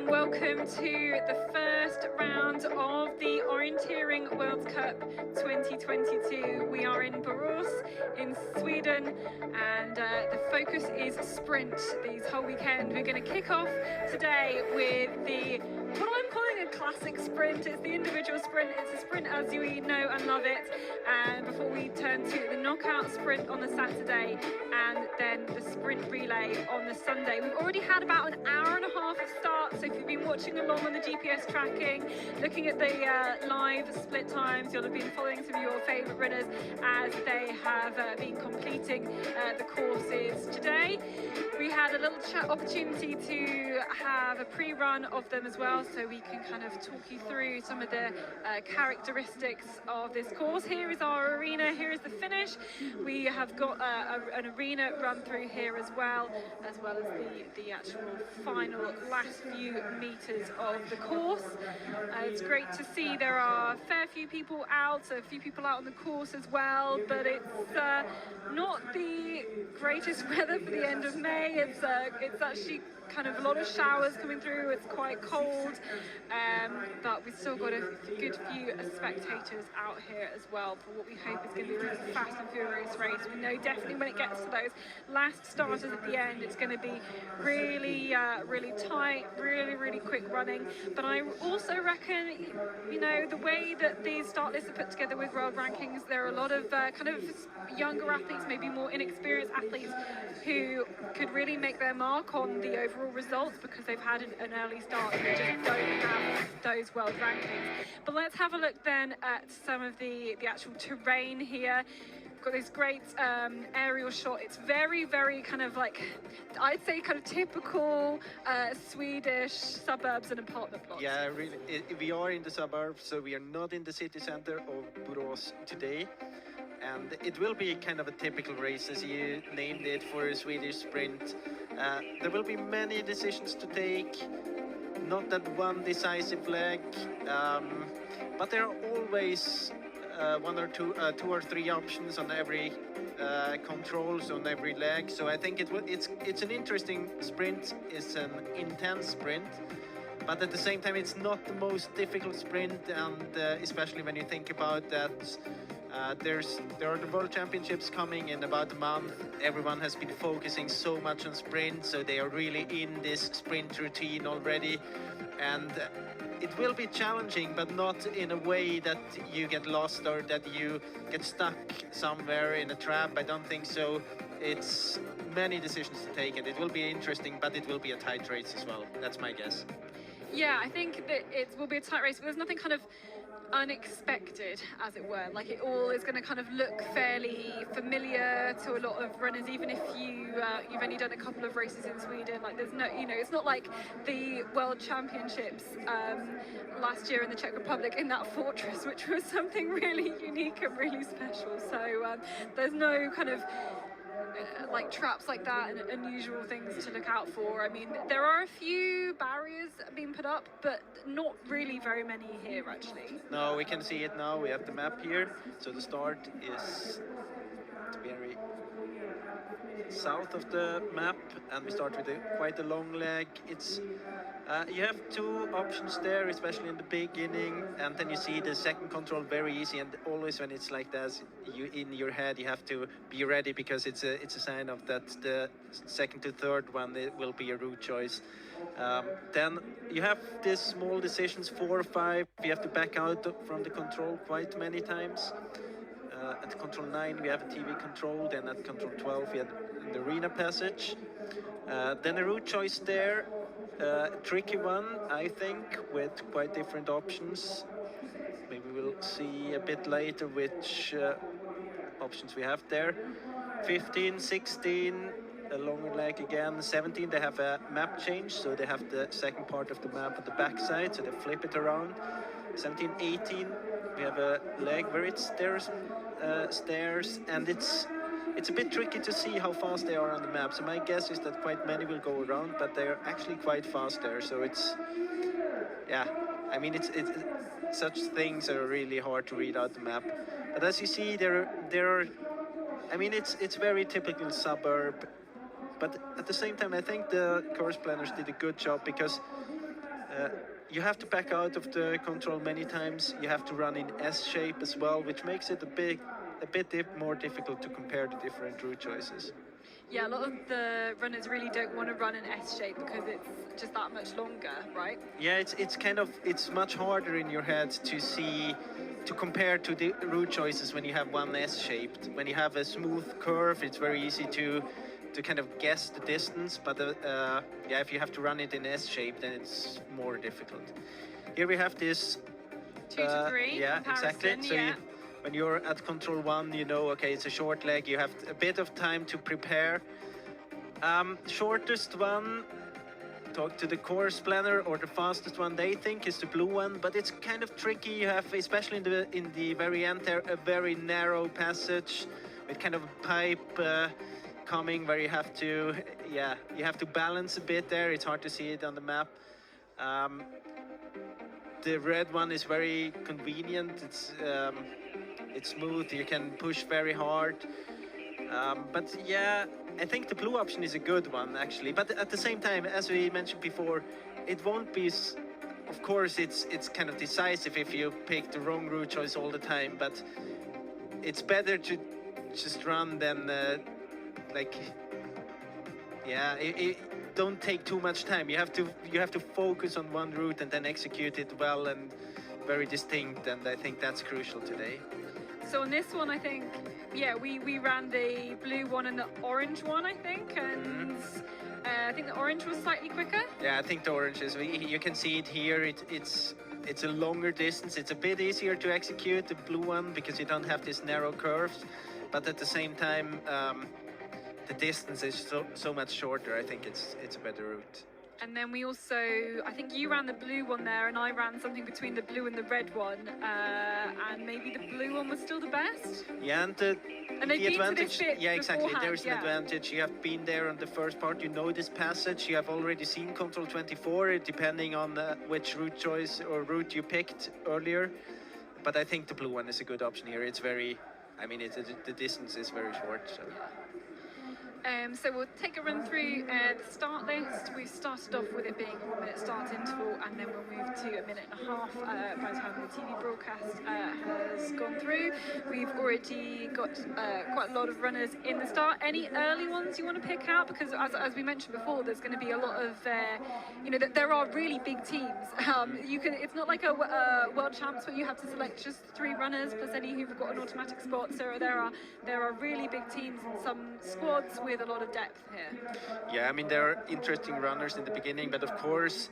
welcome to the first round of the Orienteering World Cup 2022. We are in Borås in Sweden, and the focus is sprint this whole weekend. We're going to kick off today with what I'm calling a classic sprint. It's the individual sprint. It's a sprint as you know and love it. And before we turn to the knockout sprint on the Saturday, and then the sprint relay on the Sunday. We've already had about an hour and a half of start, so if you've been watching along on the GPS tracking, looking at the live split times, you'll have been following some of your favourite runners as they have been completing the courses today. We had a little opportunity to have a pre-run of them as well, so we can kind of talk you through some of the characteristics of this course. Here is our arena, here is the finish. We have got an arena run through here as well as the actual final last few meters of the course. It's great to see there are a fair few people out, so a few people out on the course as well, but it's not the greatest weather for the end of May. It's actually kind of a lot of showers coming through. It's quite cold, but we've still got a good few spectators out here as well for what we hope is going to be a really fast and furious race. We know definitely when it gets to those last starters at the end, it's going to be really tight, really quick running. But I also reckon, you know, the way that these start lists are put together with world rankings, there are a lot of kind of younger athletes, maybe more inexperienced athletes, who could really make their mark on the overall results because they've had an early start and they just don't have those world rankings. But let's have a look then at some of the actual terrain here. We've got this great aerial shot. It's very kind of like, I'd say kind of typical Swedish suburbs and apartment blocks. Yeah, really. We are in the suburbs, so we are not in the city center of Borås today. And it will be kind of a typical race, as you named it, for a Swedish sprint. There will be many decisions to take, not that one decisive leg, but there are always one or two or three options on every controls on every leg. So I think it's an interesting sprint. It's an intense sprint, but at the same time, it's not the most difficult sprint, and especially when you think about that. There are the World Championships coming in about a month. Everyone has been focusing so much on sprint, so they are really in this sprint routine already. And it will be challenging, but not in a way that you get lost or that you get stuck somewhere in a trap. I don't think so. It's many decisions to take, and it will be interesting, but it will be a tight race as well. That's my guess. Yeah, I think that it will be a tight race, but there's nothing kind of unexpected, as it were. Like, it all is going to kind of look fairly familiar to a lot of runners, even if you've only done a couple of races in Sweden. Like, there's no, you know, it's not like the World Championships last year in the Czech Republic in that fortress, which was something really unique and really special. So there's no kind of like traps like that and unusual things to look out for. I mean, there are a few barriers being put up, but not really very many here actually. No, we can see it now. We have the map here. So the start is very south of the map, and we start with quite a long leg. It's you have two options there, especially in the beginning, and then you see the second control very easy. And always when it's like that, you in your head you have to be ready, because it's a sign of that the second to third one it will be a route choice. Then you have these small decisions, 4 or 5. You have to back out from the control quite many times. At control 9 we have a TV control, then at control 12 we have the arena passage. Then a route choice there, a tricky one I think, with quite different options. Maybe we'll see a bit later which options we have there. 15, 16, a longer leg again. 17 they have a map change, so they have the second part of the map at the back side, so they flip it around. 17, 18 we have a leg where it's stairs, and it's a bit tricky to see how fast they are on the map. So my guess is that quite many will go around, but they're actually quite fast there. So it's, yeah, I mean, it's such things are really hard to read out the map. But as you see, there are, I mean, it's very typical suburb. But at the same time, I think the course planners did a good job, because You have to back out of the control many times. You have to run in S shape as well, which makes it a bit more difficult to compare the different route choices. Yeah, a lot of the runners really don't want to run an S shape because it's just that much longer, right? Yeah, it's much harder in your head to compare to the route choices when you have one S shaped. When you have a smooth curve, it's very easy to kind of guess the distance. But yeah, if you have to run it in S shape, then it's more difficult. Here we have this 2 to 3 yeah, exactly. comparison, So yeah. when you're at control 1, you know, okay, it's a short leg. You have a bit of time to prepare. Shortest one, talk to the course planner, or the fastest one they think is the blue one, but it's kind of tricky. You have, especially in the very end there, a very narrow passage with kind of a pipe coming where you have to, yeah, you have to balance a bit there. It's hard to see it on the map. The red one is very convenient. It's smooth. You can push very hard. But yeah, I think the blue option is a good one actually. But at the same time, as we mentioned before, it won't be. Of course, it's kind of decisive if you pick the wrong route choice all the time. But it's better to just run than like. Yeah, don't take too much time. You have to focus on one route and then execute it well and very distinct. And I think that's crucial today. So on this one, I think, yeah, we ran the blue one and the orange one, I think, and I think the orange was slightly quicker. Yeah, I think the orange is. You can see it here. It's a longer distance. It's a bit easier to execute the blue one because you don't have these narrow curves, but at the same time, the distance is so much shorter. I think it's a better route. And then we also, I think you ran the blue one there, and I ran something between the blue and the red one, and maybe the blue one was still the best. Yeah, and they've the been advantage. to this bit Yeah, exactly. beforehand, There is an yeah. advantage. You have been there on the first part. You know this passage. You have already seen Control 24, depending on which route choice or route you picked earlier. But I think the blue one is a good option here. It's very, I mean, the distance is very short. So. So we'll take a run through the start list. We've started off with it being a 1 minute start interval, and then we'll move to a minute and a half by the time the TV broadcast has gone through. We've already got quite a lot of runners in the start. Any early ones you want to pick out? Because as we mentioned before, there's going to be a lot of, there are really big teams. It's not like a World Champs where you have to select just 3 runners plus any who've got an automatic spot. So there are really big teams and some squads with a lot of depth here. Yeah, I mean, there are interesting runners in the beginning, but of course,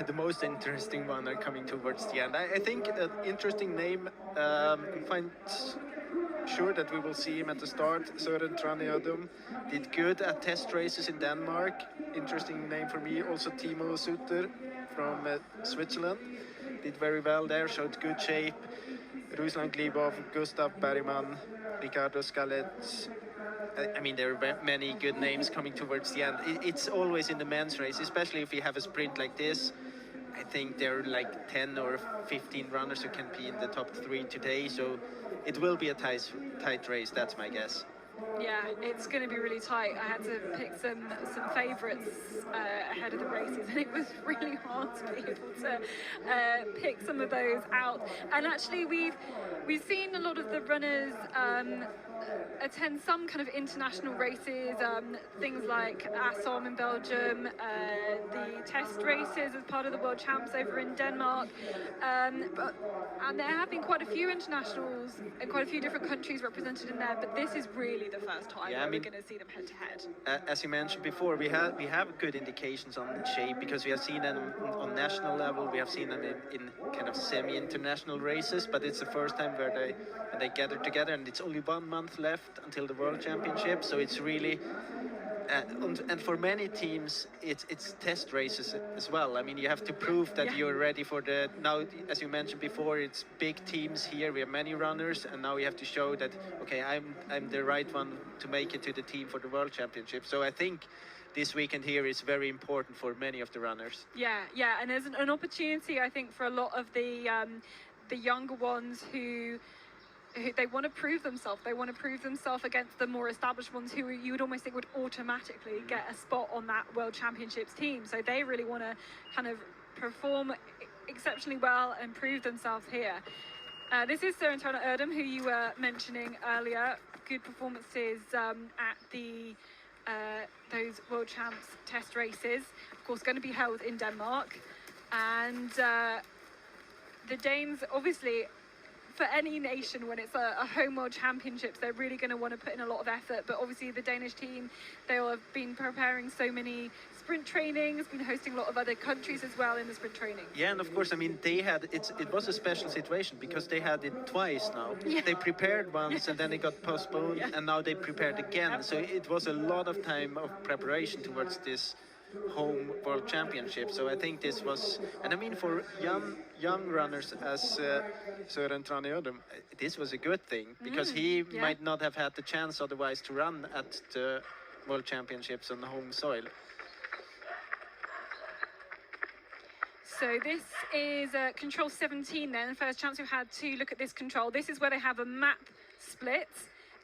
the most interesting one are coming towards the end. I think an interesting name, I'm quite sure that we will see him at the start. Søren Traniadum did good at test races in Denmark. Interesting name for me. Also Timo Sutter from Switzerland did very well there, showed good shape. Ruslan Glibov, Gustav Bergman, Ricardo Scalet. I mean, there are many good names coming towards the end. It's always in the men's race, especially if you have a sprint like this. I think there are like 10 or 15 runners who can be in the top 3 today, so it will be a tight race, that's my guess. Yeah, it's going to be really tight. I had to pick some favourites ahead of the races, and it was really hard to be able to pick some of those out. And actually, we've seen a lot of the runners attend some kind of international races, things like Assom in Belgium, the test races as part of the World Champs over in Denmark, and there have been quite a few internationals and quite a few different countries represented in there, but this is really the first time we're going to see them head to head. As you mentioned before, we have good indications on the shape because we have seen them on national level, we have seen them in kind of semi-international races, but it's the first time where they gather together, and it's only 1 month left until the World Championship, so it's really and for many teams it's test races as well. I mean, you have to prove that you're ready for now, as you mentioned before, it's big teams here, we have many runners, and now we have to show that, okay, I'm the right one to make it to the team for the World Championship. So I think this weekend here is very important for many of the runners. Yeah, and there's an opportunity, I think, for a lot of the younger ones who they want to prove themselves. They want to prove themselves against the more established ones who you would almost think would automatically get a spot on that World Championships team. So they really want to kind of perform exceptionally well and prove themselves here. This is International Orienteering, who you were mentioning earlier. Good performances at the those World Champs test races. Of course, going to be held in Denmark, and the Danes, obviously, for any nation, when it's a home world championships, they're really going to want to put in a lot of effort. But obviously the Danish team, they all have been preparing so many sprint trainings, been hosting a lot of other countries as well in the sprint training. Yeah, and of course, I mean, it was a special situation because they had it twice now. Yeah. They prepared once and then it got postponed, Yeah. and now they prepared again. Yep. So it was a lot of time of preparation towards this home world championship. So I think this was, and I mean, for young runners as Søren Tranødum, this was a good thing because he yeah. might not have had the chance otherwise to run at the world championships on the home soil. So this is control 17 then, first chance we've had to look at this control. This is where they have a map split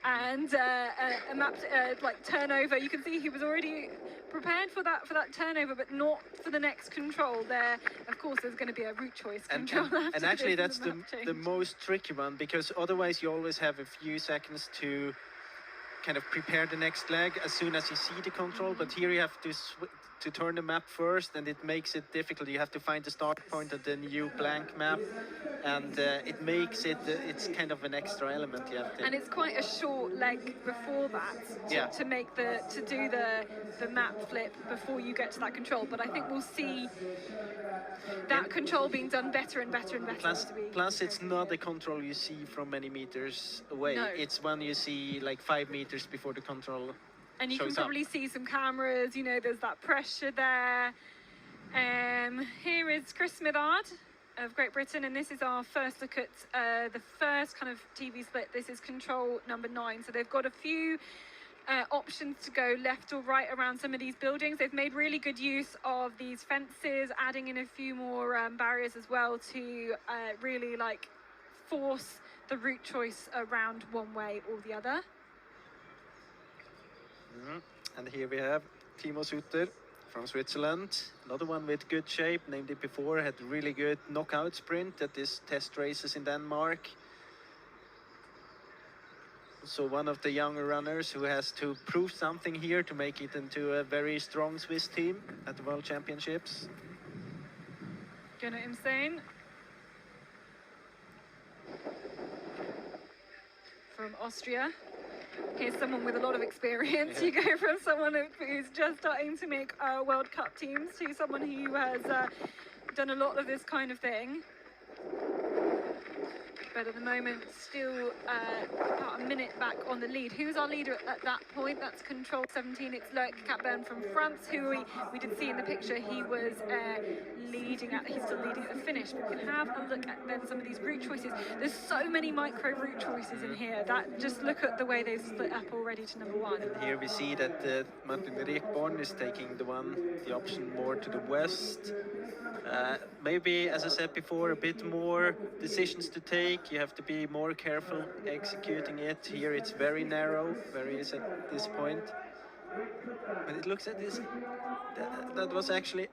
and a map like turnover. You can see he was already prepared for that turnover, but not for the next control. There, of course, there's going to be a route choice control. And actually that's the most tricky one, because otherwise you always have a few seconds to kind of prepare the next leg as soon as you see the control, but here you have to turn the map first, and it makes it difficult. You have to find the start point of the new blank map, and it makes it it's kind of an extra element you have to. And it's quite a short leg before that to make to do the map flip before you get to that control. But I think we'll see that control being done better and better and better. Plus it's not a control you see from many meters away. No. It's one you see like 5 meters before the control. And you can probably see some cameras, you know, there's that pressure there. Here is Chris Smithard of Great Britain, and this is our first look at the first kind of TV split. This is control number 9. So they've got a few options to go left or right around some of these buildings. They've made really good use of these fences, adding in a few more barriers as well to really like force the route choice around one way or the other. And here we have Timo Sutter from Switzerland, another one with good shape, named it before, had really good knockout sprint at these test races in Denmark. So one of the younger runners who has to prove something here to make it into a very strong Swiss team at the World Championships. Gunnar Imsane from Austria. Here's someone with a lot of experience. You go from someone who's just starting to make World Cup teams to someone who has done a lot of this kind of thing. But at the moment, still about a minute back on the lead. Who's our leader at that point? That's control 17. It's Loic Capburn from France, who we did see in the picture. He was he's still leading at the finish. But we can have a look at then some of these route choices. There's so many micro route choices in here. That just look at the way they've split up already to number 1. And here we see that Martin Rekborn is taking the option more to the west. Maybe, as I said before, a bit more decisions to take. You have to be more careful executing it. Here it's very narrow, very is at this point. But it looks at this, that was actually,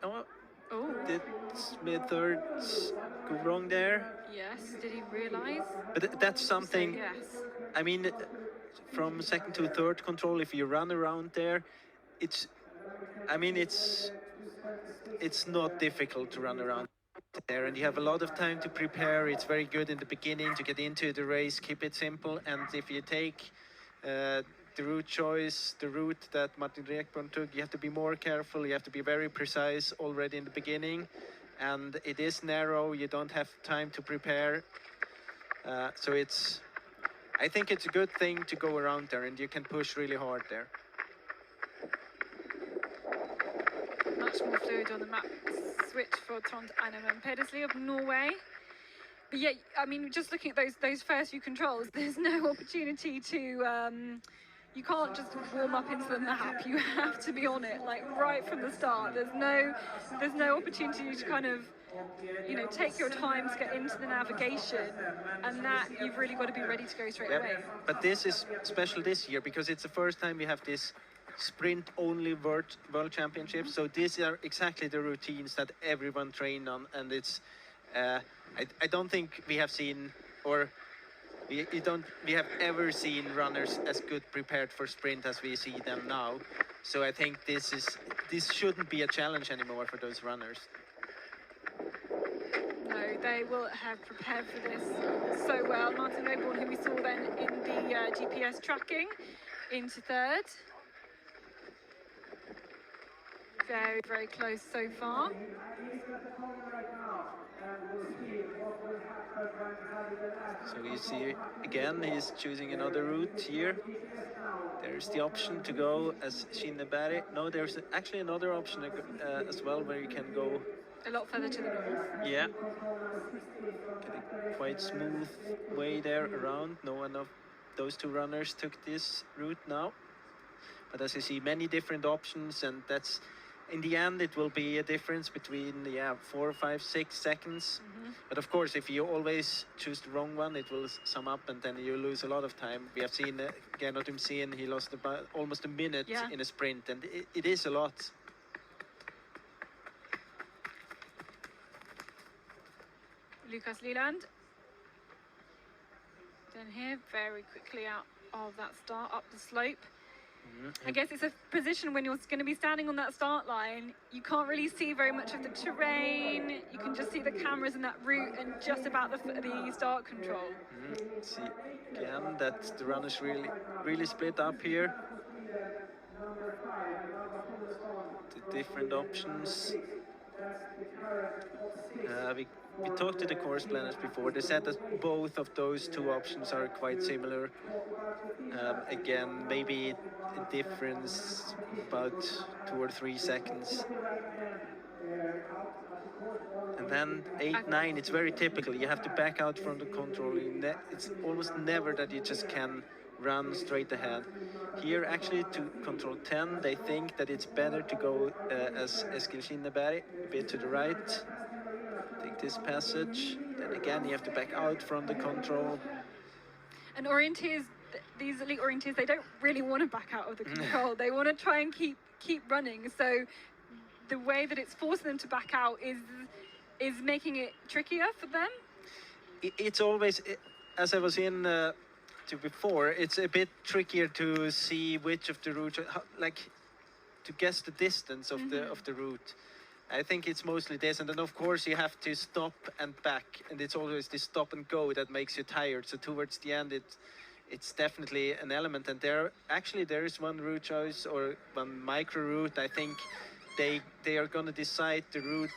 did Smith thirds go wrong there? Yes, did he realise? But that's something, So, yes. I mean, from second to third control, if you run around there, it's not difficult to run around there, and you have a lot of time to prepare. It's very good in the beginning to get into the race, keep it simple, and if you take the route choice, the route that Martin Rekborn took, you have to be more careful, you have to be very precise already in the beginning, and it is narrow, you don't have time to prepare, so I think it's a good thing to go around there, and you can push really hard there. Much more fluid on the map switch for Trond Einemann Pedersli of Norway. But yeah, I mean, just looking at those first few controls, there's no opportunity to, you can't just warm up into the map. You have to be on it, like right from the start. There's no opportunity to kind of, you know, take your time to get into the navigation, and that you've really got to be ready to go straight away. But this is special this year because it's the first time we have this sprint only world championships. So these are exactly the routines that everyone trained on, and it's I don't think we have seen, or we have ever seen runners as good prepared for sprint as we see them now. So I think this shouldn't be a challenge anymore for those runners. No, they will have prepared for this so well. Martin Noborn, who we saw then in the GPS tracking, into third. Very, very close so far. So you see, again, he's choosing another route here. There's the option to go as Shinneberry. No, there's actually another option as well where you can go a lot further to the north. Yeah. Get a quite smooth way there around. No one of those two runners took this route now. But as you see, many different options, and that's, in the end, it will be a difference between 4, 5, 6 seconds. But of course, if you always choose the wrong one, it will sum up, and then you lose a lot of time. We have seen Gernot Umseen, he lost about almost a minute in a sprint, and it is a lot. Lucas Leland. Then here, very quickly out of that start, up the slope. I guess it's a position when you're going to be standing on that start line, you can't really see very much of the terrain. You can just see the cameras in that route and just about the start control. See again that the runners really split up here. The different options. We talked to the course planners before. They said that both of those two options are quite similar. Again, maybe a difference about 2 or 3 seconds. And then 8, 9, it's very typical. You have to back out from the control. It's almost never that you just can run straight ahead. Here, actually, to control 10, they think that it's better to go as Eskil Skinneberg, a bit to the right. Take this passage. Then again, you have to back out from the control. And orienteers, these elite orienteers, they don't really want to back out of the control. They want to try and keep running. So the way that it's forcing them to back out is making it trickier for them. It's always, as I was in to before, it's a bit trickier to see which of the routes, like to guess the distance of the route. I think it's mostly this, and then of course you have to stop and back, and it's always this stop and go that makes you tired. So towards the end, it's definitely an element. And there is one route choice or one micro route. I think they are going to decide the route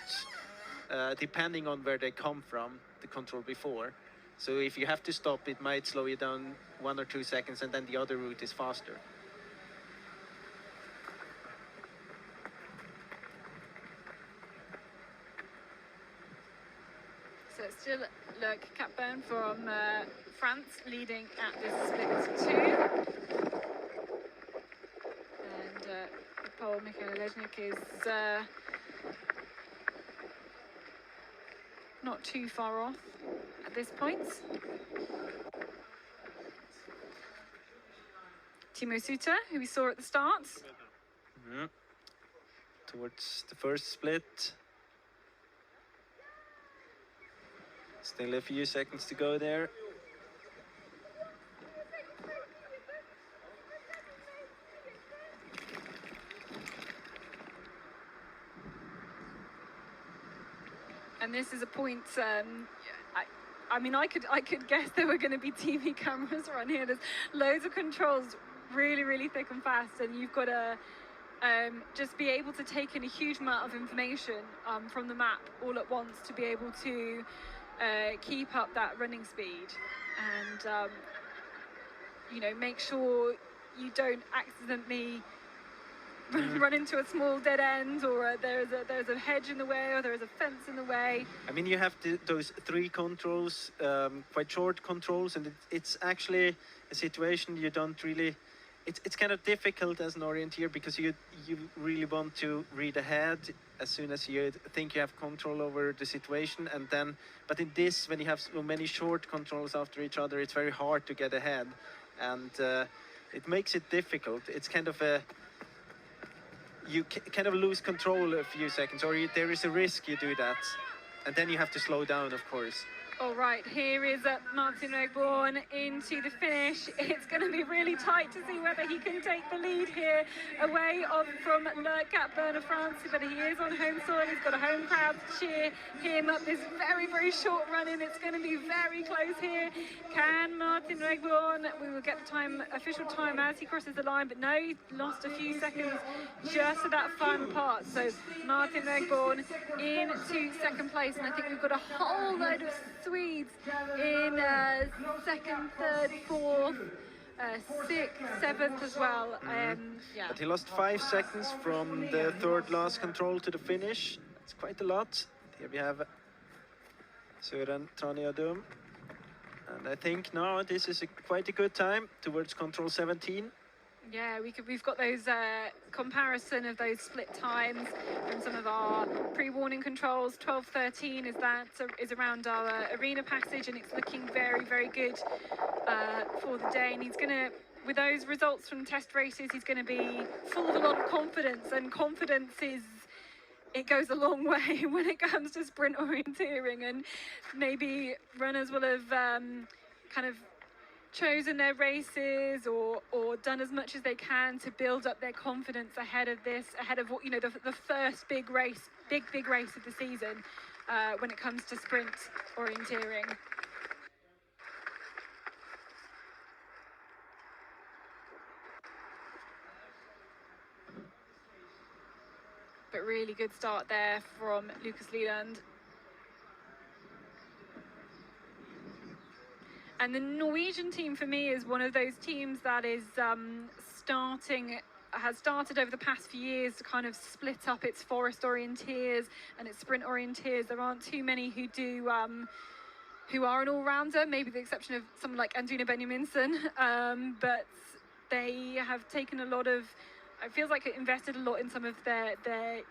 depending on where they come from, the control before. So if you have to stop, it might slow you down 1 or 2 seconds, and then the other route is faster. So it's still Luc Capburn from France leading at this split 2. And the Pole Michael Lejnik is not too far off at this point. Timo Suter, who we saw at the start. Towards the first split. Still a few seconds to go there. And this is a point, I mean, I could guess there were going to be TV cameras around here. There's loads of controls, really, really thick and fast, and you've got to just be able to take in a huge amount of information from the map all at once to be able to keep up that running speed and, you know, make sure you don't accidentally run into a small dead end, or there's a hedge in the way, or there's a fence in the way. I mean, you have those 3 controls, quite short controls, and it's actually a situation you don't really. It's kind of difficult as an orienteer because you really want to read ahead as soon as you think you have control over the situation, and then. But in this, when you have so many short controls after each other, it's very hard to get ahead, and it makes it difficult. It's kind of a you kind of lose control a few seconds, or there is a risk you do that, and then you have to slow down, of course. All right, here is Martin Regborn into the finish. It's going to be really tight to see whether he can take the lead here away from Le Cap Bernard, France, but he is on home soil. He's got a home crowd to cheer him up this very, very short run in. It's going to be very close here. Can Martin Regborn, we will get the official time as he crosses the line, but no, he lost a few seconds just at that final part. So Martin Regborn into second place, and I think we've got a whole load of Swedes in second, third, fourth, sixth, seventh as well. Yeah. But he lost 5 seconds from the third last control to the finish. It's quite a lot. Here we have Søren Traniadum. And I think now this is quite a good time towards control 17. Yeah, we've got those comparison of those split times from some of our pre-warning controls. 12:13 is around our arena passage, and it's looking very, very good for the day. And he's gonna, with those results from test races, he's going to be full of a lot of confidence, and confidence it goes a long way when it comes to sprint orienteering. And maybe runners will have kind of chosen their races or done as much as they can to build up their confidence ahead of what, you know, the first big race of the season when it comes to sprint orienteering. But really good start there from Lucas Leland. And the Norwegian team, for me, is one of those teams that is has started over the past few years to kind of split up its forest orienteers and its sprint orienteers. There aren't too many who do who are an all-rounder, maybe the exception of someone like Andrina Benjaminsen, but they have taken a lot of, it feels like it invested a lot in some of their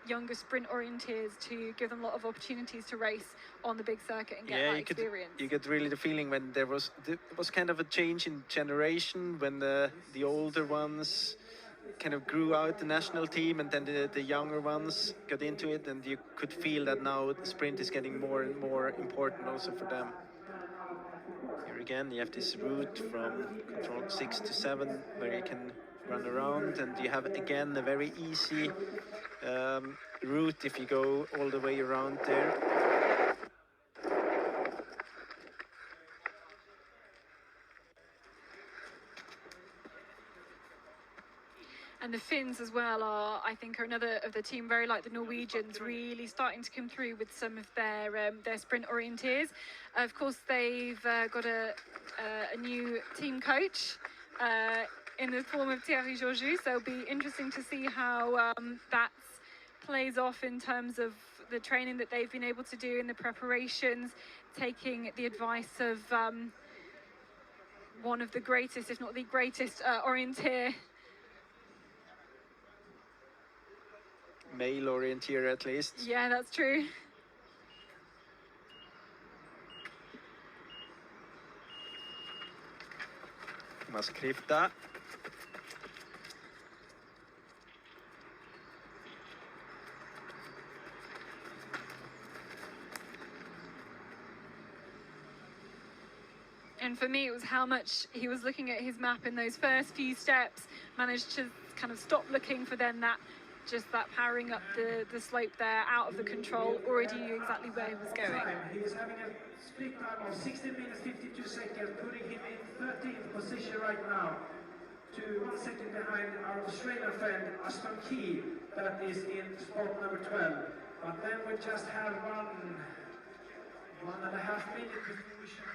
younger sprint orienteers to give them a lot of opportunities to race on the big circuit and get that experience. You get really the feeling when there was kind of a change in generation, when the older ones kind of grew out the national team, and then the younger ones got into it, and you could feel that now the sprint is getting more and more important also for them. Here again, you have this route from control 6 to 7 where you can run around, and you have again a very easy route if you go all the way around there. And the Finns as well I think are another of the team, very like the Norwegians, really starting to come through with some of their sprint orienteers. Of course, they've got a new team coach in the form of Thierry Georgiou, so it'll be interesting to see how that plays off in terms of the training that they've been able to do in the preparations, taking the advice of one of the greatest, if not the greatest, orienteer. Male orienteer, at least. Yeah, that's true. Thomas Krifta. And for me, it was how much he was looking at his map in those first few steps, managed to kind of stop looking for then that powering up the slope there, out of the control, already knew exactly where he was going. He's having a split time of 16 minutes 52 seconds, putting him in 13th position right now, to 1 second behind our Australian friend Aston Key, that is in spot number 12. But then we just have 1.5 minutes before we should.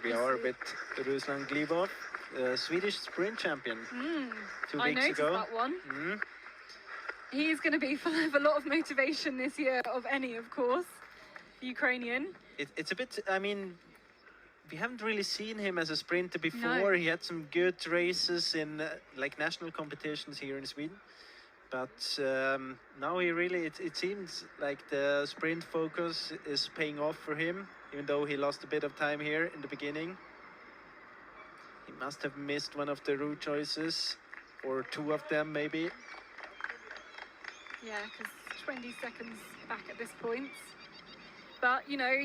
We are with Ruslan Glivov, Swedish sprint champion 2 weeks ago. I noticed that one. He's going to be full of a lot of motivation this year, of any, of course, Ukrainian. It's a bit, I mean, we haven't really seen him as a sprinter before. No. He had some good races in like national competitions here in Sweden. But now he really, it seems like the sprint focus is paying off for him, even though he lost a bit of time here in the beginning. He must have missed one of the route choices, or two of them maybe. Yeah, because 20 seconds back at this point. But, you know,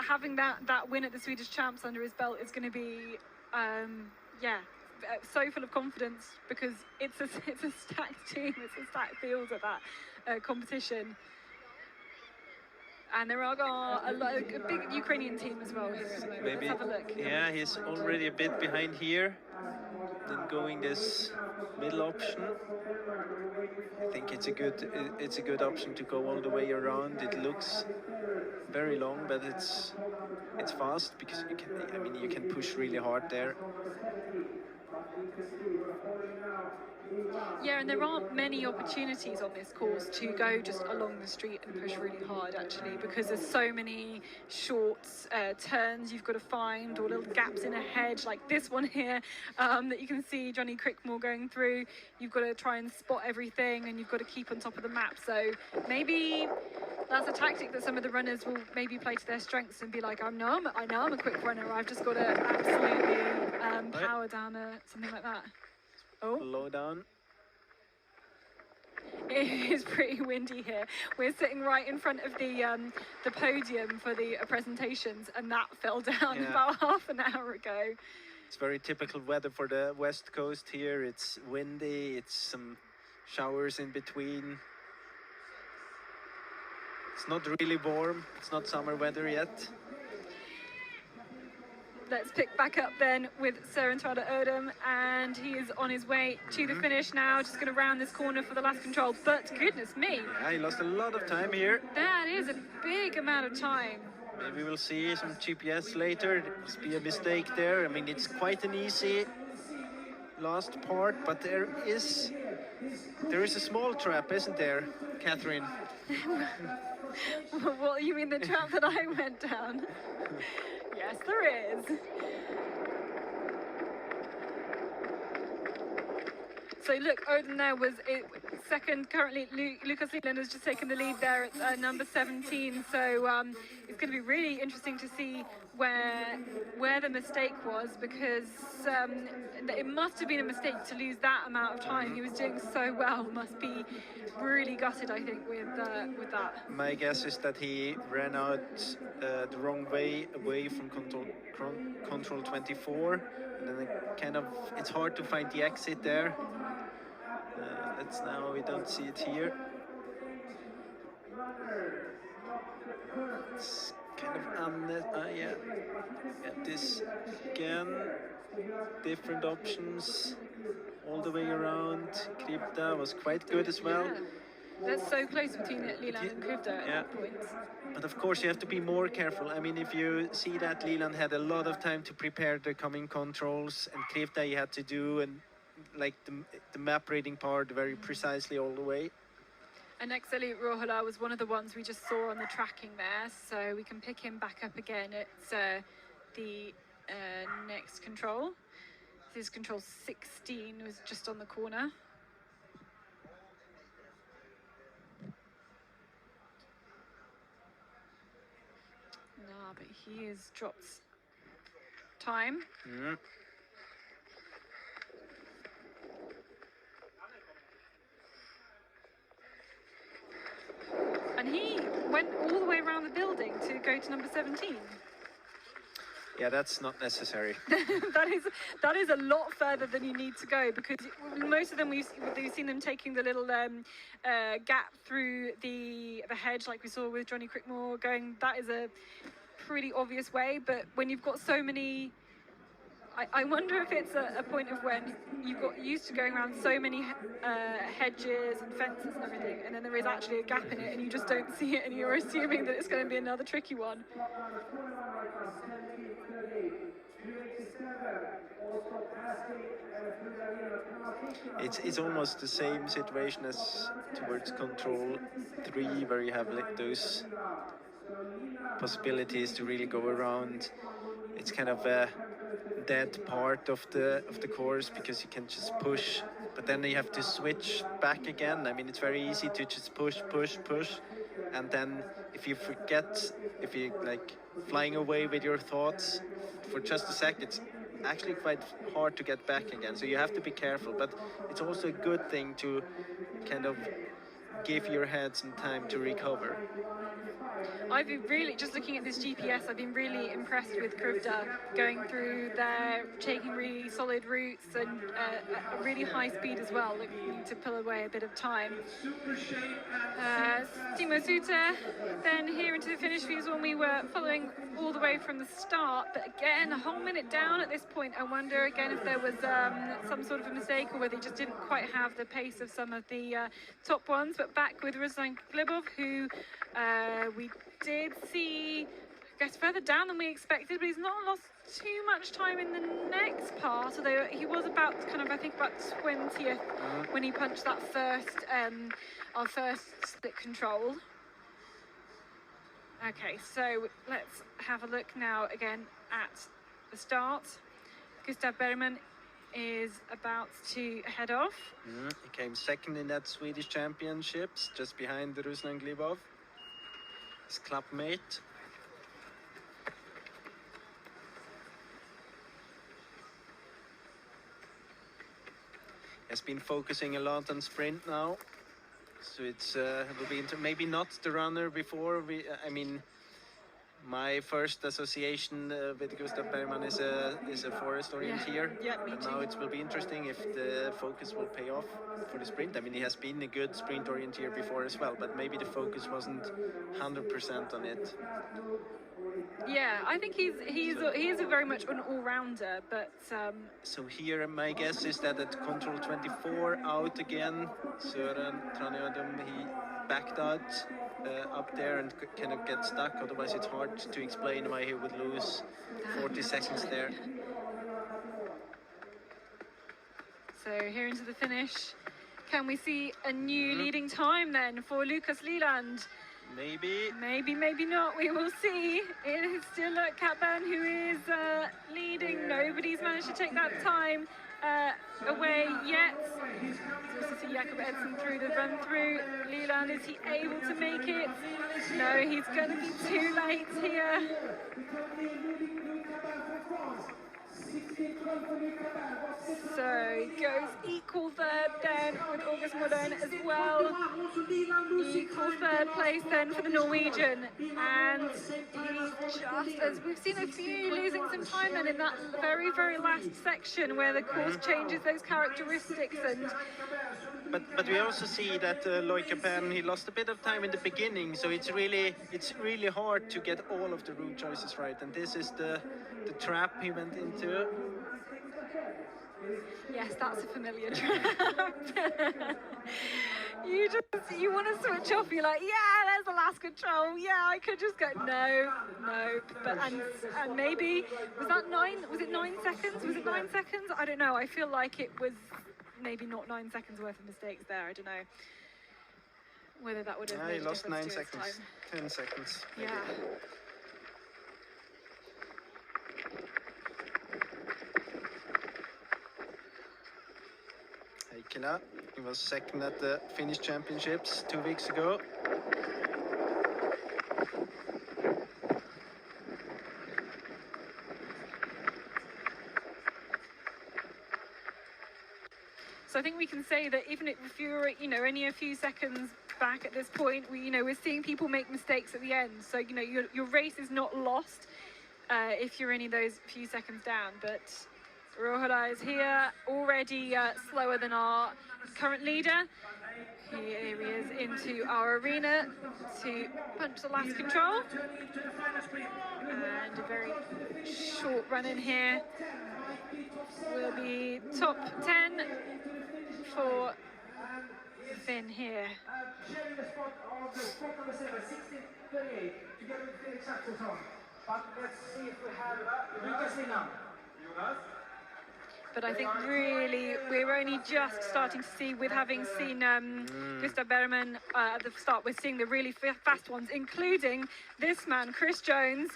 having that win at the Swedish Champs under his belt is going to be, so full of confidence, because it's a stacked team, it's a stacked field at that competition. And there are a big Ukrainian team as well here at the moment. Maybe, Let's have a look. yeah, he's already a bit behind here. Then going this middle option. I think it's a good option to go all the way around. It looks very long, but it's fast, because you can push really hard there. Yeah, and there aren't many opportunities on this course to go just along the street and push really hard, actually, because there's so many short turns you've got to find, or little gaps in a hedge like this one here that you can see Johnny Crickmore going through. You've got to try and spot everything, and you've got to keep on top of the map. So maybe that's a tactic that some of the runners will maybe play to their strengths and be like, I know I'm a quick runner, I've just got to absolutely power down something like that. Oh. Low down. It is pretty windy here. We're sitting right in front of the podium for the presentations, and that fell down about half an hour ago. It's very typical weather for the West Coast here. It's windy, it's some showers in between. It's not really warm, it's not summer weather yet. Let's pick back up then with Søren Tverde Odom, and he is on his way to the finish now, just going to round this corner for the last control. But goodness me. Yeah, he lost a lot of time here. That is a big amount of time. Maybe we'll see some GPS later. There must be a mistake there. I mean, it's quite an easy last part, but there is a small trap, isn't there, Catherine? Well, you mean the trap that I went down? Yes, there is. So look, Odin there was second. Currently, Lucas Leland has just taken the lead there at number 17. So it's going to be really interesting to see where the mistake was, because it must have been a mistake to lose that amount of time. He was doing so well. Must be really gutted, I think, with that. My guess is that he ran out the wrong way, away from control 24, and then it's hard to find the exit there. We don't see it here. It's kind of this again. Different options all the way around. Krypta was quite good as well. Yeah. That's so close between Leland and Krypta at that point. But of course you have to be more careful. I mean, if you see that Leland had a lot of time to prepare the coming controls, and Krypta he had to do and like the map reading part very precisely all the way. And Nexeli Rohala was one of the ones we just saw on the tracking there, so we can pick him back up again. It's the next control. This is control 16, was just on the corner. No, but he has dropped time. And he went all the way around the building to go to number 17. Yeah, that's not necessary. that is a lot further than you need to go, because most of them we've seen them taking the little gap through the hedge, like we saw with Johnny Crickmore going. That is a pretty obvious way, but when you've got so many, I wonder if it's a point of when you've got used to going around so many hedges and fences and everything, and then there is actually a gap in it and you just don't see it, and you're assuming that it's going to be another tricky one. It's almost the same situation as towards control 3, where you have like those possibilities to really go around. It's kind of a dead part of the course, because you can just push, but then you have to switch back again. I mean, it's very easy to just push, and then if you forget, if you like flying away with your thoughts for just a sec, actually quite hard to get back again. So you have to be careful, but it's also a good thing to kind of give your head some time to recover. I've been really, just looking at this GPS, I've been really impressed with Krivda going through there, taking really solid routes and at a really high speed as well, looking to pull away a bit of time. Timo Suter then here into the finish was when we were following all the way from the start, but again, a whole minute down at this point. I wonder again if there was some sort of a mistake or whether he just didn't quite have the pace of some of the top ones, but back with Ruslan Glebov, who we did see, I guess, further down than we expected, but he's not lost too much time in the next part, although he was about kind of, I think, about 20th when he punched that first, our first split control. Okay, so let's have a look now again at the start. Gustav Bergman is about to head off. He came second in that Swedish Championships, just behind Ruslan Glebov, his clubmate. Has been focusing a lot on sprint now, so it's it will be maybe not the runner before. I mean, my first association with Gustav Bergman is a forest orienteer. Yeah, me but too. now it will be interesting if the focus will pay off for the sprint. I mean, he has been a good sprint orienteer before as well, but maybe the focus wasn't 100% on it. Yeah, I think he is a very much an all-rounder, but So here my guess is that at control 24 out again, Søren Tranødum, he backed out up there and kind of get stuck. Otherwise it's hard to explain why he would lose 40 seconds there. So here into the finish, can we see a new leading time then for Lucas Leland? Maybe. Maybe not. We will see. It is still Catburn who is leading. Nobody's managed to take that time away yet. We also see Jakob Edson through the run through. Leland, is he able to make it? No, he's going to be too late here. So he goes equal third then with August Modern as well. Equal third place then for the Norwegian. And he's just, as we've seen a few losing some time then in that very, very last section where the course changes those characteristics. And But we also see that Loike Penn, he lost a bit of time in the beginning, so it's really hard to get all of the route choices right, and this is the trap he went into. yes, that's a familiar trap. You want to switch off. You're like, yeah, there's the last control. Yeah, I could just go. No. But and maybe was it 9 seconds? Was it 9 seconds? I don't know. I feel like it was maybe not 9 seconds worth of mistakes there. I don't know whether that would have made he lost 9 to seconds. his time. 10 seconds. Maybe. Yeah. Heikkilä, he was second at the Finnish Championships 2 weeks ago. So I think we can say that even if you're, only a few seconds back at this point, we're seeing people make mistakes at the end. So, your race is not lost if you're only those few seconds down. But Rohola is here, already slower than our current leader. Here he is into our arena to punch the last control. And a very short run in here will be top 10 for Finn here. But I think really we're only just starting to see, with having seen Gustav Bergman at the start, we're seeing the really fast ones, including this man, Chris Jones,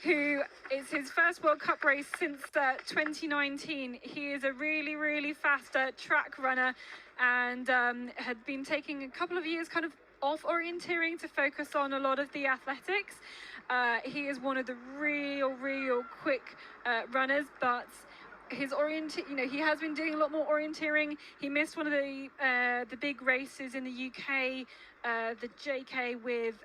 who is his first World Cup race since 2019. He is a really, really fast track runner and had been taking a couple of years kind of off orienteering to focus on a lot of the athletics. He is one of the real quick runners, but his he has been doing a lot more orienteering. He missed one of the big races in the UK, the JK with.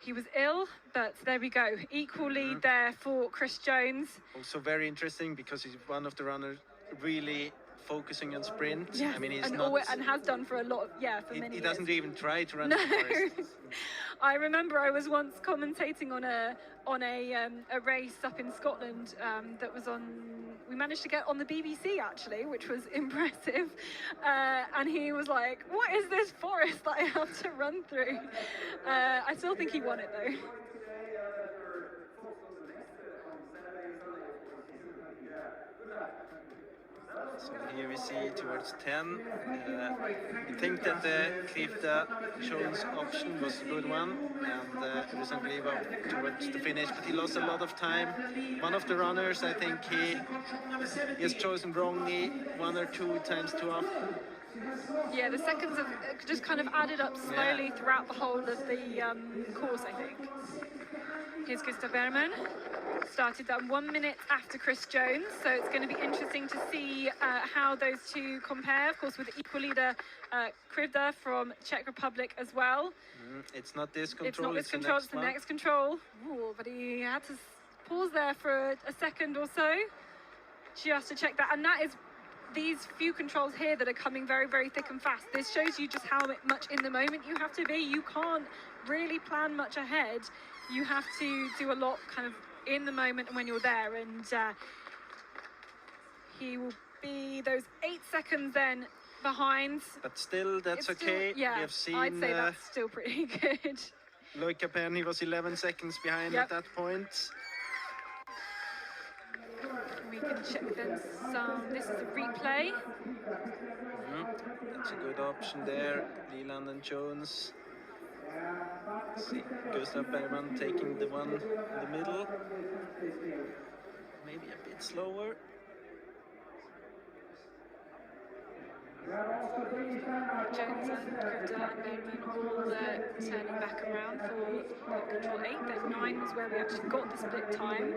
He was ill, but there we go. Equally there for Chris Jones. Also very interesting because he's one of the runners really focusing on sprint. Yes, I mean, he's and not. And has done for a lot. For many. He doesn't even try to run No. the forest. I remember I was once commentating on a race up in Scotland that was on. We managed to get on the BBC actually, which was impressive. And he was like, "What is this forest that I have to run through?" I still think he won it though. So here we see towards 10. I think that the Krivda Jones option was a good one, and Ruslan Gliva towards the finish, but he lost a lot of time. One of the runners, I think he has chosen wrongly 1 or 2 times too often. Yeah, the seconds have just kind of added up slowly throughout the whole of the course, I think. Here's Gustav Bergman. Started that 1 minute after Chris Jones, so it's going to be interesting to see how those two compare. Of course, with equal leader Krivda from Czech Republic as well. It's not this control. It's not this control. It's the next control. Ooh, but he had to pause there for a second or so just to check that, and that is these few controls here that are coming very, very thick and fast. This shows you just how much in the moment you have to be. You can't really plan much ahead. You have to do a lot kind of in the moment and when you're there, and he will be those 8 seconds then behind. But still, that's okay. Yeah, we have seen, I'd say that's still pretty good. Loic Capern, he was 11 seconds behind at that point. We can check then some. This is a replay. That's a good option there. Leland and Jones. See Gustav Bergman taking the one in the middle. Maybe a bit slower. Jones and Krivda and Bergman all turning back around for control 8. Then 9 was where we actually got the split time.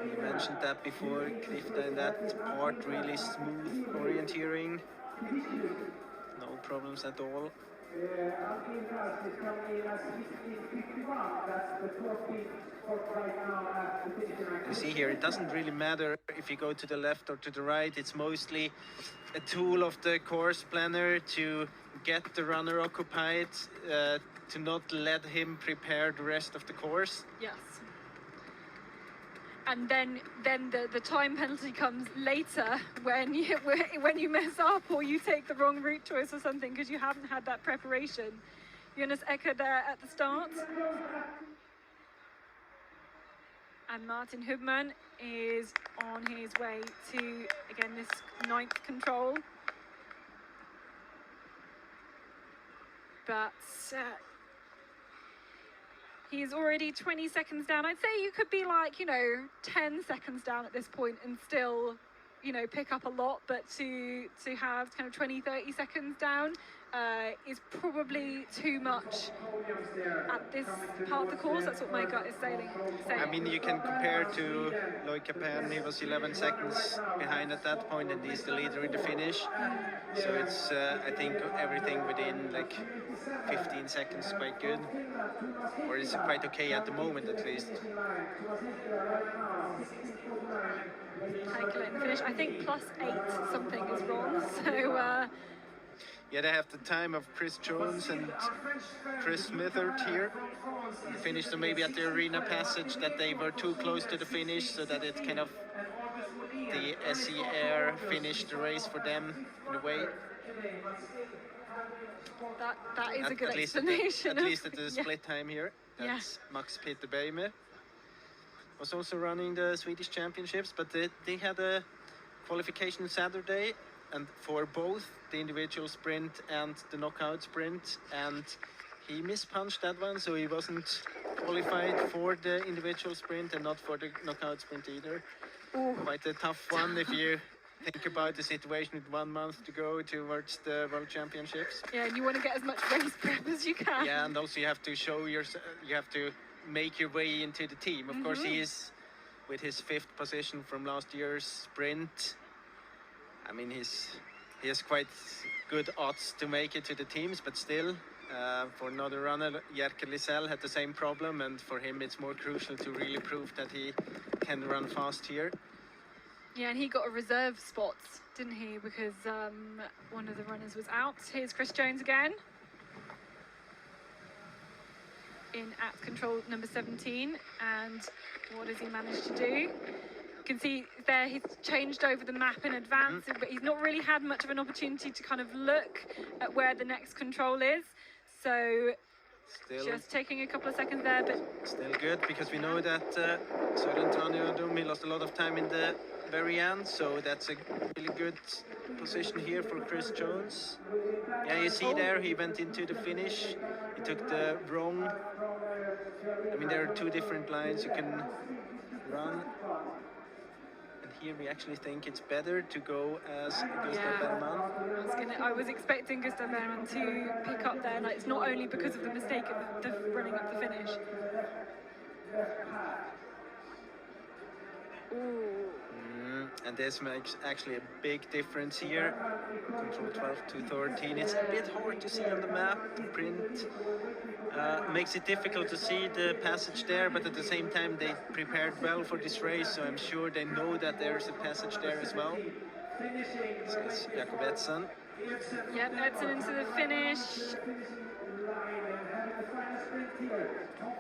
You mentioned that before, Krivda in that part, really smooth orienteering. No problems at all. You see here, it doesn't really matter if you go to the left or to the right. It's mostly a tool of the course planner to get the runner occupied, to not let him prepare the rest of the course. Yes. And then the time penalty comes later when you mess up or you take the wrong route choice or something because you haven't had that preparation. Jonas Ecker there at the start. And Martin Hubman is on his way to, again, this 9th control. But he's already 20 seconds down. I'd say you could be like, 10 seconds down at this point and still, pick up a lot. But to have kind of 20, 30 seconds down is probably too much at this part of the course. That's what my gut is saying. I mean, you can compare to Loic Capern. He was 11 seconds behind at that point, and he's the leader in the finish. So it's, I think, everything within like 15 seconds is quite good, or is quite okay at the moment at least. Calculating the finish. I think +8 something is wrong. So. Yeah, they have the time of Chris Jones and Chris Smithard here. They finished maybe at the arena passage that they were too close to the finish, so that it kind of the SE Air finished the race for them in a way. That is a good explanation. At least at the split time here. That's Max Peter Beimer. Was also running the Swedish Championships, but they had a qualification Saturday, and for both the individual sprint and the knockout sprint, and he mispunched that one, so he wasn't qualified for the individual sprint and not for the knockout sprint either. Ooh. Quite a tough one if you think about the situation with 1 month to go towards the World Championships. Yeah, and you want to get as much race prep as you can. Yeah, and also you have to show yourself, you have to make your way into the team. Of course, he is with his 5th position from last year's sprint. I mean, he has quite good odds to make it to the teams, but still, for another runner, Jerker Lisell had the same problem, and for him it's more crucial to really prove that he can run fast here. Yeah, and he got a reserve spot, didn't he? Because one of the runners was out. Here's Chris Jones again. In at control number 17, and what does he manage to do? You can see there he's changed over the map in advance, but he's not really had much of an opportunity to kind of look at where the next control is. So still just taking a couple of seconds there, but still good, because we know that Södertörn he lost a lot of time in the very end, so that's a really good position here for Chris Jones. Yeah, you see there he went into the finish. He took the wrong. I mean, there are 2 different lines you can run. And here we actually think it's better to go as Gustav Bergman. I was expecting Gustav Bergman to pick up there. Like, it's not only because of the mistake of the running up the finish. Ooh. And this makes actually a big difference here. Control 12 to 13. It's a bit hard to see on the map. The print makes it difficult to see the passage there, but at the same time they prepared well for this race, so I'm sure they know that there's a passage there as well. So it's Jakob Edson. Yep, Edson into the finish. Top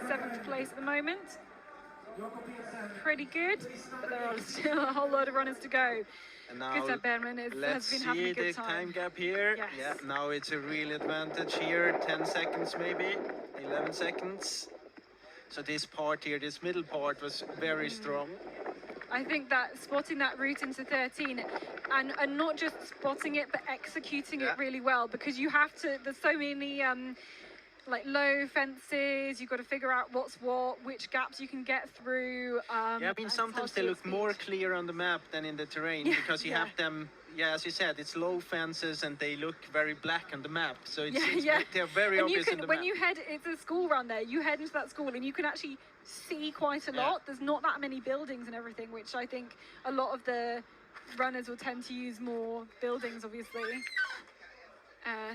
7th place at the moment. Pretty good, but there are still a whole lot of runners to go. And now Gustav Bergman has been having a good time. Time gap here. Yes. Yeah, now it's a real advantage here. 10 seconds maybe, 11 seconds. So this part here, this middle part was very strong. I think that spotting that route into 13 and not just spotting it, but executing it really well, because you have to, there's so many like low fences, you've got to figure out what's what, which gaps you can get through. Yeah, I mean, sometimes they look more clear on the map than in the terrain, because you have them, as you said, it's low fences and they look very black on the map. So they're very obvious on the map. When you head, it's a school run there, you head into that school and you can actually see quite a lot. There's not that many buildings and everything, which I think a lot of the runners will tend to use more buildings, obviously.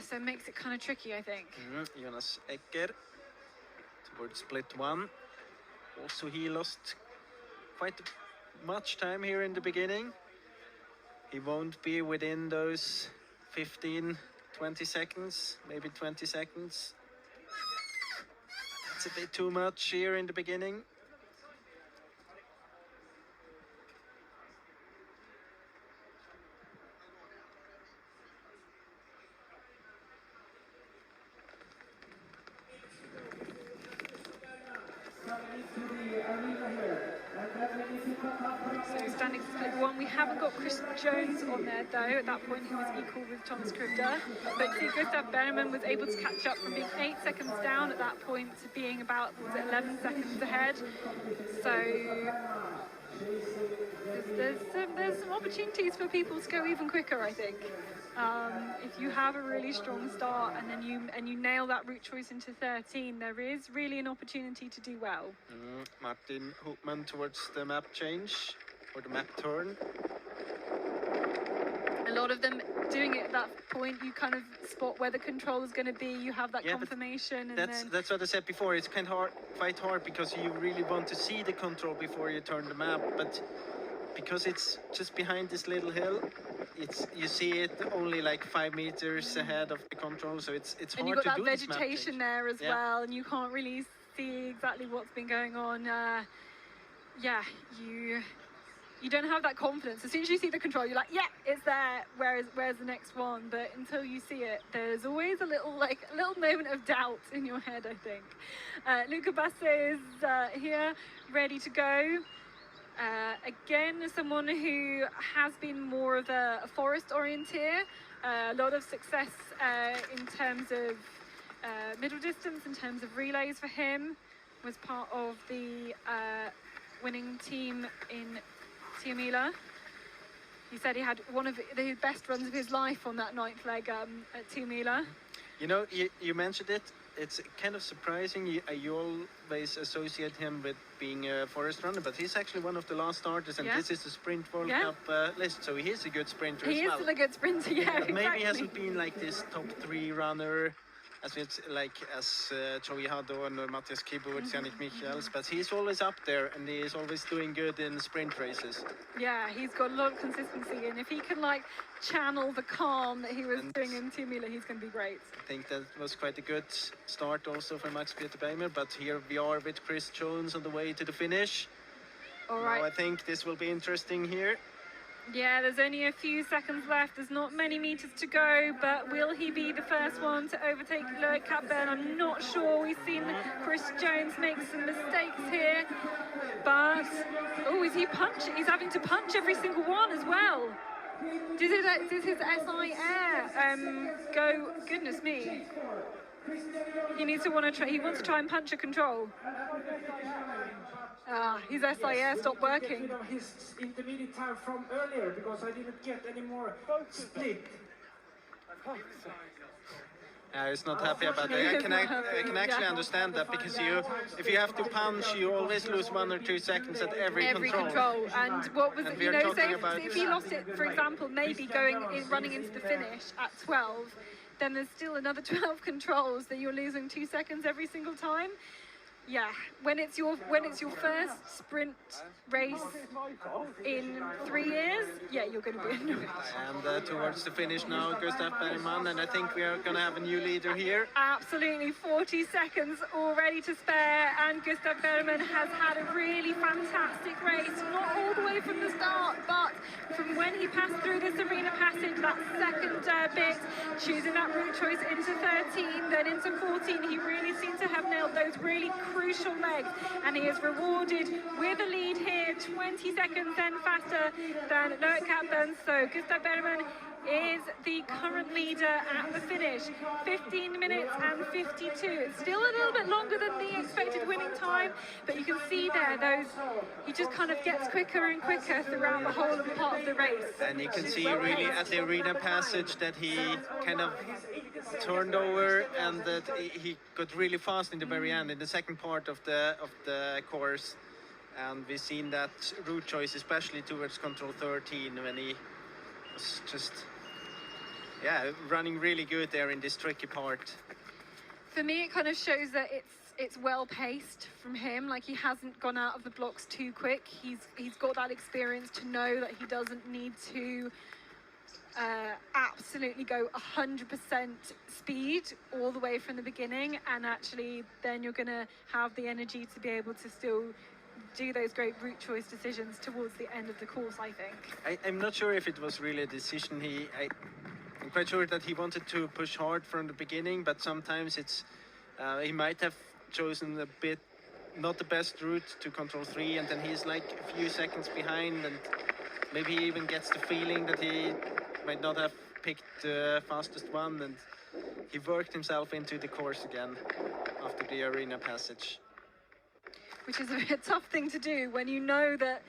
So it makes it kind of tricky, I think. Jonas Ecker towards split 1. Also, he lost quite much time here in the beginning. He won't be within those 15, 20 seconds, maybe 20 seconds. That's a bit too much here in the beginning. So standing split 1, we haven't got Chris Jones on there though. At that point he was equal with Thomas Krüger. But see, Gustav Bergman was able to catch up from being 8 seconds down at that point to being about 11 seconds ahead. So there's some opportunities for people to go even quicker, I think. If you have a really strong start and then you nail that route choice into 13, there is really an opportunity to do well. Martin Hoopman towards the map change, or the map turn. A lot of them doing it at that point, you kind of spot where the control is going to be, you have that confirmation. And that's what I said before, it's quite hard because you really want to see the control before you turn the map, but because it's just behind this little hill, you see it only like 5 meters ahead of the control, so it's hard to do. And you've got that vegetation there as well, and you can't really see exactly what's been going on. You don't have that confidence. As soon as you see the control, you're like, yeah, it's there. Where's the next one? But until you see it, there's always a little moment of doubt in your head, I think. Luca Basse is here, ready to go. Again, someone who has been more of a forest orienteer, a lot of success in terms of middle distance, in terms of relays for him, was part of the winning team in Tiomila. He said he had one of the best runs of his life on that 9th leg at Tiomila. You know, you mentioned it. it's kind of surprising. You always associate him with being a forest runner, but he's actually one of the last starters, and Yeah. this is the Sprint World Yeah. Cup list, so he is a good sprinter He as is well. still a good sprinter, yeah. Maybe exactly. he hasn't been like this top 3 runner as Troy Hadon or Matthias Kiburt, Yannick Michels, but he's always up there and he is always doing good in sprint races. Yeah, he's got a lot of consistency, and if he can like channel the calm that he was doing in Tumula, he's going to be great. I think that was quite a good start also for Max Peter Beimer, but here we are with Chris Jones on the way to the finish. All right. Now I think this will be interesting here. Yeah, there's only a few seconds left. There's not many meters to go, but will he be the first one to overtake Loic Capburn? I'm not sure. We've seen Chris Jones make some mistakes here, but oh, is he punching? He's having to punch every single one as well. Does his SI Air go? Goodness me. He needs to he wants to try and punch a control. His SIS stopped working. His intermediate time from earlier because I didn't get any more split. He's not happy about that. I can actually understand that, because if you have to punch, you always lose 1 or 2 seconds at every control. And what was And it? talking about If he lost it, for example, maybe running into the finish at 12, then there's still another 12 controls that you're losing 2 seconds every single time. Yeah, when it's your first sprint race in 3 years, yeah, you're going to be annoyed. And towards the finish now, Gustav Bergman, and I think we are going to have a new leader here. Absolutely, 40 seconds already to spare, and Gustav Bergman has had a really fantastic race, not all the way from the start, but from when he passed through this arena passage, that second bit, choosing that route choice into 13, then into 14, he really seemed to have nailed those really crucial legs, and he is rewarded with a lead here, 20 seconds then faster than Loic Capburn. So Gustav Bergman is the current leader at the finish, 15 minutes and 52. It's still a little bit longer than the expected winning time, but you can see there he just kind of gets quicker and quicker throughout the whole part of the race. And you can see really at the arena passage that he kind of turned over, and that he got really fast in the very end, in the second part of the course. And we've seen that route choice, especially towards control 13, when he was just running really good there in this tricky part. For me, it kind of shows that it's well paced from him. Like, he hasn't gone out of the blocks too quick. He's got that experience to know that he doesn't need to absolutely go 100% speed all the way from the beginning, and actually then you're going to have the energy to be able to still do those great route choice decisions towards the end of the course, I think. I'm not sure if it was really a decision. I'm quite sure that he wanted to push hard from the beginning, but sometimes he might have chosen a bit not the best route to control 3, and then he's like a few seconds behind, and maybe he even gets the feeling that he might not have picked the fastest one, and he worked himself into the course again after the arena passage. Which is a tough thing to do when you know that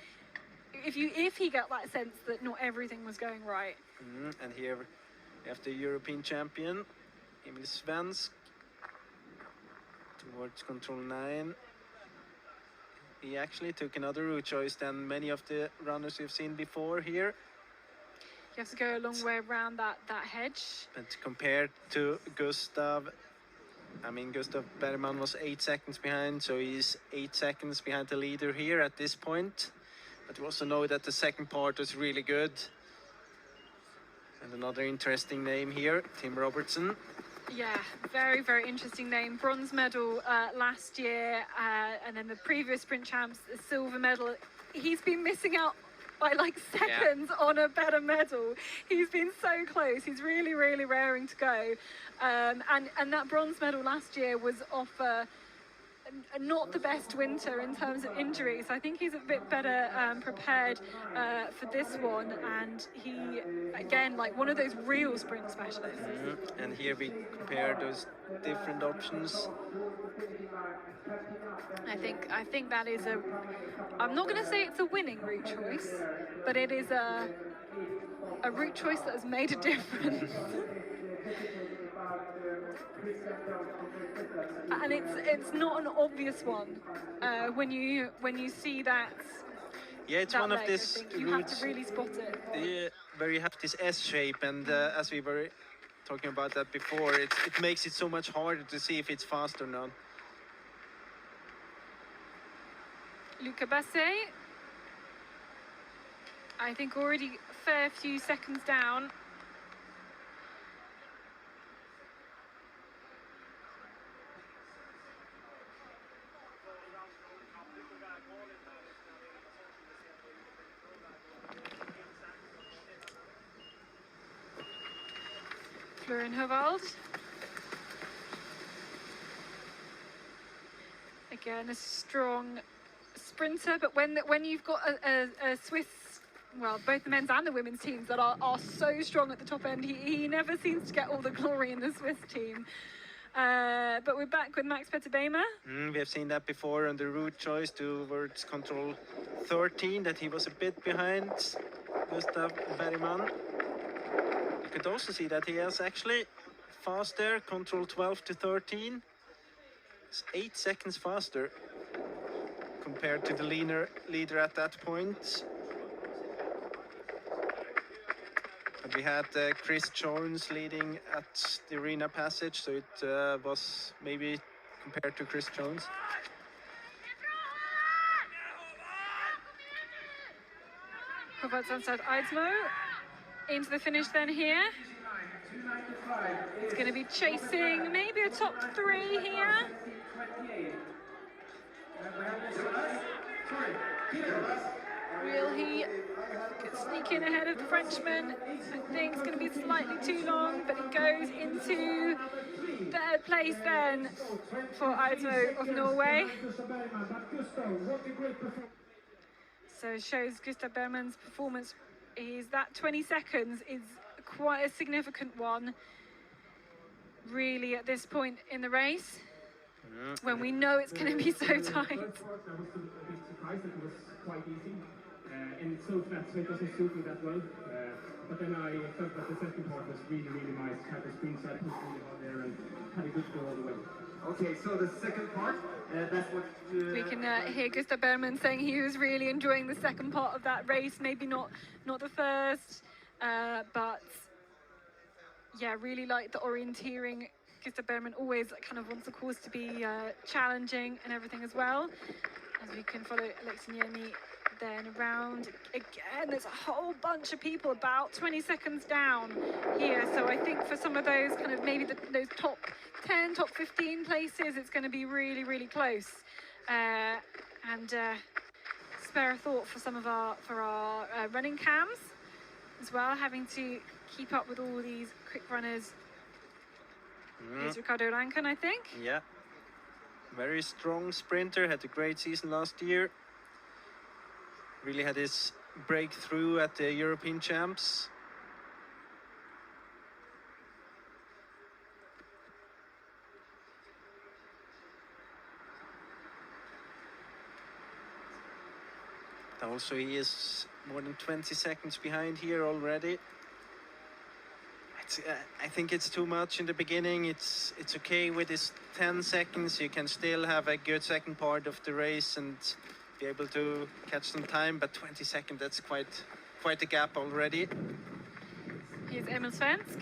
if he got that sense that not everything was going right. And here we have the European champion, Emil Svensk, towards control 9. He actually took another route choice than many of the runners we've seen before here. You have to go a long way around that hedge. But compared to Gustav, Gustav Bergman was 8 seconds behind, so he's 8 seconds behind the leader here at this point. But we also know that the second part was really good. And another interesting name here, Tim Robertson. Yeah, very, very interesting name. Bronze medal last year, and then the previous sprint champs, the silver medal. He's been missing out by like seconds on a better medal. He's been so close. He's really, really raring to go. And that bronze medal last year was off not the best winter in terms of injuries. I think he's a bit better prepared for this one. And he, again, like one of those real sprint specialists. And here we compare those different options. I think that is I'm not going to say it's a winning route choice, but it is a route choice that has made a difference. And it's not an obvious one when you see that. Yeah, it's that one leg, of these I think. You have routes to really spot it. where you have this S shape, and as we were talking about that before, it makes it so much harder to see if it's fast or not. Luca Basset, I think already a fair few seconds down. Florian Hovald. Again, a strong sprinter, but when you've got a Swiss, well, both the men's and the women's teams that are so strong at the top end, he never seems to get all the glory in the Swiss team. But we're back with Max Petter-Bäme. We have seen that before on the route choice towards control 13, that he was a bit behind Gustav Bergman. You could also see that he is actually faster, control 12 to 13. It's 8 seconds faster compared to the leader at that point. But we had Chris Jones leading at the arena passage, so it was maybe compared to Chris Jones. Hovald Sandstad Eidsmo into the finish then here. It's going to be chasing maybe a top 3 here. Will he sneak in ahead of the Frenchman? I think it's going to be slightly too long, but it goes into third place then for Eidsmo of Norway. So it shows Gustav Bergman's performance is that 20 seconds is quite a significant one, really, at this point in the race, when we know it's going to be so tight. I was a bit surprised that it was quite easy, and it's so flat, so it doesn't suit me that well. But then I felt that the second part was really, really nice. Had the screen side pushed really hard there and had a good go all the way. Okay, so the second part, that's what... We can hear Gustav Bergman saying he was really enjoying the second part of that race, maybe not the first, but yeah, really like the orienteering. Gustav Bergman always kind of wants the course to be challenging and everything as well. As we can follow Aleksiniemi then around again. There's a whole bunch of people about 20 seconds down here. So I think for some of those kind of maybe those top 10, top 15 places, it's going to be really, really close. And spare a thought for some of our running cams as well, having to keep up with all these quick runners. Here's Ricardo Rankin, I think. Yeah, very strong sprinter, had a great season last year. Really had his breakthrough at the European Champs. Also, he is more than 20 seconds behind here already. I think it's too much in the beginning. It's okay with this 10 seconds. You can still have a good second part of the race and be able to catch some time, but 20 seconds, that's quite a gap already. Here's Emil Svensk.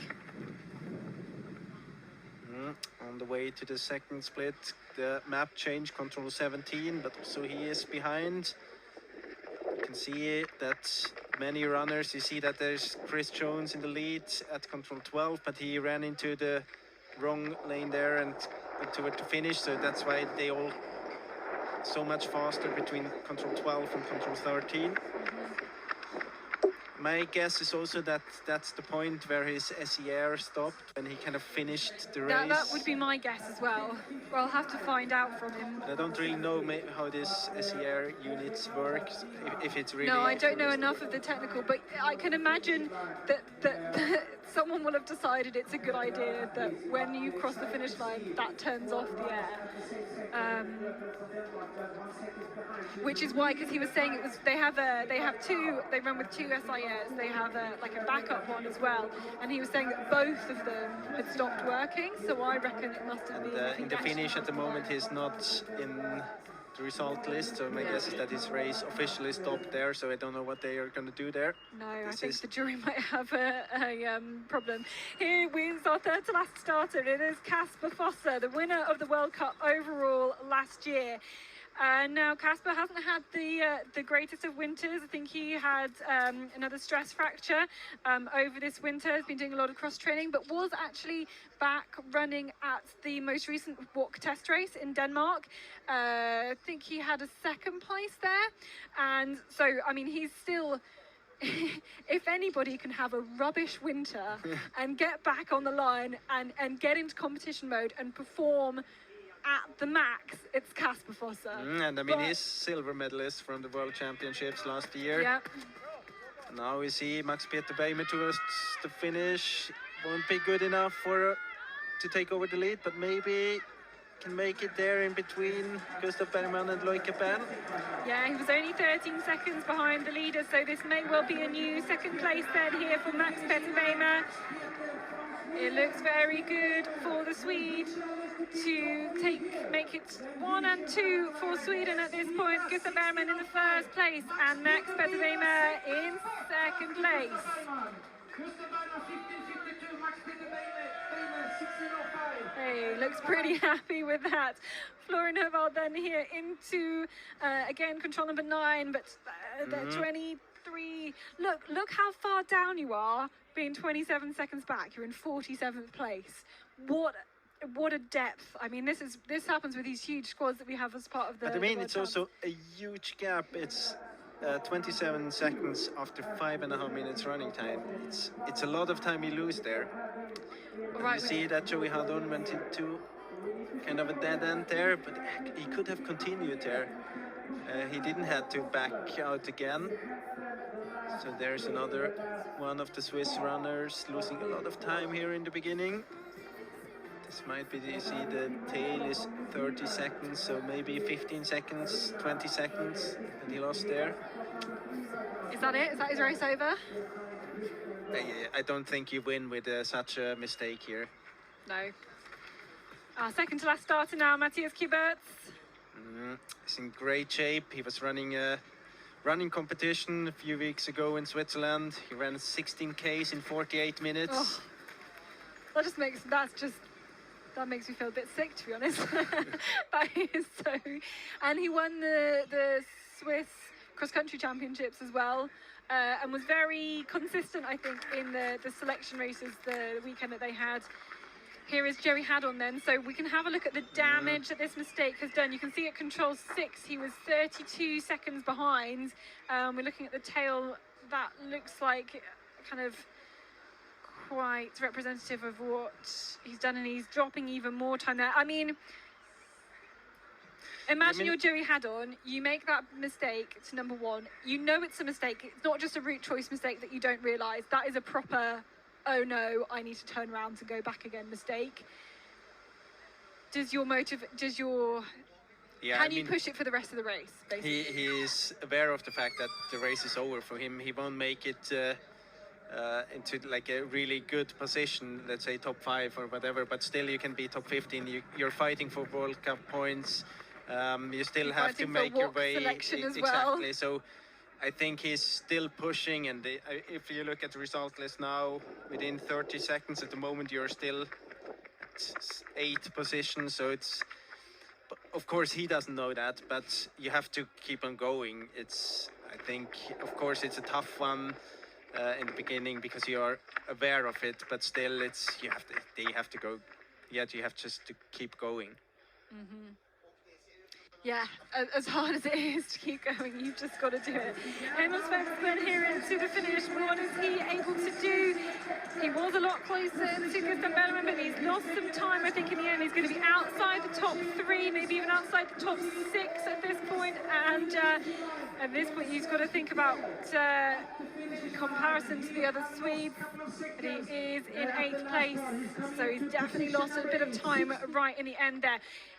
On the way to the second split, the map change, control 17, but also he is behind. You can see that many runners, you see that there's Chris Jones in the lead at control 12, but he ran into the wrong lane there and toward the finish, so that's why they all so much faster between control 12 and control 13. My guess is also that that's the point where his SER stopped, when he kind of finished the race. That would be my guess as well. I'll have to find out from him. But I don't really know how this SER units work, if it's really... No, I don't know enough of the technical, but I can imagine that someone will have decided it's a good idea that when you cross the finish line, that turns off the air. Which is why, because he was saying it was, they run with two SIS, they have like a backup one as well, and he was saying that both of them had stopped working, so I reckon it must have been. In the finish at the moment, he's not in the result list, so my guess is that his race officially stopped there, so I don't know what they are going to do there. No, I think the jury might have a problem. Here is our third to last starter. It is Casper Fosse, the winner of the World Cup overall last year. Now, Casper hasn't had the greatest of winters. I think he had another stress fracture over this winter. He's been doing a lot of cross training, but was actually back running at the most recent walk test race in Denmark. I think he had a second place there. And so, I mean, he's still... if anybody can have a rubbish winter and get back on the line and get into competition mode and perform at the max, it's Casper Fosse. And I mean, he's silver medalist from the World Championships last year. Yeah. Now we see Max Peter Beimer towards the finish. Won't be good enough to take over the lead, but maybe can make it there in between Gustav Bergman and Loic Ben. Yeah, he was only 13 seconds behind the leader, so this may well be a new second place then here for Max Peter Beimer. It looks very good for the Swede to make it 1 and 2 for Sweden at this point. Gustav Bergman in the first place and Max Peter Beimer in second place. Hey, looks pretty happy with that. Florian Hovald then here into, again, control number 9, but 23. Look how far down you are, being 27 seconds back. You're in 47th place. What a depth. I mean, this happens with these huge squads that we have as part of the... But I mean, it's also a huge gap. It's 27 seconds after 5.5 minutes running time. It's a lot of time you lose there. Right, you see that Joey Hadon went into kind of a dead end there, but he could have continued there. He didn't have to back out again. So there's another one of the Swiss runners losing a lot of time here in the beginning. This might be, you see the tail is 30 seconds, so maybe 15 seconds, 20 seconds that he lost there. Is that it? Is that his race over? I don't think you win with such a mistake here. No. Our second to last starter now, Matthias Kuberts. He's in great shape. He was running a running competition a few weeks ago in Switzerland. He ran 16 Ks in 48 minutes. Oh, that makes me feel a bit sick, to be honest. That is so. And he won the Swiss cross-country championships as well. And was very consistent, I think, in the selection races the weekend that they had. Here is Joey Hadon then, so we can have a look at the damage that this mistake has done. You can see at control 6, he was 32 seconds behind. We're looking at the tail, that looks like kind of quite representative of what he's done, and he's dropping even more time there. I mean, imagine you're Joey Hadon, you make that mistake to number 1. You know it's a mistake. It's not just a route choice mistake that you don't realise. That is a proper, oh no, I need to turn around to go back again mistake. Can you push it for the rest of the race, basically? He is aware of the fact that the race is over for him. He won't make it into like a really good position, let's say top 5 or whatever, but still you can be top 15. You're fighting for World Cup points. You still have to make your way. Exactly. Well. So I think he's still pushing, and if you look at the result list now, within 30 seconds at the moment, you're still at 8th position. So it's, of course, he doesn't know that, but you have to keep on going. I think, of course, it's a tough one in the beginning because you are aware of it, but still, you have to go. Yeah, you have just to keep going. Yeah, as hard as it is to keep going, you've just got to do it. Emil Svensson here to the finish. What is he able to do? He was a lot closer to Gustav Bergman, but he's lost some time. I think in the end he's going to be outside the top 3, maybe even outside the top 6 at this point. And at this point, you've got to think about comparison to the other Swedes. But he is in 8th place, so he's definitely lost a bit of time right in the end there.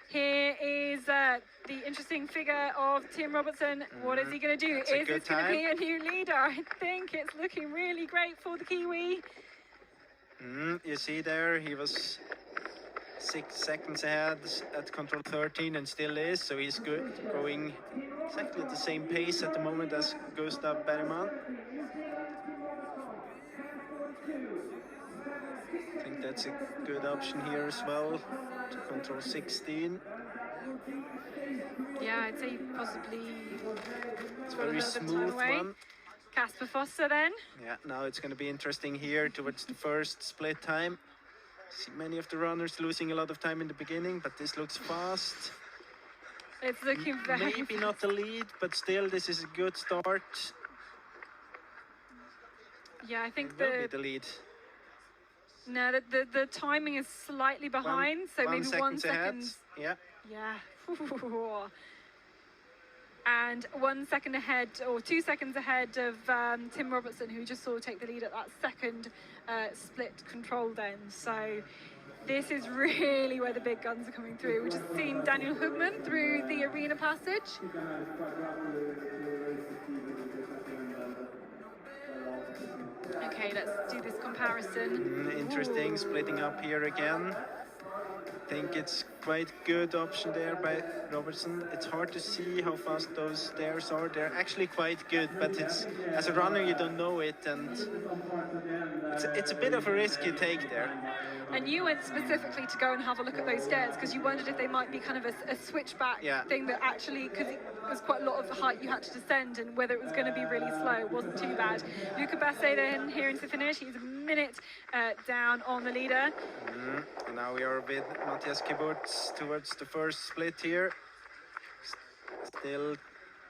Here is the interesting figure of Tim Robertson. What is he going to do? Is this going to be a new leader? I think it's looking really great for the Kiwi. You see there, he was 6 seconds ahead at control 13 and still is, so he's good, going exactly at the same pace at the moment as Gustav Bergman. I think that's a good option here as well, to control 16. Yeah, I'd say possibly it's a very smooth one. Kasper Foster then. Yeah, now it's going to be interesting here towards the first split time. See many of the runners losing a lot of time in the beginning, but this looks fast. It's looking very maybe not the lead, but still this is a good start. Yeah, I think it will be the lead. No, the timing is slightly behind, so maybe 1 second. Ahead. Yeah. Yeah. And 1 second ahead, or 2 seconds ahead of Tim Robertson, who just saw take the lead at that second split control then. So this is really where the big guns are coming through. We've just seen Daniel Hugman through the arena passage. Okay, let's do this comparison. Interesting, splitting up here again. I think it's quite good option there by Robertson. It's hard to see how fast those stairs are. They're actually quite good, but it's as a runner you don't know it, and it's a bit of a risk you take there. And you went specifically to go and have a look at those stairs because you wondered if they might be kind of a switchback thing that actually, because it was quite a lot of height you had to descend, and whether it was going to be really slow. It wasn't too bad. Luca Basse then here into the finish. He's a minute down on the leader. And now we are with Matthias Kiburtz towards the first split here. Still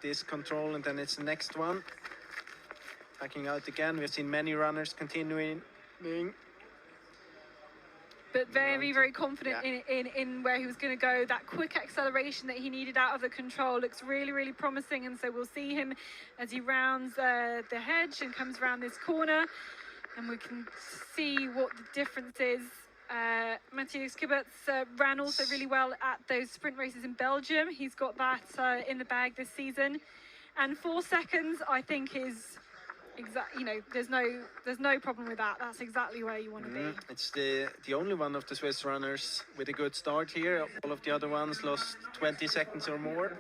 this control, and then it's the next one. Backing out again. We've seen many runners continuing. But very, very confident in where he was going to go. That quick acceleration that he needed out of the control looks really, really promising. And so we'll see him as he rounds the hedge and comes around this corner. And we can see what the difference is. Matthias Kiburtz ran also really well at those sprint races in Belgium. He's got that in the bag this season. And 4 seconds, I think, is... you know, there's no problem with that. That's exactly where you want to be. It's the only one of the Swiss runners with a good start here. All of the other ones lost 20 seconds or more.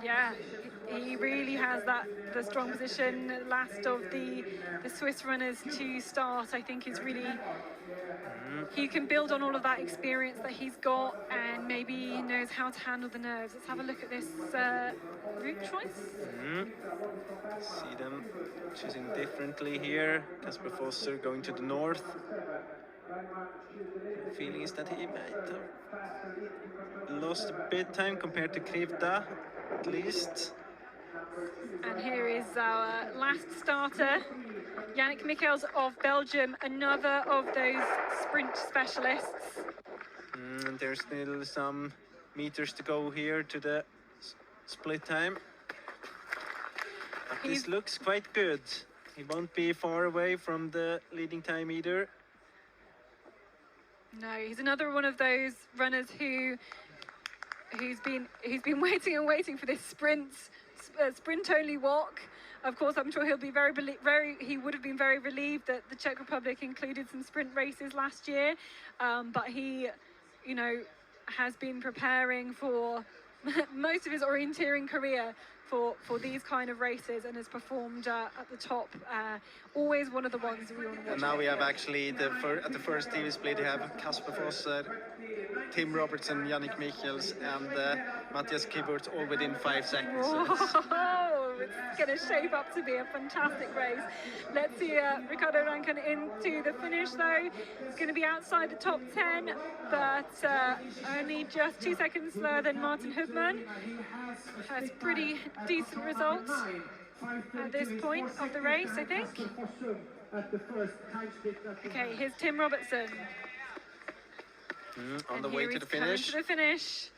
Yeah, he really has the strong position. Last of the Swiss runners to start, I think, is really... He can build on all of that experience that he's got, and maybe he knows how to handle the nerves. Let's have a look at this route choice. See them choosing differently here. Kasper Foster going to the north. The feeling is that he might have lost a bit of time compared to Krivda, at least. And here is our last starter, Yannick Michels of Belgium, another of those sprint specialists. And there's still some meters to go here to the split time. But this looks quite good. He won't be far away from the leading time either. No, he's another one of those runners who's been waiting and waiting for this sprint-only walk. Of course, I'm sure he'll be he would have been very relieved that the Czech Republic included some sprint races last year, but he, you know, has been preparing for most of his orienteering career for these kind of races, and has performed at the top. Always one of the ones we want to watch. And now we have actually at the first TV split, you have Kasper Foster, Tim Robertson, Yannick Michels, and Matthias Kiburtz all within 5 seconds. Whoa, it's going to shape up to be a fantastic race. Let's see Ricardo Rankin into the finish though. It's going to be outside the top 10, but only just 2 seconds slower than Martin Hubman. Has pretty decent results at this point of the race, I think. Okay, here's Tim Robertson. On the way to the finish. To the finish.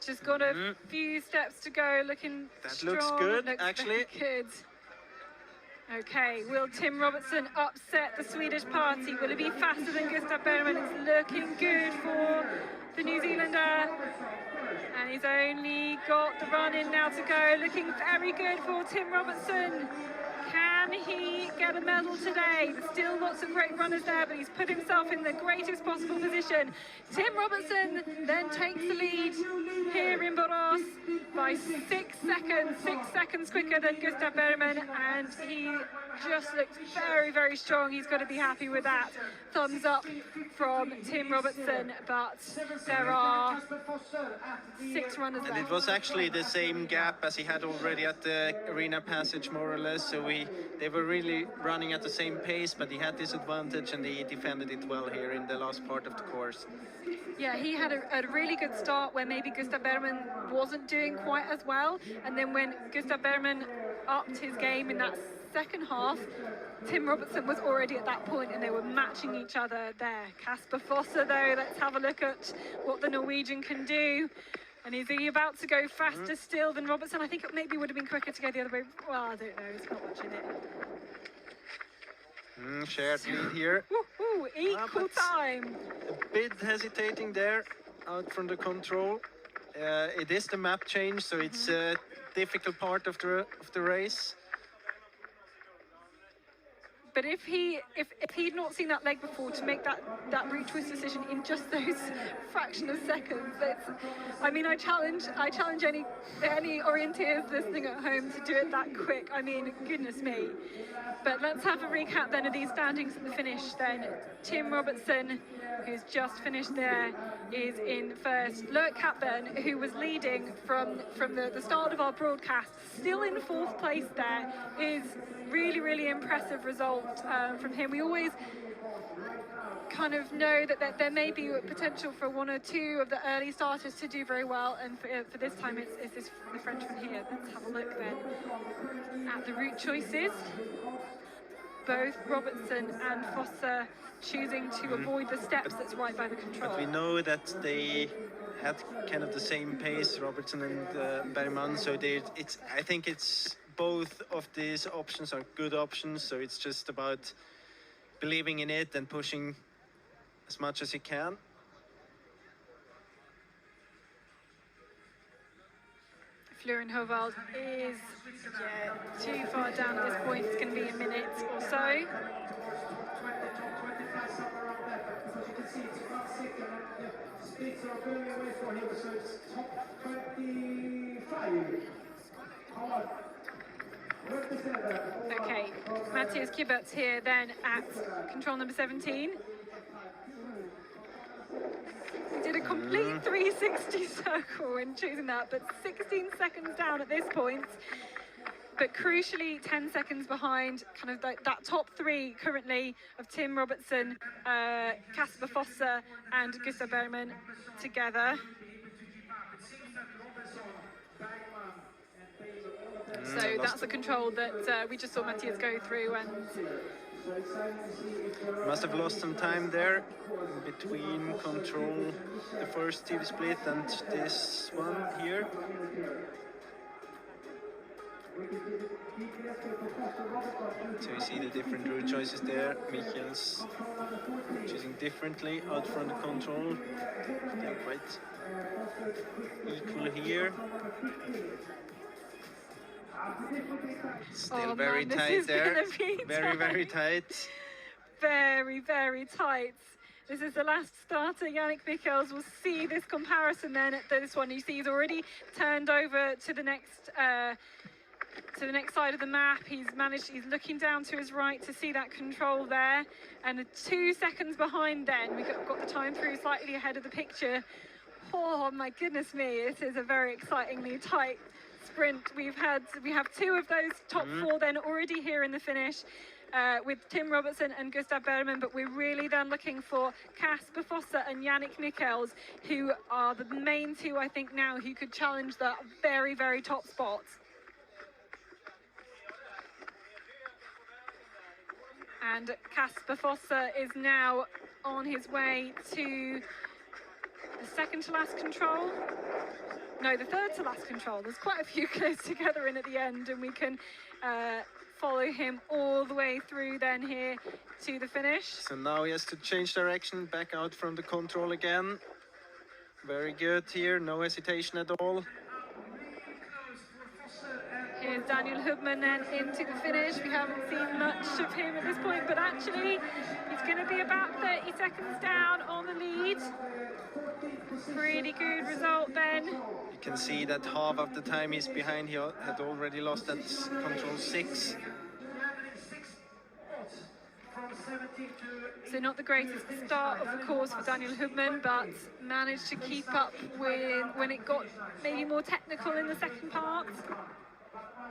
Just got a few steps to go, looking strong. Looks good, looks actually. Good. Okay, will Tim Robertson upset the Swedish party? Will it be faster than Gustav Bergman? It's looking good for the New Zealander. And he's only got the run in now to go. Looking very good for Tim Robertson. Can he get a medal today? There's still lots of great runners there, but he's put himself in the greatest possible position. Tim Robertson then takes the lead here in Borås by 6 seconds, 6 seconds quicker than Gustav Bergman, and he just looks very, very strong. He's got to be happy with that. Thumbs up from Tim Robertson, but there are 6 runners left. And it was actually the same gap as he had already at the arena passage, more or less, so they were really running at the same pace, but he had this advantage and he defended it well here in the last part of the course. Yeah, he had a really good start where maybe Gustav Bergman wasn't doing quite as well, and then when Gustav Bergman upped his game in that second half, Tim Robertson was already at that point and they were matching each other there. Kasper Fosse though, let's have a look at what the Norwegian can do. And is he about to go faster still than Robertson? I think it maybe would have been quicker to go the other way. Well, I don't know, it's not much in it. Shared lead here. Woohoo, equal time. A bit hesitating there, out from the control. It is the map change, so it's a difficult part of the race. But if he'd not seen that leg before, to make that route twist decision in just those fraction of seconds, I mean, I challenge any orienteers listening at home to do it that quick. I mean, goodness me. But let's have a recap then of these standings at the finish then. Tim Robertson, who's just finished there, is in first. Loic Capburn, who was leading from the start of our broadcast, still in 4th place there, is really, really impressive result from him. We always kind of know that there may be potential for 1 or 2 of the early starters to do very well, and for this time it's the Frenchman here. Let's have a look then at the route choices. Both Robertson and Fosse choosing to avoid the steps that's right by the control. But we know that they had kind of the same pace, Robertson and Bergman, so I think it's both of these options are good options, so it's just about believing in it and pushing as much as you can. Florian Hovald is too far down at this point. It's going to be a minute or so. Okay, Matthias Kibert's here then at control number 17. Did a complete 360 circle in choosing that, but 16 seconds down at this point. But crucially, 10 seconds behind kind of that top 3 currently of Tim Robertson, Kasper Fosse and Gustav Bergman together. So that's the control that we just saw Matthias go through, and must have lost some time there between control, the first TV split, and this one here. So you see the different route choices there. Michael's choosing differently out from the control. They're quite equal here. Still very tight there. Very, very tight. Very, very tight. This is the last starter. Yannick Michels will see this comparison then at this one. You see he's already turned over to the next side of the map. He's looking down to his right to see that control there. And 2 seconds behind then. We got the time through slightly ahead of the picture. Oh my goodness me, this is a very excitingly tight sprint. We have two of those top four then already here in the finish. With Tim Robertson and Gustav Bergman, but we're really then looking for Kasper Fosse and Yannick Michels, who are the main two, I think, now who could challenge the very, very top spots. And Kasper Fosse is now on his way to the second to last control. No, the third to last control. There's quite a few close together in at the end, and we can follow him all the way through then here to the finish. So now he has to change direction, back out from the control again. Very good here, no hesitation at all. Here's Daniel Hubman then into the finish. We haven't seen much of him at this point, but actually he's going to be about 30 seconds down on the lead. Pretty good result then. You can see that half of the time he's behind, he had already lost that control 6. So not the greatest start of the course for Daniel Hubman, but managed to keep up with when it got maybe more technical in the second part.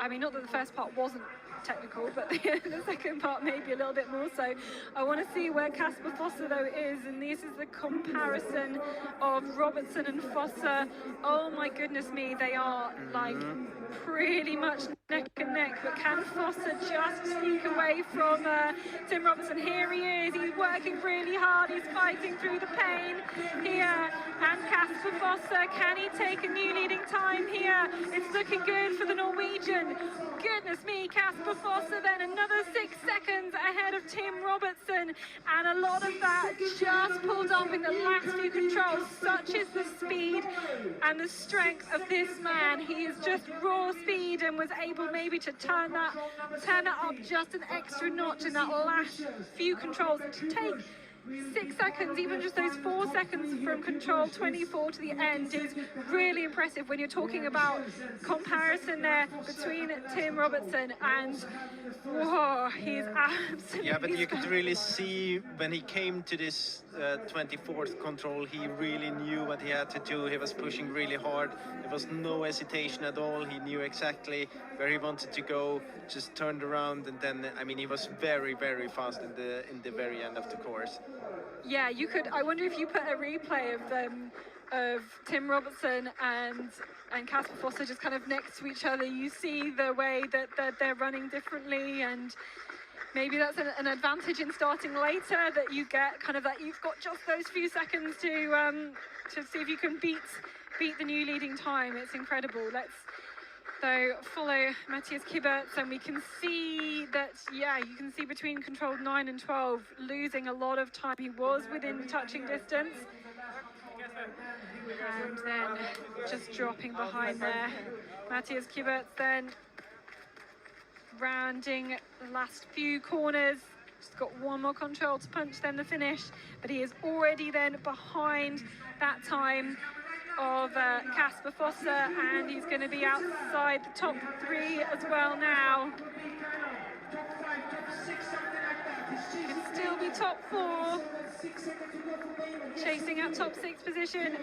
I mean, not that the first part wasn't technical, but the second part maybe a little bit more so. I want to see where Kasper Fosse though is, and this is the comparison of Robertson and Fosse. Oh my goodness me, they are like pretty much neck and neck, but can Fosse just sneak away from Tim Robertson? Here he is, he's working really hard, he's fighting through the pain here, and Kasper Fosse, can he take a new leading time here? It's looking good for the Norwegian. Goodness me, Kasper Fosse then another 6 seconds ahead of Tim Robertson, and a lot of that just pulled up in the last few controls. Such is the speed and the strength of this man. He is just raw speed and was able maybe to turn that up just an extra notch in that last few controls, and to take 6 seconds, even just those 4 seconds from control 24 to the end is really impressive when you're talking about comparison there between Tim Robertson and, whoa, he's absolutely... Yeah, but you could really see when he came to this 24th control, he really knew what he had to do. He was pushing really hard. There was no hesitation at all. He knew exactly where he wanted to go, just turned around, and then, I mean, he was very, very fast in the very end of the course. Yeah, you could. I wonder if you put a replay of them, of Tim Robertson and Kasper Fosse just kind of next to each other. You see the way that they're running differently, and maybe that's an advantage in starting later, that you get kind of that you've got just those few seconds to see if you can beat the new leading time. It's incredible. Let's though follow Matthias Kibberts, and we can see that, yeah, you can see between control 9 and 12 losing a lot of time. He was within touching distance, and then just dropping behind there. Matthias Kibberts then rounding the last few corners. Just got one more control to punch, then the finish, but he is already then behind that time of Kasper Fosse, and he's going to be outside the top 3 as well now. Can still be top 4, chasing at top 6 position.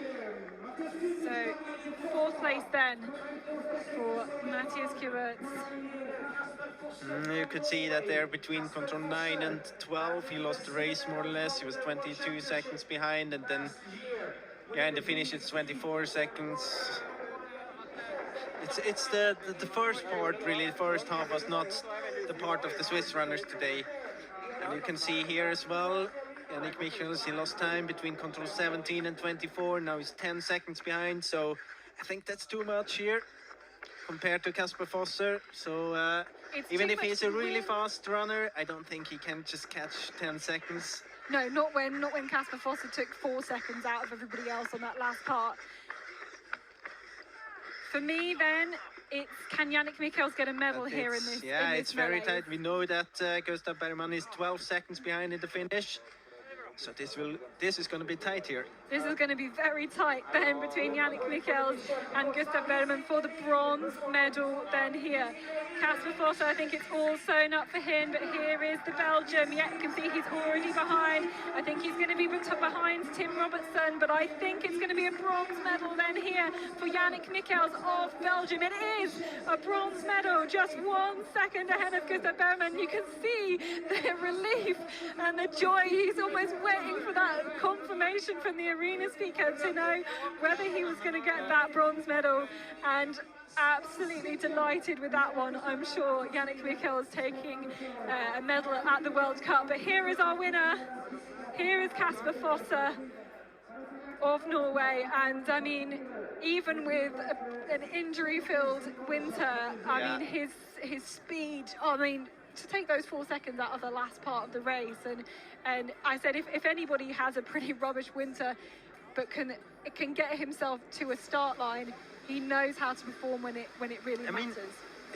So 4th place then for Matthias Kibberts. You could see that there between control 9 and 12, he lost the race more or less. He was 22 seconds behind, and then yeah, in the finish it's 24 seconds. It's the first part, really. The first half was not the part of the Swiss runners today. And you can see here as well, Yannick Michels, he lost time between control 17 and 24. Now he's 10 seconds behind, so I think that's too much here compared to Kasper Fosse. So even if he's a really fast runner, I don't think he can just catch 10 seconds. No, not when Kasper Fosse took 4 seconds out of everybody else on that last part. For me, then, it's can Yannick Michels get a medal here in this? Yeah, in this it's very melee? tight. We know that Gustav Bergman is 12 seconds behind in the finish, so this is going to be tight here. This is going to be very tight then between Yannick Michels and Gustav Bergman for the bronze medal then here. Casper Foster, I think it's all sewn up for him, but here is the Belgium. Yeah, you can see he's already behind. I think he's going to be behind Tim Robertson, but I think it's going to be a bronze medal then here for Yannick Michels of Belgium. It is a bronze medal, just 1 second ahead of Gustav Bergman. You can see the relief and the joy. He's almost waiting for that confirmation from the arena speaker to know whether he was going to get that bronze medal, and absolutely delighted with that one. I'm sure Yannick Michels taking a medal at the World Cup. But here is our winner. Here is Casper Fosse of Norway, and I mean, even with an injury-filled winter, I mean, his speed, I mean, to take those 4 seconds out of the last part of the race, and I said if anybody has a pretty rubbish winter but can get himself to a start line, he knows how to perform when it really matters.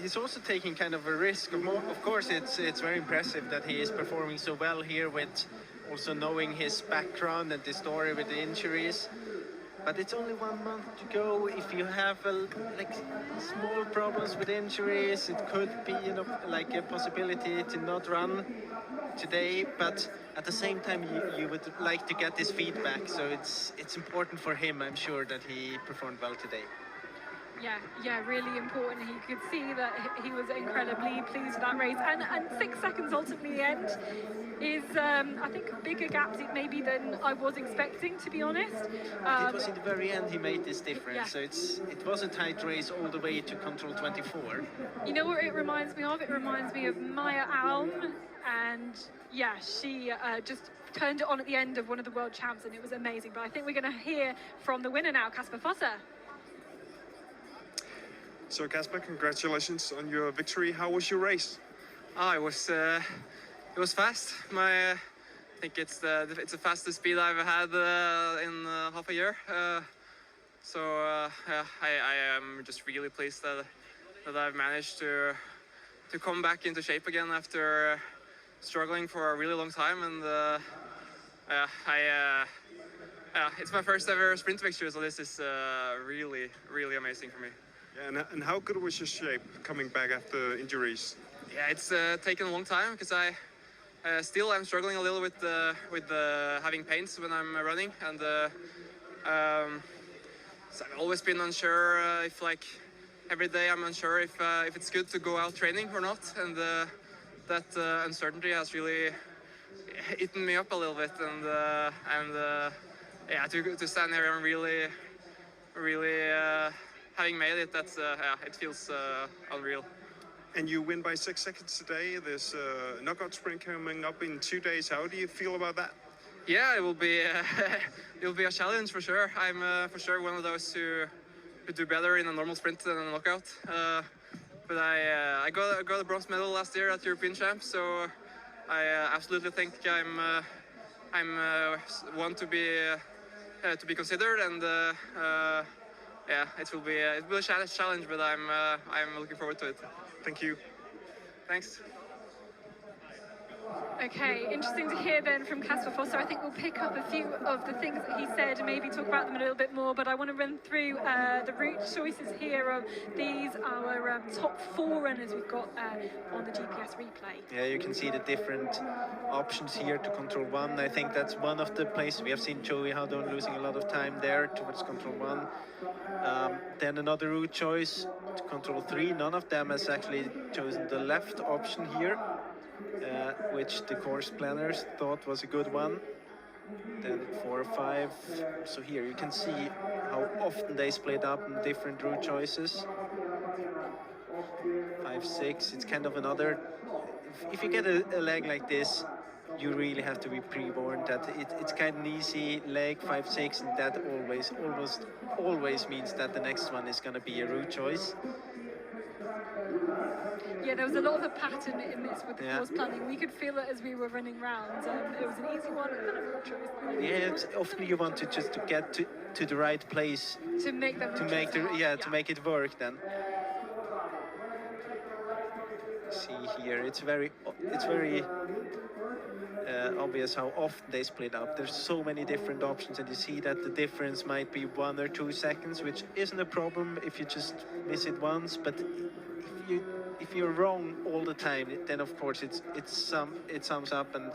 He's also taking kind of a risk. Of course, it's very impressive that he is performing so well here, with also knowing his background and the story with the injuries. But it's only 1 month to go. If you have small problems with injuries, it could be like a possibility to not run today. But at the same time, you would like to get this feedback. So it's important for him, I'm sure, that he performed well today. Yeah, really important. He could see that he was incredibly pleased with that race, and 6 seconds ultimately end is I think a bigger gap maybe than I was expecting, to be honest. It was in the very end he made this difference, so it was a tight race all the way to control 24. You know what it reminds me of? It reminds me of Maya Alm, and yeah, she just turned it on at the end of one of the world champs, and it was amazing. But I think we're going to hear from the winner now, Casper Fosse. So Casper, congratulations on your victory. How was your race? It was fast. I think it's the fastest speed I've had in half a year. I am just really pleased that I've managed to come back into shape again after struggling for a really long time, and it's my first ever sprint victory, so this is really, really amazing for me. Yeah, and how good was your shape coming back after injuries? Yeah, it's taken a long time, because I still am struggling a little with having pains when I'm running, and so I've always been unsure if, like, every day I'm unsure if it's good to go out training or not, and that uncertainty has really eaten me up a little bit, and yeah, to stand there and really having made it, that's it feels unreal. And you win by 6 seconds today. There's a knockout sprint coming up in 2 days. How do you feel about that? Yeah, it will be a challenge for sure. I'm for sure one of those who do better in a normal sprint than a knockout. But I got a bronze medal last year at European Champs, so I absolutely think I'm one to be considered, and yeah, it will be a challenge, but I'm looking forward to it. Thank you. Thanks. Okay, interesting to hear then from Casper Fosse. I think we'll pick up a few of the things that he said and maybe talk about them a little bit more, but I want to run through the route choices here of these, our top 4 runners we've got on the GPS replay. Yeah, you can see the different options here to control 1. I think that's one of the places we have seen Joey Haldon losing a lot of time there towards control 1. Then another route choice to control 3. None of them has actually chosen the left option here, which the course planners thought was a good one. Then 4, 5. So here you can see how often they split up in different route choices. 5, 6. It's kind of another. If you get a leg like this, you really have to be pre-warned that it's kind of an easy leg, 5, 6, and that almost always means that the next one is going to be a route choice. Yeah, there was a lot of a pattern in this with the course planning. We could feel it as we were running round. It was an easy one and then a route choice. Yeah, often you want to just get to the right place to make them to make it work then. See here, it's very obvious how often they split up. There's so many different options, and you see that the difference might be 1 or 2 seconds, which isn't a problem if you just miss it once. But if you're wrong all the time, then of course it sums up, and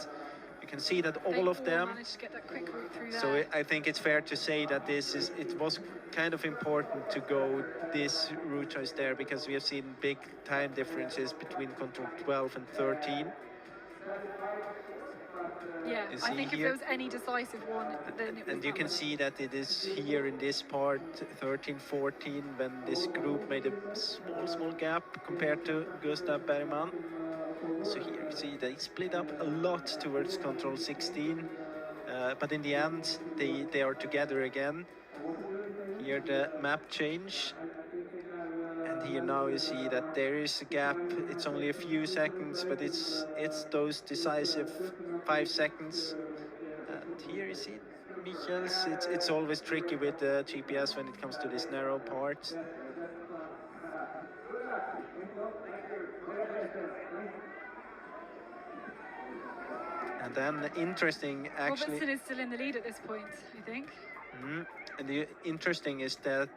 you can see that all of them managed to get that quick route through there. So I think it's fair to say that it was kind of important to go this route choice there, because we have seen big time differences between control 12 and 13. Yeah, I think if there was any decisive one, then it was. And you can see that it is here in this part, 13-14, when this group made a small gap compared to Gustav Bergman. So here you see they split up a lot towards control 16, but in the end they are together again. Here the map change, and here now you see that there is a gap. It's only a few seconds, but it's those decisive 5 seconds. And here you see Michels. It's always tricky with the GPS when it comes to this narrow part. And then interesting, actually. Robertson is still in the lead at this point, I think. And the interesting is that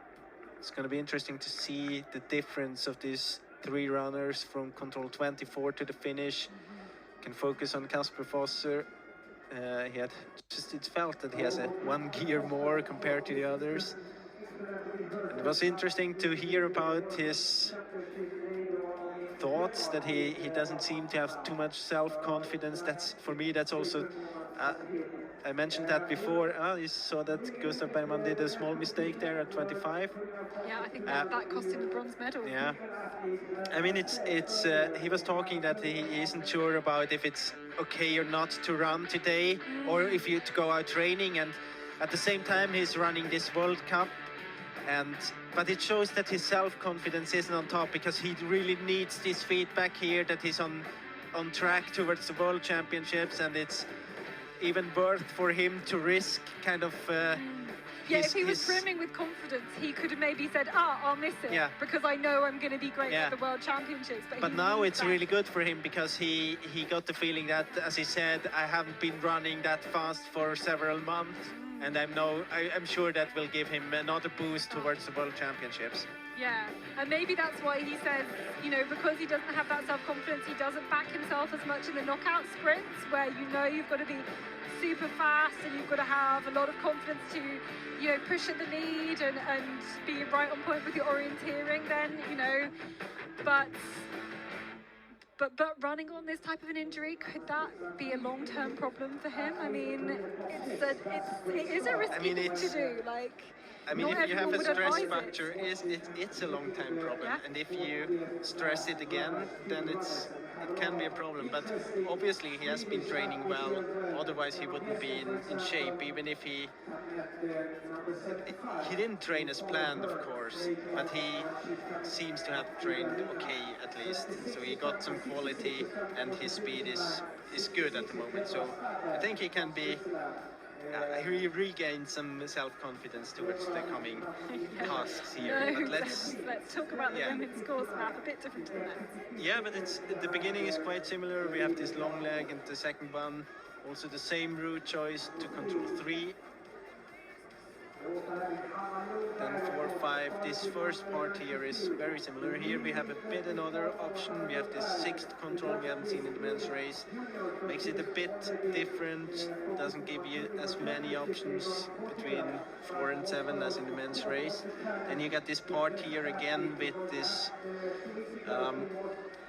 it's going to be interesting to see the difference of these 3 runners from control 24 to the finish. Can focus on Kasper Fosser. It felt that he has 1 gear more compared to the others. And it was interesting to hear about his thoughts, that he doesn't seem to have too much self-confidence. That's, for me, that's also I mentioned that before. You saw that Gustav Bergman did a small mistake there at 25. Yeah, I think that cost him the bronze medal. Yeah, I mean it's he was talking that he isn't sure about if it's okay or not to run today, or if you to go out training, and at the same time he's running this World Cup. But it shows that his self-confidence isn't on top, because he really needs this feedback here that he's on track towards the World Championships, and it's even worth for him to risk kind of if he was brimming with confidence, he could have maybe said, I'll miss it, because I know I'm going to be great at the World Championships. But now it's really good for him, because he got the feeling that, as he said, I haven't been running that fast for several months. And I'm sure that will give him another boost towards the World Championships. Yeah, and maybe that's why he says, because he doesn't have that self-confidence, he doesn't back himself as much in the knockout sprints, where you've got to be super fast and you've got to have a lot of confidence to, push at the lead and be right on point with your orienteering then, But running on this type of an injury, could that be a long-term problem for him? I mean, it is a risky thing to do. I mean, if you have a stress fracture, it's a long-time problem. Yeah. And if you stress it again, then it can be a problem. But obviously he has been training well, otherwise he wouldn't be in shape, even if he didn't train as planned, of course, but he seems to have trained okay at least. So he got some quality, and his speed is good at the moment. So I think he can be he regained some self-confidence towards the coming tasks here. But let's talk about the women's course map, a bit different to the men's. Yeah, but the beginning is quite similar. We have this long leg, and the second one also the same route choice to control 3. Then 4, 5. This first part here is very similar. Here we have a bit another option. We have this 6th control we haven't seen in the men's race. Makes it a bit different. Doesn't give you as many options between 4 and 7 as in the men's race. Then you got this part here again with this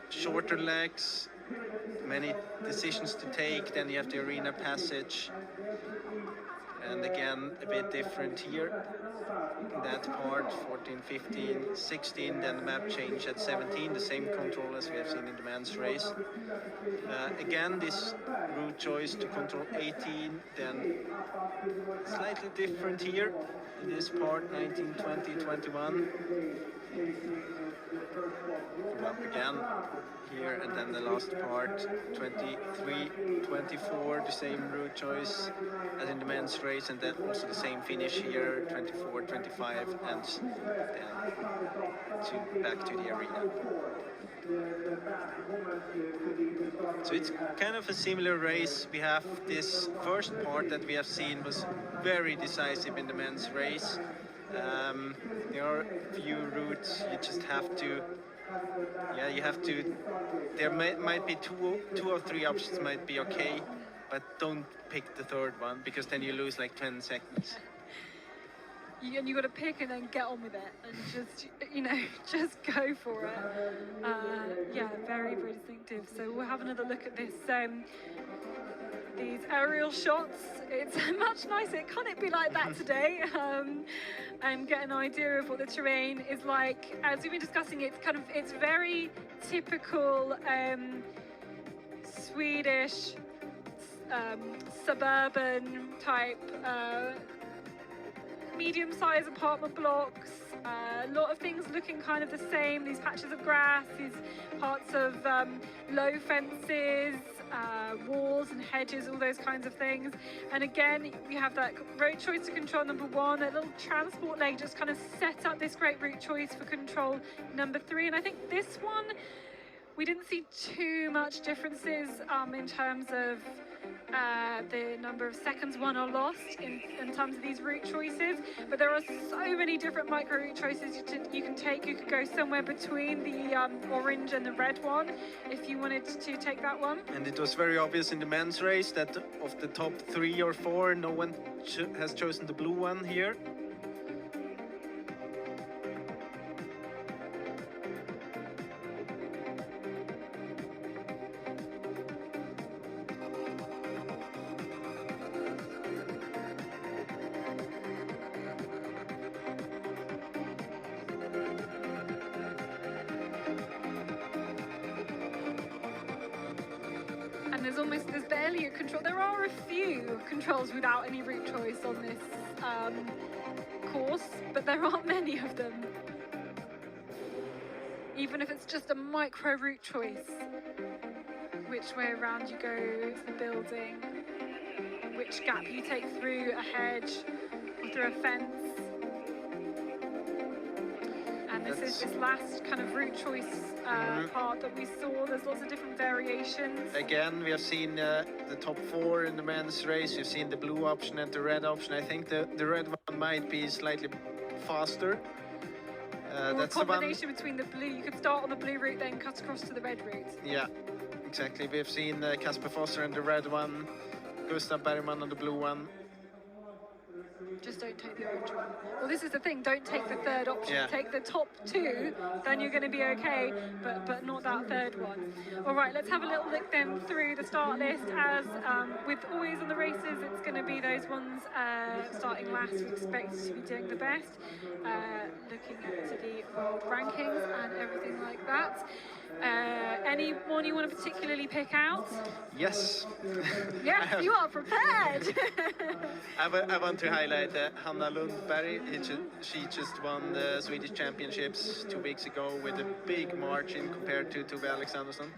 shorter legs. Many decisions to take. Then you have the arena passage. And again, a bit different here. That part, 14, 15, 16, then the map change at 17, the same control as we have seen in the men's race. Again, this route choice to control 18, then slightly different here. In this part, 19, 20, 21. Well, again, here, and then the last part, 23, 24, the same route choice as in the men's race, and then also the same finish here, 24, 25, and then back to the arena. So it's kind of a similar race. We have this first part that we have seen was very decisive in the men's race. There are few routes you just have to, yeah, you have to. There might be two or three options might be okay, but don't pick the third one because then you lose like 10 seconds. And you got to pick and then get on with it and just, you know, just go for it. Yeah, very, very distinctive. So we'll have another look at this. These aerial shots, it's much nicer. Can it be like that today? And get an idea of what the terrain is like. As we've been discussing, it's very typical Swedish suburban type medium-sized apartment blocks, a lot of things looking kind of the same, these patches of grass, these parts of low fences, walls and hedges, all those kinds of things. And again, we have that road choice to control number 1, that little transport leg just kind of set up this great route choice for control number 3. And I think this one, we didn't see too much differences in terms of the number of seconds won or lost in terms of these route choices, but there are so many different micro route choices you can take. You could go somewhere between the orange and the red one if you wanted to take that one. And it was very obvious in the men's race that of the top 3 or 4, no one has chosen the blue one here. There's barely a control. There are a few controls without any route choice on this course, but there aren't many of them. Even if it's just a micro route choice, which way around you go to the building, which gap you take through a hedge or through a fence. And this last kind of route choice part that we saw, there's lots of different variations. Again, we have seen the top 4 in the men's race. You've seen the blue option and the red option. I think the red one might be slightly faster. That's a combination between the blue. You could start on the blue route, then cut across to the red route. Yeah, exactly. We've seen Kasper Foster on the red one, Gustav Bergman on the blue one. Just don't take the orange one. Well, this is the thing, don't take the third option. Yeah. Take the top 2, then you're going to be okay, but not that third one. All right, let's have a little look then through the start list. As with always on the races, it's going to be those ones starting last we expect to be doing the best. Looking at the world rankings and everything like that. Anyone you want to particularly pick out? Yes. Yes, you are prepared. I want to highlight Hanna Lundberg. She just won the Swedish Championships 2 weeks ago with a big margin compared to Tove Alexandersson.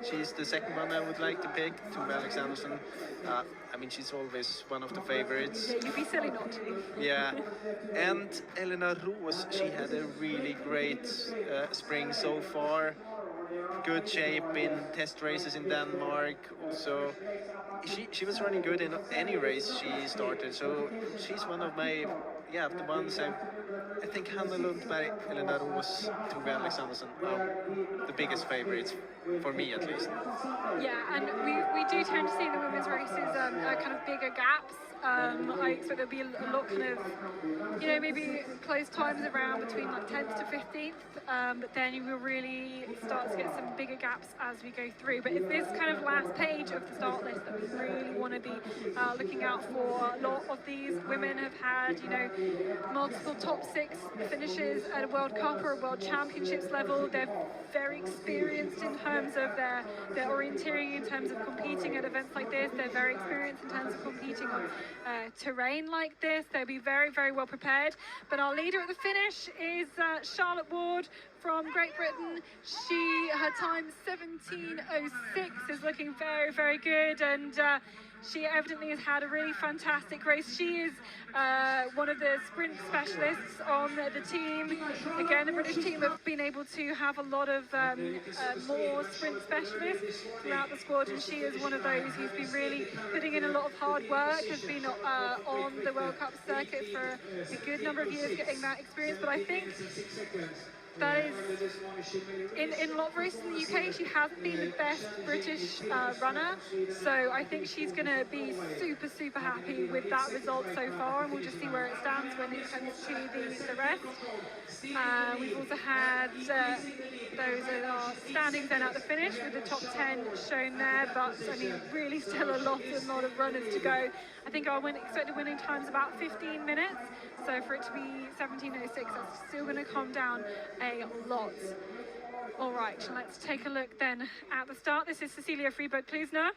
She's the second one I would like to pick, Tove Alexandersson. I mean, she's always one of the favorites. Yeah, you'd be silly not to. Yeah, and Elena Roos, she had a really great spring so far. Good shape in test races in Denmark. Also, she was running good in any race she started. So she's one of my, the ones I think Hanna Lundberg, Elena Roos, Tove Alexandersson are the biggest favorites for me at least. Yeah, and we do tend to see in the women's races kind of bigger gaps. I expect there'll be a lot kind of, maybe close times around between like 10th to 15th, but then you will really start to get some bigger gaps as we go through. But it's this kind of last page of the start list that we really want to be looking out for. A lot of these women have had, multiple top 6 finishes at a World Cup or a World Championships level. They're very experienced in terms of their orienteering, in terms of competing at events like this. They're very experienced in terms of competing on terrain like this. They'll be very, very well prepared. But our leader at the finish is Charlotte Ward from Great Britain. Her time 17:06 is looking very, very good, and she evidently has had a really fantastic race. She is one of the sprint specialists on the team. Again, the British team have been able to have a lot of more sprint specialists throughout the squad, and she is one of those who's been really putting in a lot of hard work, has been on the World Cup circuit for a good number of years, getting that experience. But I think that is, in a lot of races in the UK, she hasn't been the best British runner, so I think she's going to be super, super happy with that result so far, and we'll just see where it stands when it comes to the rest. We've also had those that are standings then at the finish with the top 10 shown there, but I mean really still a lot of runners to go. I think our expected winning time is about 15 minutes, so for it to be 17:06, that's still going to come down a lot. All right, let's take a look then at the start. This is Cecilia Friberg-Klusner.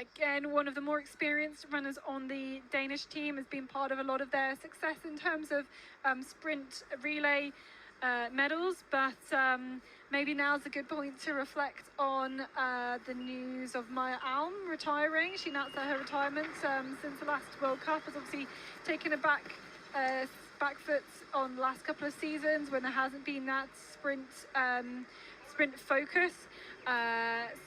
Again, one of the more experienced runners on the Danish team, has been part of a lot of their success in terms of sprint relay medals, but maybe now's a good point to reflect on the news of Maya Alm retiring. She announced that her retirement since the last World Cup has obviously taken a back foot on the last couple of seasons when there hasn't been that sprint focus.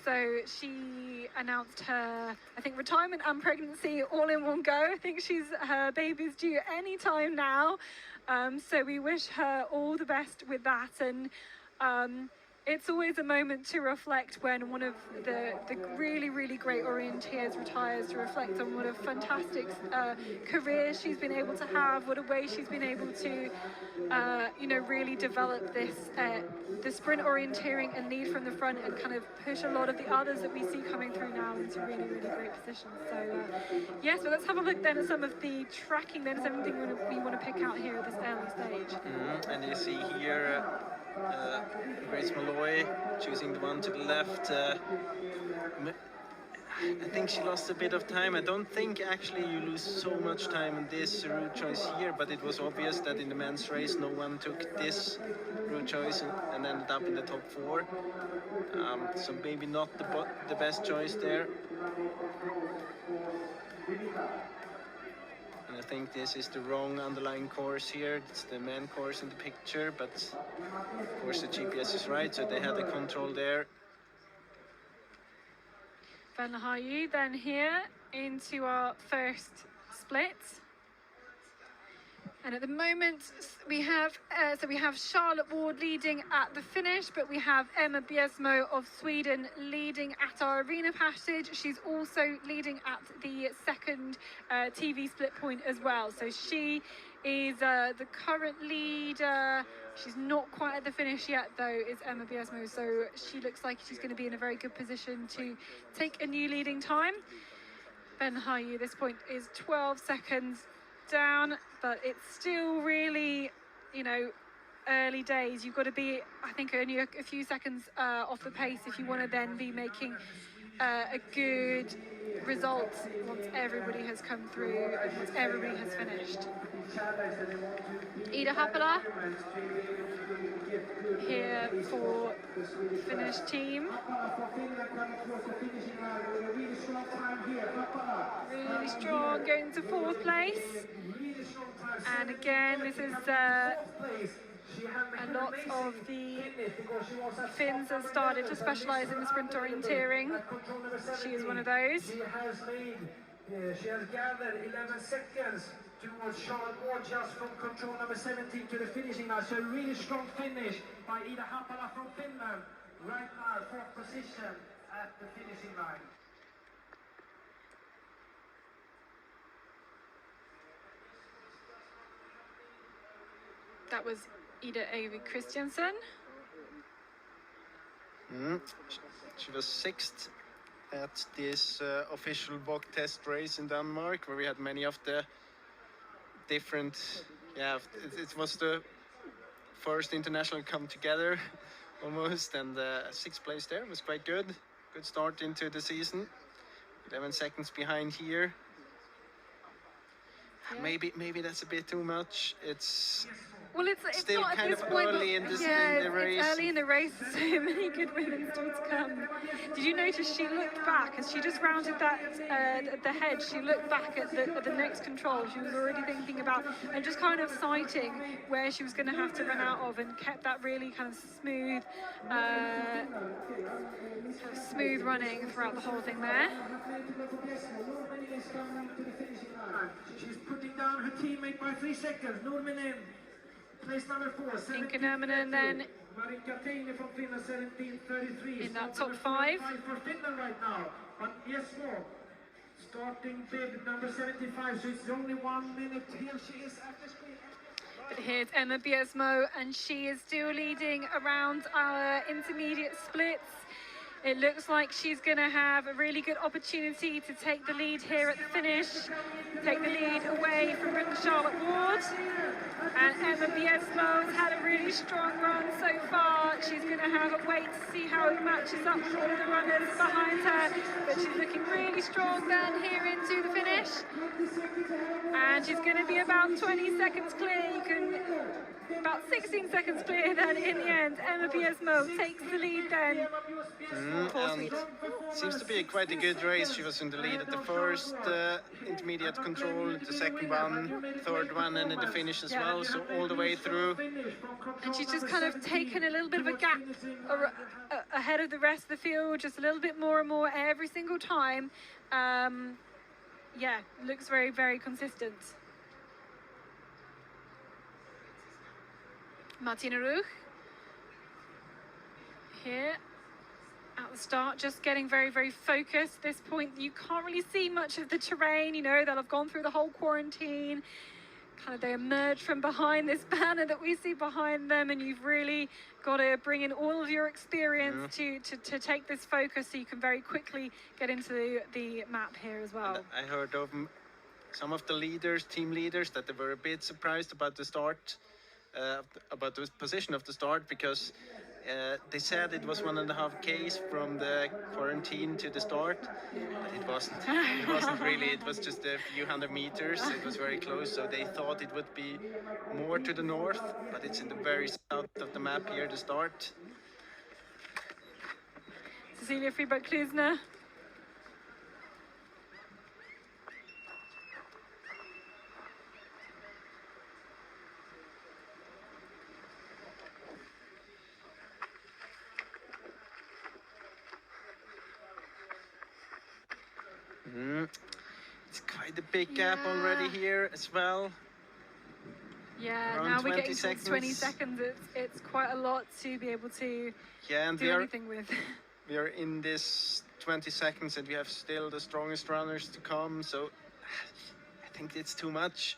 So she announced her, I think, retirement and pregnancy all in one go. I think her baby's due any time now. So we wish her all the best with that. And it's always a moment to reflect when one of the really, really great orienteers retires, to reflect on what a fantastic career she's been able to have, what a way she's been able to, really develop this, the sprint orienteering and lead from the front, and kind of push a lot of the others that we see coming through now into really, really great positions. So, yes, but let's have a look then at some of the tracking then, something we want to pick out here at this early stage. And you see here Grace Malloy choosing the one to the left. I think she lost a bit of time. I don't think actually you lose so much time in this route choice here, but it was obvious that in the men's race no one took this route choice and ended up in the top 4. So maybe not the best choice there. And I think this is the wrong underlying course here. It's the main course in the picture, but of course the GPS is right, so they had the control there. Van Hayu then here into our first split. And at the moment we have Charlotte Ward leading at the finish, but we have Emma Biesmo of Sweden leading at our arena passage. She's also leading at the second TV split point as well. So she is the current leader. She's not quite at the finish yet though, is Emma Biesmo, so she looks like she's going to be in a very good position to take a new leading time. Ben Hayu at this point is 12 seconds down, but it's still really, early days. You've got to be, I think, only a few seconds off the pace if you want to then be making a good result once everybody has come through and once everybody has finished. Ida Happala here for Finnish team. Really strong, going to 4th place. And again, this is a lot of the Finns have started to specialise in the sprint orienteering. She is one of those. She has gathered 11 seconds towards Charlotte Ward just from control number 17 to the finishing line. So a really strong finish by Ida Happala from Finland. Right now, 4th position at the finishing line. That was Ida Avery Christiansen. She was 6th at this official walk test race in Denmark, where we had many of the different, it was the first international come together almost, and 6th place there was quite good. Good start into the season. 11 seconds behind here. Yeah. Maybe that's a bit too much. It's Well, it's still not at kind this of point, early but in the yeah, race. it's early in the race. So many good women still to come. Did you notice she looked back as she just rounded that the hedge? She looked back at the next control. She was already thinking about and just kind of sighting where she was going to have to run out of, and kept that really kind of smooth running throughout the whole thing there. She's putting down her teammate by 3 seconds. Nurminen, place number 4. Inka Nurminen then Marika Teine from Finland, 17:33. in that top 5. For Finland right now. But yes, more. Starting bib number 75. So it's only 1 minute. Here she is after speed. But here's Emma Biesmo, and she is still leading around our intermediate splits. It looks like she's going to have a really good opportunity to take the lead here at the finish, take the lead away from Britain Charlotte Ward. And Emma Biesmo has had a really strong run so far. She's going to have a wait to see how it matches up with all the runners behind her. But she's looking really strong then here into the finish. And she's going to be about 20 seconds clear. About 16 seconds clear then in the end. Emma Biesmo takes the lead then. And seems to be quite a good race. She was in the lead at the first intermediate control, the second one, third one, and in the finish as well. So all the way through. And she's just kind of taken a little bit of a gap ahead of the rest of the field, just a little bit more and more every single time. Yeah, looks very, very consistent. Martina Ruch here at the start, just getting very, very focused. At this point, you can't really see much of the terrain. You know, they'll have gone through the whole quarantine. Kind of they emerge from behind this banner that we see behind them, and you've really got to bring in all of your experience to take this focus, so you can very quickly get into the map here as well. And I heard of some of the leaders, team leaders, that they were a bit surprised about the start. About the position of the start, because they said it was 1.5 Ks from the quarantine to the start, but it wasn't. It wasn't really. It was just a few hundred meters. It was very close, so they thought it would be more to the north, but it's in the very south of the map here, the start. Cecilia Friberg-Klusner. It's quite a big gap already here as well. Yeah, Around now we're 20 getting seconds. to 20 seconds. It's quite a lot to be able to and do anything with. We are in this 20 seconds, and we have still the strongest runners to come, so I think it's too much.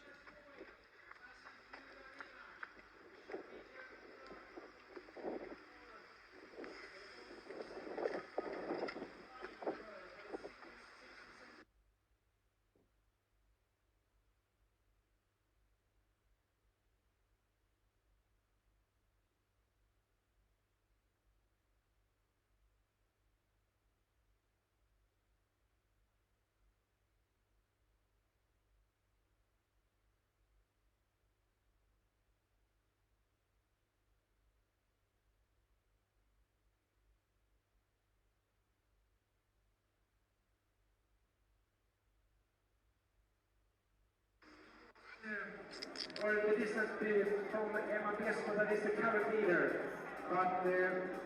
Or the distance from Emma Biesmo, that is the current leader. But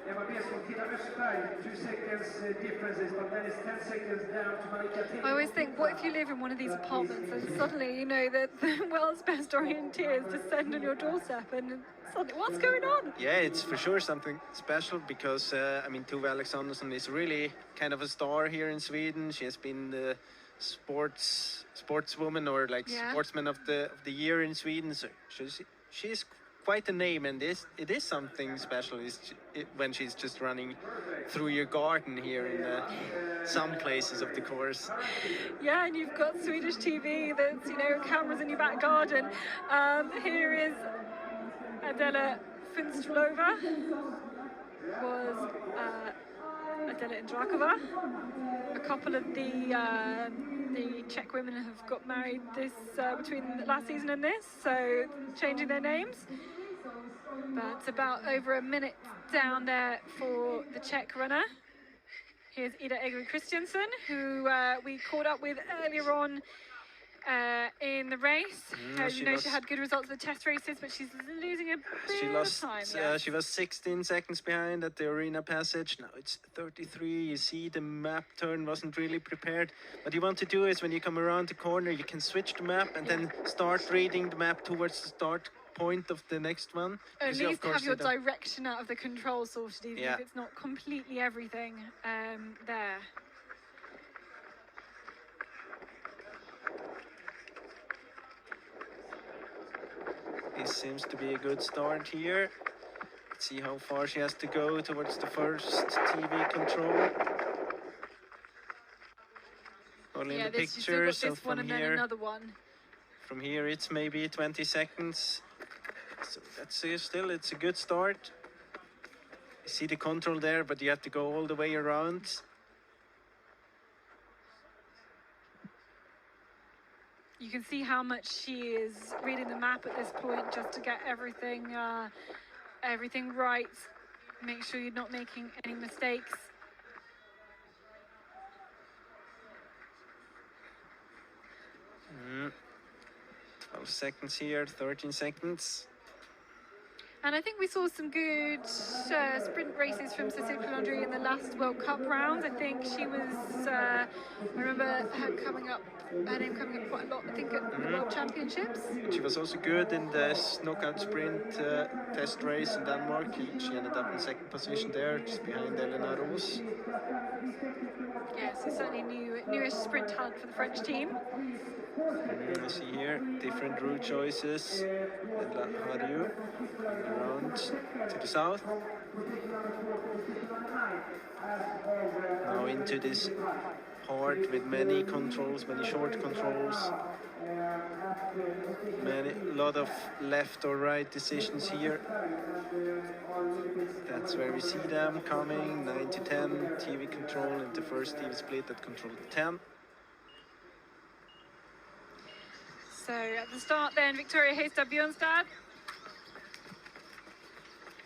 Emma Biesmo, Tina Östberg, 2 seconds differences, but then it's 10 seconds down to Marika Teine. I always think, what if you live in one of these apartments and suddenly you know that the world's best orienteers descend on your doorstep, and suddenly, what's going on? Yeah, it's for sure something special, because I mean, Tove Alexandersson is really kind of a star here in Sweden. She has been the sportswoman, or like sportsman of the year in Sweden. So she's quite a name, and it is something special when she's just running through your garden here in some places of the course. Yeah, and you've got Swedish TV that's, you know, cameras in your back garden. Here is Adela Finstrlova, was Adela Indrakova. A couple of the Czech women have got married this between last season and this, so changing their names. But about over a minute down there for the Czech runner. Here's Ida Egger Christiansen, who we caught up with earlier on in the race. She had good results at the test races, but she's losing a bit of time. She was 16 seconds behind at the arena passage. Now it's 33. You see the map turn wasn't really prepared. What you want to do is when you come around the corner, you can switch the map and then start reading the map towards the start point of the next one. At least have your direction out of the control sorted, even if it's not completely everything there. This seems to be a good start here. Let's see how far she has to go towards the first TV control. Only in the picture, so from here, another one. From here it's maybe 20 seconds. So that's still, it's a good start. You see the control there, but you have to go all the way around. You can see how much she is reading the map at this point, just to get everything right. Make sure you're not making any mistakes. Mm. 12 seconds here, 13 seconds. And I think we saw some good sprint races from Cécile Landry in the last World Cup round. I think she was, I remember her name coming up quite a lot, I think, at the World Championships. She was also good in the knockout sprint test race in Denmark. She ended up in second position there, just behind Elena Roos. Yeah, so certainly newish sprint talent for the French team. You see here, different route choices. Hariu around to the south. Now into this part with many controls, many short controls. A lot of left or right decisions here. That's where we see them coming, 9 to 10 TV control, and the first TV split at control 10. So at the start then, Victoria Hestad Bjørnstad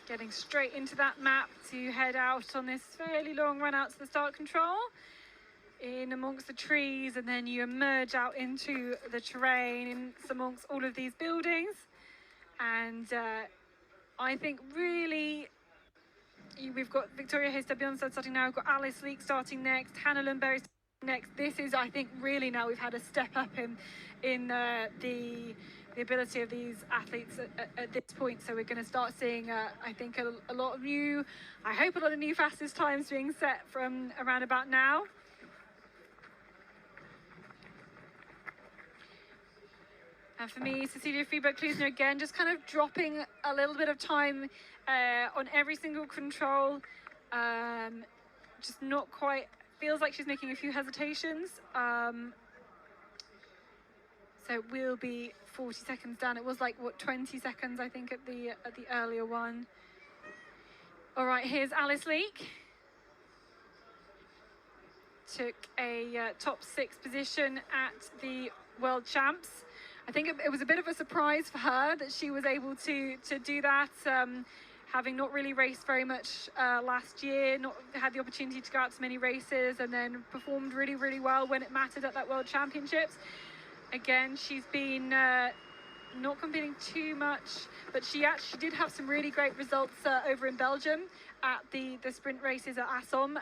getting straight into that map to head out on this fairly long run out to the start control in amongst the trees, and then you emerge out into the terrain in amongst all of these buildings. And I think really we've got Victoria Hestad Bjørnstad starting now, we've got Alice Leek starting next, Hannah Lundberg next. This is, I think, really now we've had a step up in the ability of these athletes at this point. So we're going to start seeing, I think, a lot of new, I hope a lot of new fastest times being set from around about now. And for me, Cecilia Friberg-Klusner again, just kind of dropping a little bit of time on every single control. Just not quite, feels like she's making a few hesitations. So it will be 40 seconds down. It was like, what, 20 seconds, I think, at the earlier one. All right, here's Alice Leek. Took a top 6 position at the World Champs. I think it was a bit of a surprise for her that she was able to do that, having not really raced very much last year, not had the opportunity to go out to many races, and then performed really, really well when it mattered at that World Championships. Again, she's been not competing too much, but she actually did have some really great results over in Belgium at the sprint races at Assom.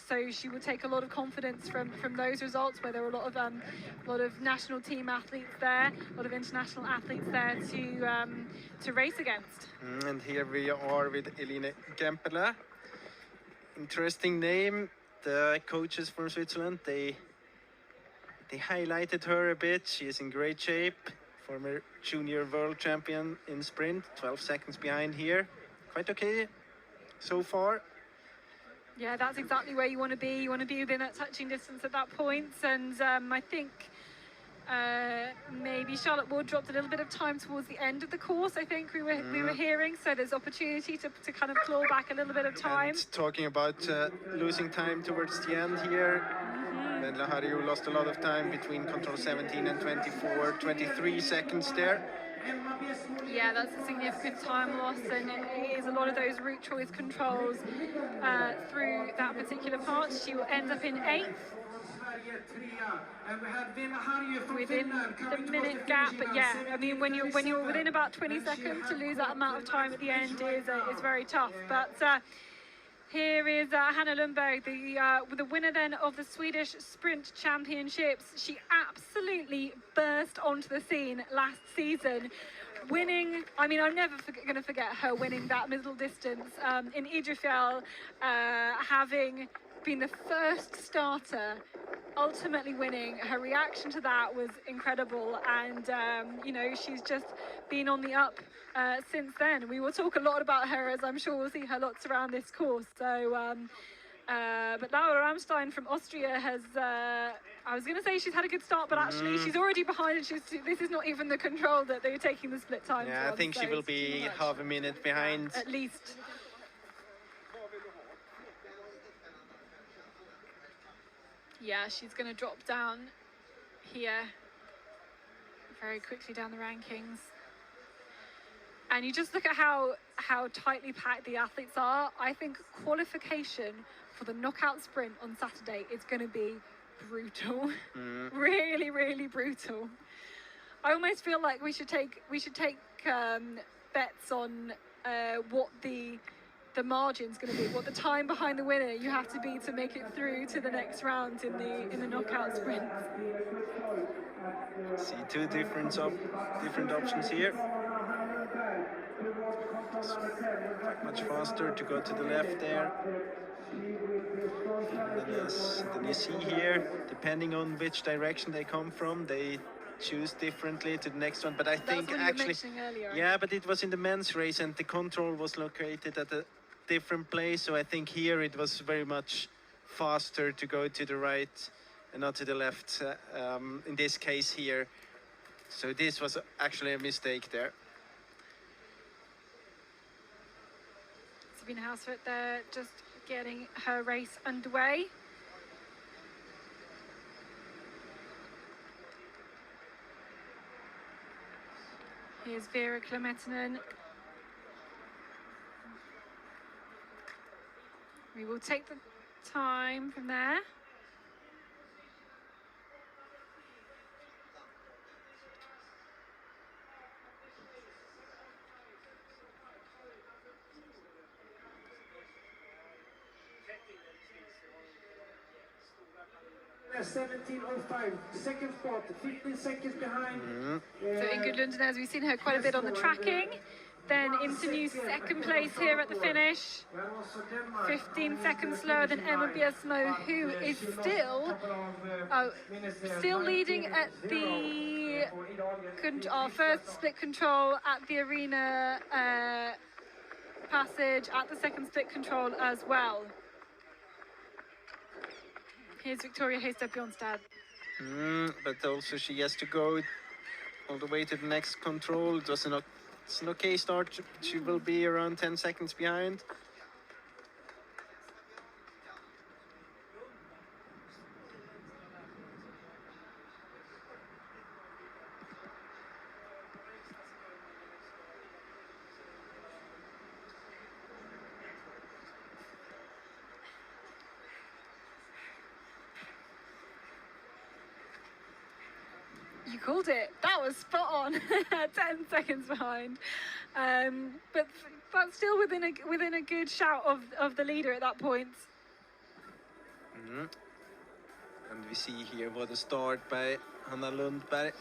So she will take a lot of confidence from those results, where there were a lot of national team athletes there, a lot of international athletes there to race against. And here we are with Eline Kempele. Interesting name. The coaches from Switzerland, they highlighted her a bit. She is in great shape. Former junior world champion in sprint, 12 seconds behind here. Quite okay so far. Yeah, that's exactly where you want to be. You want to be within that touching distance at that point. And I think maybe Charlotte Ward dropped a little bit of time towards the end of the course, I think we were hearing. So there's opportunity to kind of claw back a little bit of time. And talking about losing time towards the end here. Vendela Hariu lost a lot of time between control 17 and 24, 23 seconds there. Yeah, that's a significant time loss, and it is a lot of those route choice controls through that particular part. She will end up in 8th within the minute gap. But yeah, I mean, when you're within about 20 seconds, to lose that amount of time at the end is very tough. But here is Hanna Lundberg, the winner then of the Swedish Sprint Championships. She absolutely burst onto the scene last season, winning. I mean, I'm never going to forget her winning that middle distance in Idrefjäll, having been the first starter, ultimately winning. Her reaction to that was incredible, and you know, she's just been on the up since then. We will talk a lot about her, as I'm sure we'll see her lots around this course. So but Laura Ramstein from Austria has I was going to say she's had a good start, but actually she's already behind, and this is not even the control that they're taking the split time Yeah, from, I think so she will it's be too much. half a minute behind. At least. Yeah, she's going to drop down here very quickly down the rankings. And you just look at how tightly packed the athletes are. I think qualification for the knockout sprint on Saturday is going to be brutal. Really, really brutal. I almost feel like we should take bets on what the margin's going to be, what the time behind the winner you have to be to make it through to the next round in the knockout sprint. See two different options here. Quite much faster to go to the left there. And then you see here, depending on which direction they come from, they choose differently to the next one. But I think That's what actually, you were mentioning earlier. yeah, but it was in the men's race, and the control was located at a different place. So I think here it was very much faster to go to the right and not to the left. In this case here, so this was actually a mistake there. Sabine Hausfurt there, just getting her race underway. Here's Vera Klemetinen. We will take the time from there. There's 17:05, second spot, 15 seconds behind. So Ingrid Lunden, as we've seen her quite a bit on the tracking, then into new second place here at the finish. 15 seconds slower than Emma Biesmo, who is still leading at the our first split control at the arena passage, at the second split control as well. Here's Victoria Haystead Bjornstad. But also she has to go all the way to the next control. It's an okay start. She will be around 10 seconds behind. You called it. That was spot on. 10 seconds behind, but still within a good shout of the leader at that point. And we see here what a start by Hanna Lundberg.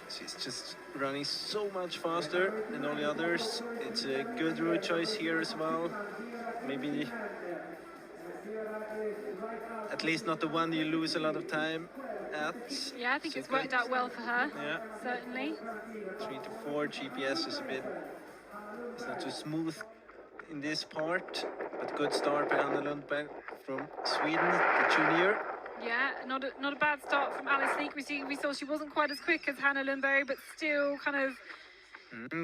She's just running so much faster than all the others. It's a good route choice here as well. Maybe at least not the one you lose a lot of time at. Yeah, I think So it's worked out well for her. Yeah. Certainly. 3 to 4 GPS is it's not too smooth in this part, but good start by Hanna Lundberg from Sweden, the junior. Yeah, not a bad start from Alice Leek. We saw she wasn't quite as quick as Hanna Lundberg, but still kind of.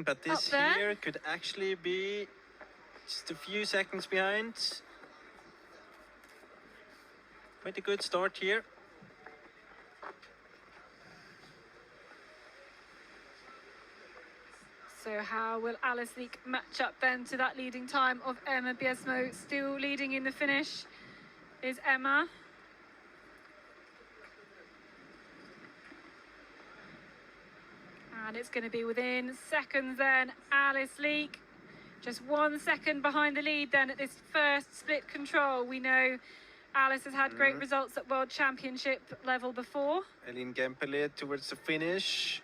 But this here could actually be just a few seconds behind. Quite a good start here. So how will Alice Leak match up then to that leading time of Emma Biesmo? Still leading in the finish is Emma. And it's going to be within seconds then. Alice Leak just 1 second behind the lead then at this first split control. We know Alice has had great results at World Championship level before. Elin Gempele towards the finish.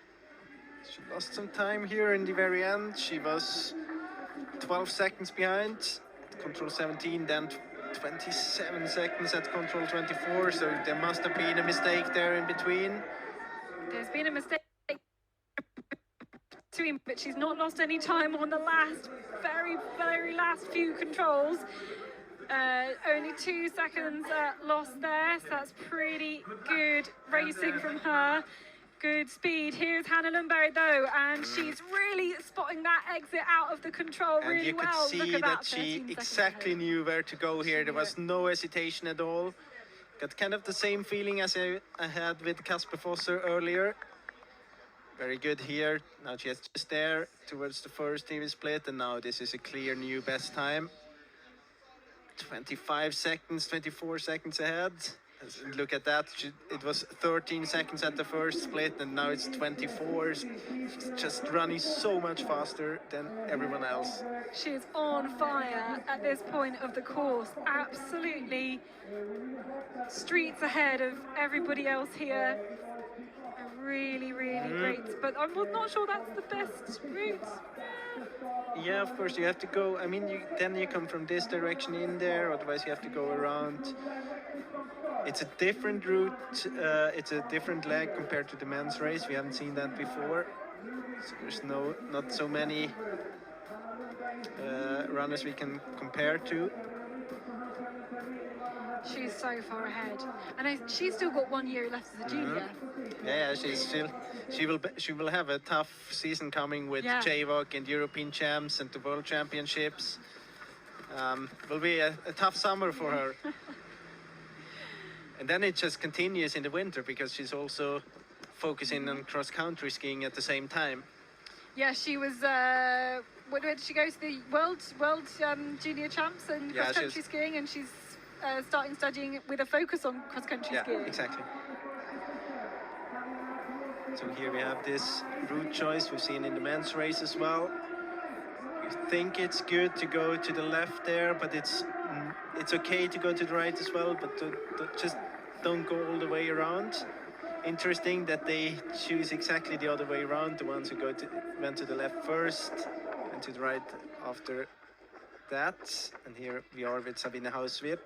She lost some time here in the very end. She was 12 seconds behind control 17, then 27 seconds at control 24. So there must have been a mistake there in between. There's been a mistake between, but she's not lost any time on the last, very last few controls. Only 2 seconds lost there, so that's pretty good racing from her. Good speed. Here's Hannah Lundberg though, and she's really spotting that exit out of the control really well. And you could see that she exactly knew where to go here. There was no hesitation at all. Got kind of the same feeling as I had with Kasper Fosser earlier. Very good here. Now she has just there towards the first TV split, and now this is a clear new best time. 25 seconds, 24 seconds ahead. Look at that. It was 13 seconds at the first split, and now it's 24. She's just running so much faster than everyone else. She's on fire at this point of the course. Absolutely streets ahead of everybody else here. Really great. But I'm not sure that's the best route. Yeah, of course, you have to go. I mean, then you come from this direction in there, otherwise you have to go around. It's a different route, it's a different leg compared to the men's race. We haven't seen that before. So there's not so many runners we can compare to. She's so far ahead, and she's still got 1 year left as a junior. Yeah, she will have a tough season coming with JVOC and European champs and the World Championships. Will be a tough summer for her. And then it just continues in the winter because she's also focusing on cross-country skiing at the same time. Yeah, she was. Where did she go to the World Junior Champs and cross-country skiing, and she's starting studying with a focus on cross-country skiing. Yeah, exactly. So here we have this route choice we've seen in the men's race as well. We think it's good to go to the left there, but it's okay to go to the right as well, but just don't go all the way around. Interesting that they choose exactly the other way around. The ones who went to the left first and to the right after that. And here we are with Sabine Hauswirth.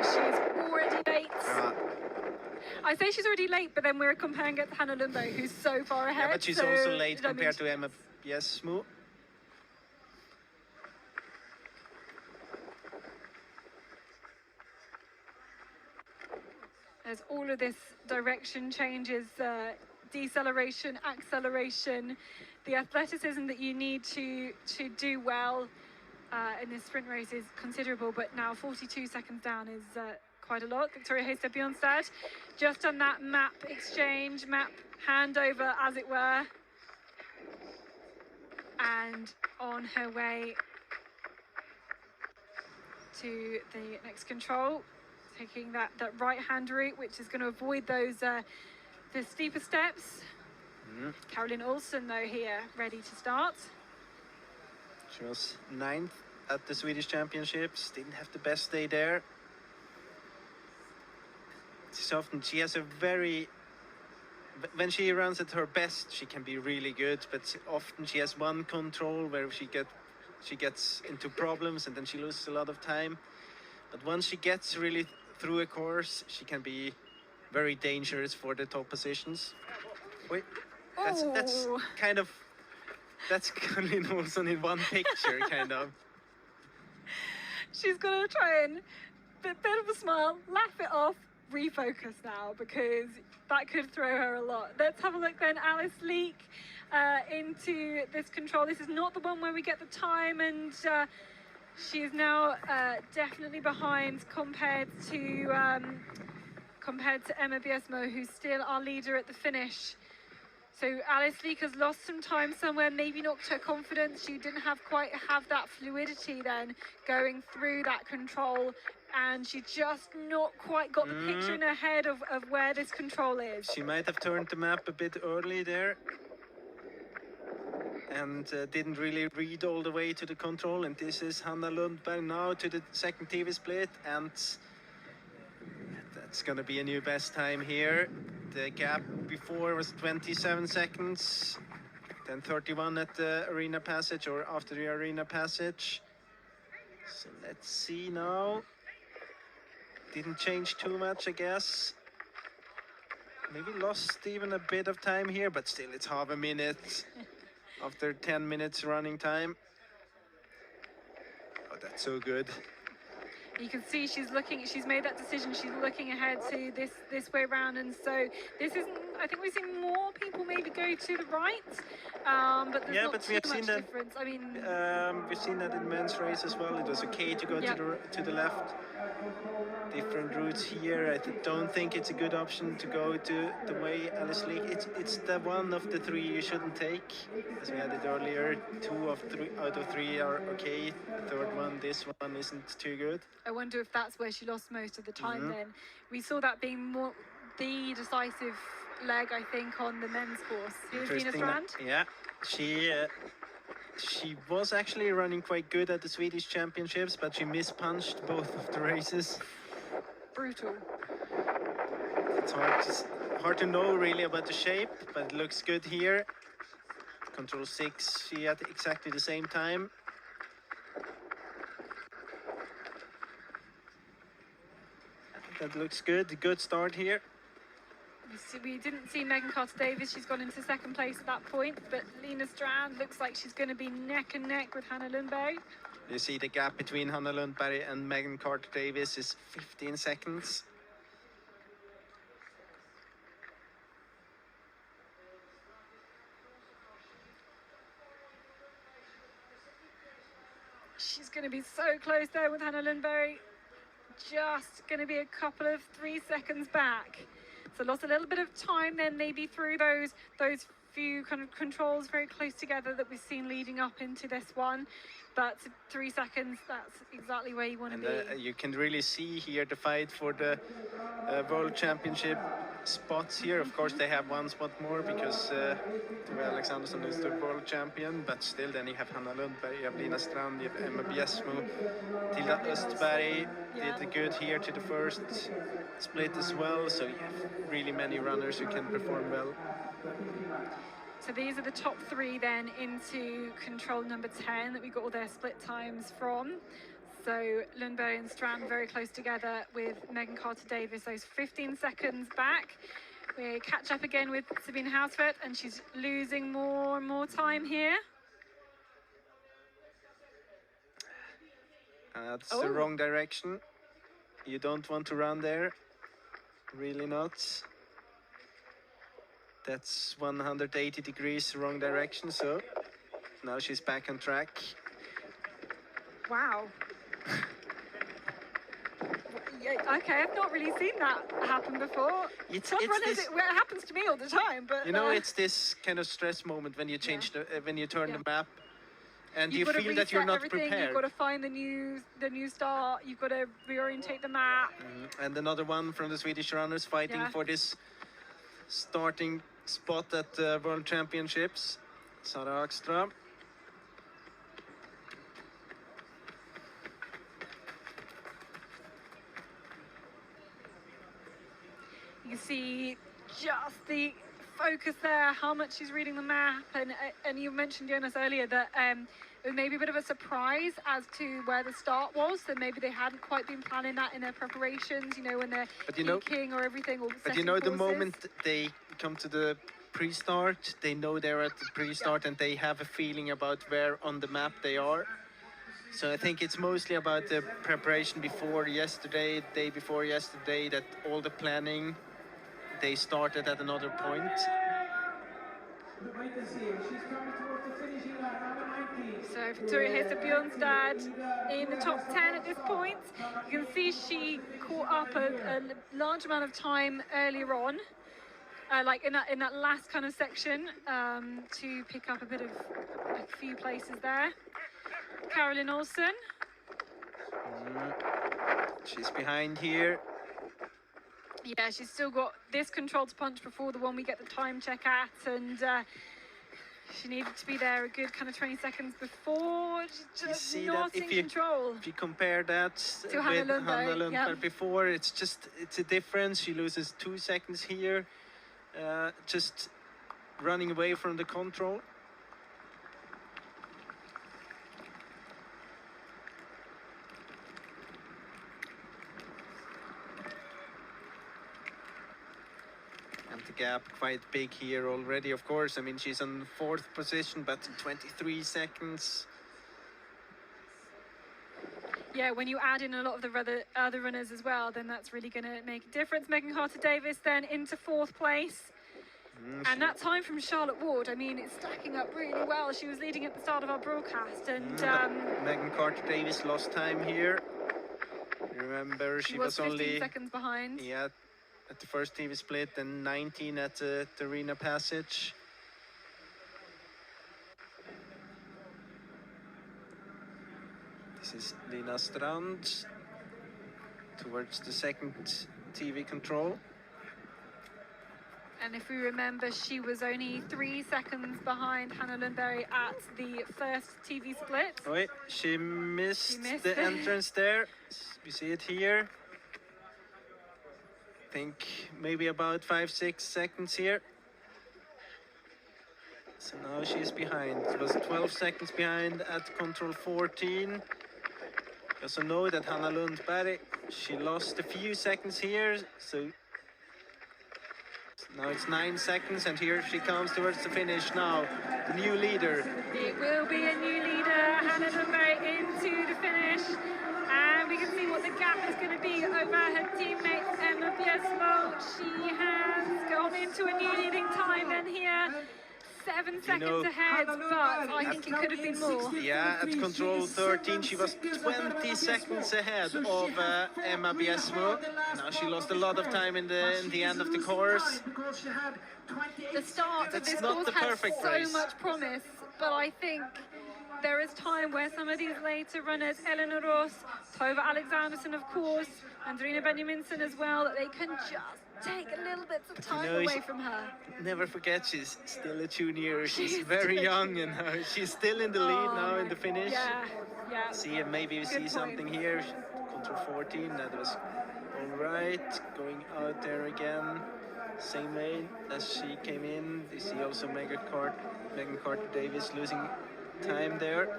She's already late. I say she's already late, but then we're comparing it to Hannah Lundberg, who's so far ahead. Yeah, but she's also late compared to Emma Biesmo. There's all of this direction changes, deceleration, acceleration, the athleticism that you need to do well in this sprint race is considerable, but now 42 seconds down is quite a lot. Victoria Høistad Bjørnstad just on that map exchange, map handover as it were, and on her way to the next control, taking that right-hand route, which is going to avoid those the steeper steps. Caroline Olsen though here, ready to start. She was 9th at the Swedish Championships, didn't have the best day there. She has a when she runs at her best, she can be really good, but often she has one control where she gets into problems and then she loses a lot of time. But once she gets really through a course, she can be very dangerous for the top positions. Wait, that's kind of, that's Caroline Olsen in one picture, kind of. She's gonna try and bit of a smile, laugh it off, refocus now, because that could throw her a lot. Let's have a look then, Alice Leak into this control. This is not the one where we get the time, and she is now definitely behind compared to Emma Biesmo, who's still our leader at the finish. So Alice Leek has lost some time somewhere, maybe knocked her confidence. She didn't quite have that fluidity then going through that control, and she just not quite got the picture in her head of where this control is. She might have turned the map a bit early there and didn't really read all the way to the control. And this is Hanna Lundberg now to the second TV split, and that's gonna be a new best time here. The gap before was 27 seconds, then 31 at the arena passage or after the arena passage. So let's see now. Didn't change too much, I guess. Maybe lost even a bit of time here, but still it's half a minute after 10 minutes running time. Oh, that's so good. You can see she's made that decision. She's looking ahead to this way round, and so this isn't. I think we've seen more people maybe go to the right, but there's not too much difference. I mean, we've seen that in men's race as well. It was okay to go to the left. Different routes here. I don't think it's a good option to go to the way Alice Leek. It's the one of the three you shouldn't take, as we had it earlier. 2 out of 3 are okay. The third one, this one, isn't too good. I wonder if that's where she lost most of the time. Then we saw that being more the decisive leg, I think, on the men's course. Here's Lina Strand. Yeah, she was actually running quite good at the Swedish Championships, but she mispunched both of the races. Brutal. It's hard to know really about the shape, but it looks good here. Control 6, she had exactly the same time. That looks good. Good start here. We didn't see Megan Carter-Davies. She's gone into second place at that point, but Lina Strand looks like she's going to be neck and neck with Hanna Lundberg. You see the gap between Hanna Lundberg and Megan Carter-Davies is 15 seconds. She's going to be so close there with Hanna Lundberg. Just going to be a couple of 3 seconds back. So lost a little bit of time then maybe through those few kind of controls very close together that we've seen leading up into this one. But 3 seconds, that's exactly where you want to be. You can really see here the fight for the World Championship spots here. Of course, they have one spot more because Tove Alexandersson is the world champion, but still then you have Hanna Lundberg, you have Lina Strand, you have Emma Bjärsmo, Tilda Östberg did good here to the first split as well, so you have really many runners who can perform well. So these are the top 3 then into control number 10 that we got all their split times from. So Lundberg and Strand very close together with Megan Carter-Davies, those 15 seconds back. We catch up again with Sabine Hausfeld, and she's losing more and more time here. That's the wrong direction. You don't want to run there, really not. That's 180 degrees wrong direction, so now she's back on track. Wow. Yeah, okay, I've not really seen that happen before. It happens to me all the time, but you know, it's this kind of stress moment when you change when you turn the map, and you feel that you're not prepared. You've got to find the new start. You've got to reorientate the map. And another one from the Swedish runners fighting for this starting spot at the World Championships. Sara Akström. You see just the focus there, how much she's reading the map, and you mentioned, Jonas, earlier that it was maybe a bit of a surprise as to where the start was, so maybe they hadn't quite been planning that in their preparations, you know, when they're peaking or everything. But you know, the moment they come to the pre-start, they know they're at the pre-start and they have a feeling about where on the map they are. So I think it's mostly about the preparation before yesterday, day before yesterday, that all the planning, they started at another point. So Victoria Hesa Björnstad in the top 10 at this point. You can see she caught up a large amount of time earlier on. like in that last kind of section, to pick up a few places there. Caroline Olsen. She's behind here. Yeah, she's still got this control to punch before the one we get the time check at, and she needed to be there a good kind of 20 seconds before. She's just not in control. If you compare that to with Hanna Hanna Lundberg Lundberg, before, it's a difference. She loses 2 seconds here, just running away from the control. And the gap quite big here already, of course. I mean, she's on 4th position, but 23 seconds. Yeah, when you add in a lot of the other runners as well, then that's really going to make a difference. Megan Carter-Davis then into 4th place. And that time from Charlotte Ward, I mean, it's stacking up really well. She was leading at the start of our broadcast, and Megan Carter-Davis lost time here. Remember, she was 15 only seconds behind. Yeah, at the first TV split, and 19 at the arena passage. This is Lina Strand towards the 2nd TV control. And if we remember, she was only 3 seconds behind Hanna Lundberg at the first TV split. Oh, wait, she missed the entrance there. We see it here. I think maybe about 5-6 seconds here. So now she's behind. It was 12 seconds behind at control 14. You also know that Hanna Lundberg, she lost a few seconds here, so now it's 9 seconds, and here she comes towards the finish now. The new leader. It will be a new leader, Hanna Lundberg into the finish. And we can see what the gap is going to be over her teammate Emma Bieslo. She has gone into a new leading time then here. 7 seconds ahead, but I think it could have been more. Yeah, at control 13, she was 20 seconds ahead of Emma Biesmo. Now she lost a lot of time in the end of the course. The start of this course had so much promise, but I think there is time where some of these later runners, Eleanor Ross, Tove Alexanderson, of course, Andrina Benjaminsen as well, that they can just take a little bit of time away from her. Never forget, she's still a junior. She's very young, and she's still in the lead now in the finish. Yeah. See, maybe we see something here. Control 14, that was all right. Going out there again, same lane as she came in. You see also Megan Carter-Davis losing time there.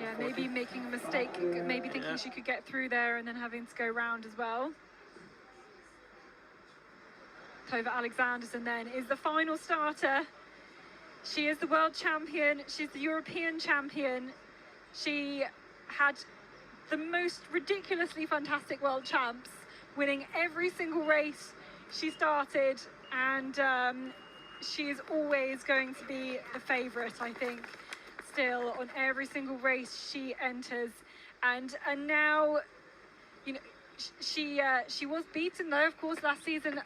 Yeah, maybe making a mistake, maybe thinking she could get through there and then having to go round as well. Tove Alexanderson then is the final starter. She is the world champion. She's the European champion. She had the most ridiculously fantastic world champs, winning every single race she started, and she is always going to be the favourite, I think, still on every single race she enters. And now, you know, she was beaten though, of course, last season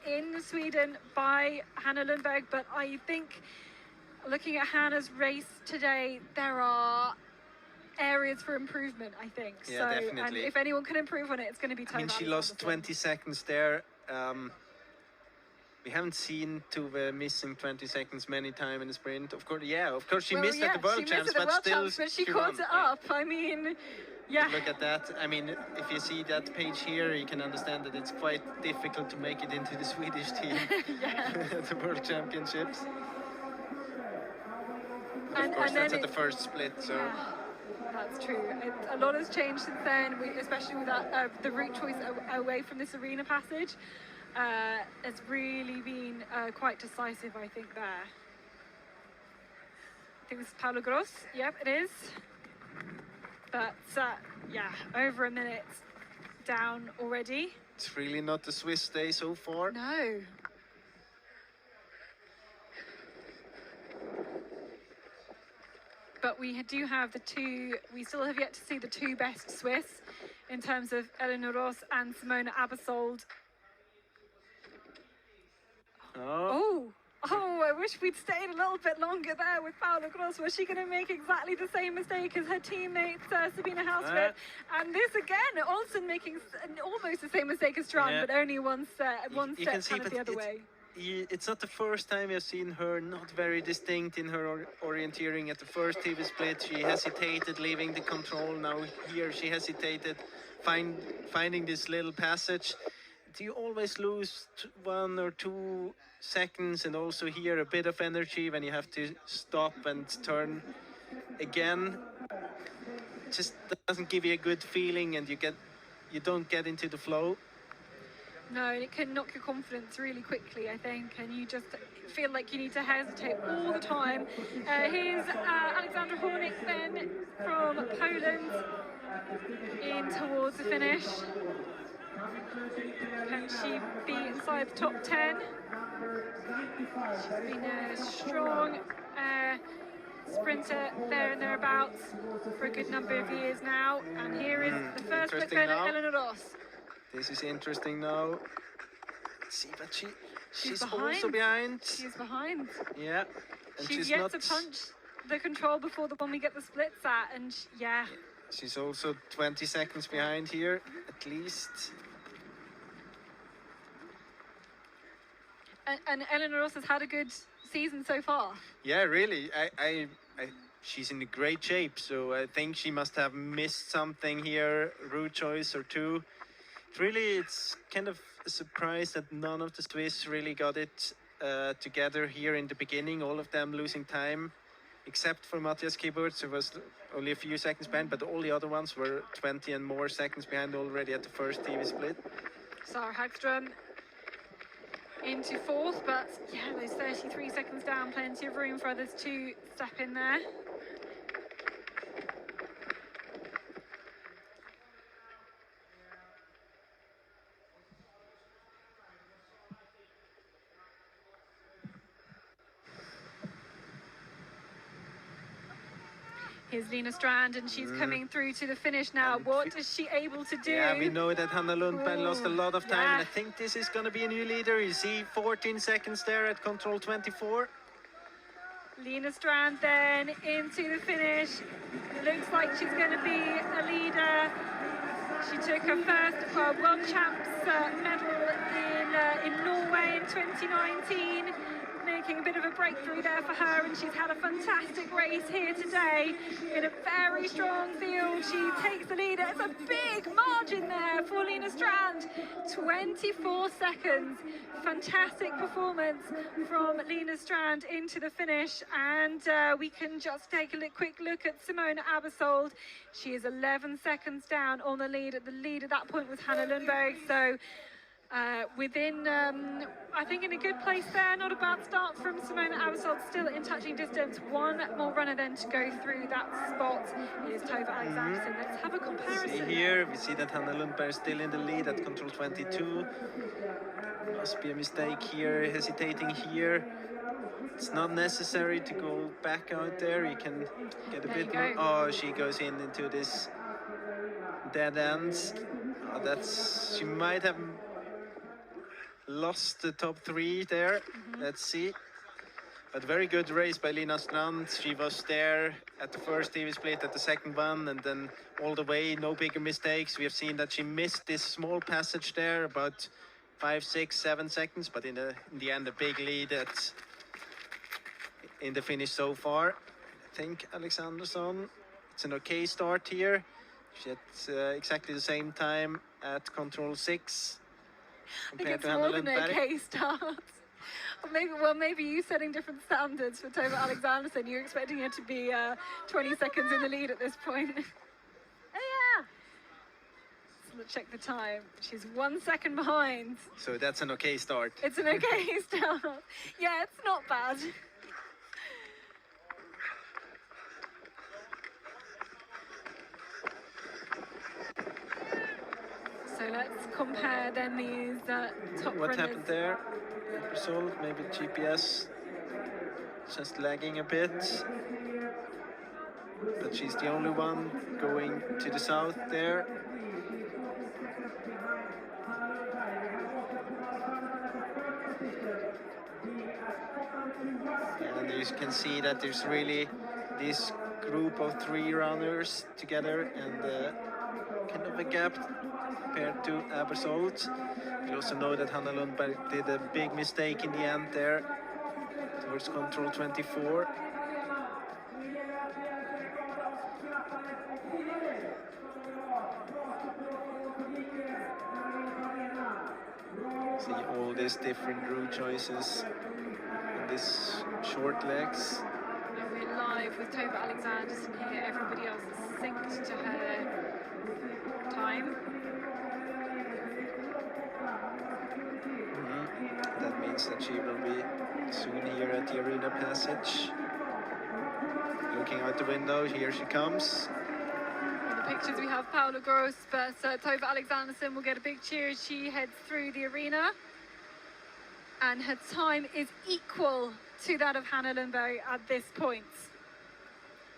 in Sweden by Hanna Lundberg, but I think looking at Hanna's race today, there are areas for improvement, I think. Yeah, so, definitely. And if anyone can improve on it, it's going to be Tove. I mean, she lost 20 seconds there. We haven't seen Tove missing 20 seconds many times in the sprint. Of course, she missed at the World Champs, but still she caught it up. I mean, yeah. Look at that. I mean, if you see that page here, you can understand that it's quite difficult to make it into the Swedish team at the World Championships. Of course, that's at the first split, so... Yeah, that's true. A lot has changed since then, especially with that, the route choice away from this arena passage. It's really been quite decisive, I think, there. I think this is Paolo Gross. Yep, it is. But, yeah, over a minute down already. It's really not the Swiss day so far. No. But we do have we still have yet to see the two best Swiss in terms of Eleanor Ross and Simona Abersold. Oh Oh, I wish we'd stayed a little bit longer there with Paula Gross. Was she going to make exactly the same mistake as her teammate Sabina Hausfeld? And this again, Olsen making almost the same mistake as Strand, but only one step kind of the other way. It's not the first time we've seen her not very distinct in her orienteering. At the first TV split, she hesitated leaving the control. Now here she hesitated finding this little passage. Do you always lose 1 or 2 seconds, and also here a bit of energy when you have to stop and turn again? Just doesn't give you a good feeling, and you don't get into the flow. No, and it can knock your confidence really quickly, I think, and you just feel like you need to hesitate all the time. Here's Alexandra Hornick then from Poland in towards the finish. Can she be inside the top 10? She's been a strong sprinter there and thereabouts for a good number of years now. And here is the first look then at Eleanor Ross. This is interesting now. Let's see, but she's behind. Also behind. She's behind. Yeah. And she's yet to punch the control before the one we get the splits at, and yeah. She's also 20 seconds behind here, at least. And Eleanor Ross has had a good season so far. Yeah, really. She's in great shape, so I think she must have missed something here, route choice or two. Really, it's kind of a surprise that none of the Swiss really got it together here in the beginning, all of them losing time, except for Matthias Kiburtz, who was only a few seconds behind, but all the other ones were 20 and more seconds behind already at the first TV split. Sarah Hagström into fourth, but yeah, those 33 seconds down, plenty of room for others to step in there. Here's Lina Strand, and she's coming through to the finish now. What is she able to do? Yeah, we know that Hanna Lundberg lost a lot of time, and I think this is going to be a new leader. You see 14 seconds there at control 24. Lina Strand then into the finish. Looks like she's going to be a leader. She took her first World Champs medal in Norway in 2019. Making a bit of a breakthrough there for her, and she's had a fantastic race here today in a very strong field. She takes the lead. It's a big margin there for Lina Strand, 24 seconds. Fantastic performance from Lina Strand into the finish, and we can just take a quick look at Simona Abersold. She is 11 seconds down on the lead. The lead at that point was Hanna Lundberg, so within, I think, in a good place there. Not a bad start from Simona Abersold, still in touching distance. One more runner then to go through that spot is Tove Alexanderson. Let's have a comparison. See here, we see that Hanna Lundberg is still in the lead at control 22. Must be a mistake here, hesitating here. It's not necessary to go back out there. You can get a bit more. Oh, she goes into this dead ends. Oh, she might have lost the top 3 there. Let's see. But very good race by Lina Strand. She was there at the first TV split, at the second one, and then all the way, no bigger mistakes. We have seen that she missed this small passage there, about 5, 6, 7 seconds, but in the end, a big lead in the finish so far. I think Alexanderson, it's an okay start here. She had exactly the same time at control 6. I think it's more than an okay start. Maybe you setting different standards for Tove Alexanderson. You're expecting her to be 20 seconds in the lead at this point. Oh yeah. So let's check the time. She's 1 second behind. So that's an okay start. It's an okay start. Yeah, it's not bad. So let's compare then these top What runners. happened there? Result, maybe GPS just lagging a bit. But she's the only one going to the south there. you can see that there's really this group of 3 runners together, and kind of a gap compared to Abersold. We also know that Hanna Lundberg did a big mistake in the end there towards control 24. See all these different route choices in this short legs. And we're live with Tove Alexanderson here. Everybody else is synced to her time. That means that she will be soon here at the arena passage. Looking out the window, here she comes. In the pictures we have Paula Gross, but Tove Alexanderson will get a big cheer as she heads through the arena. And her time is equal to that of Hanna Lundberg at this point.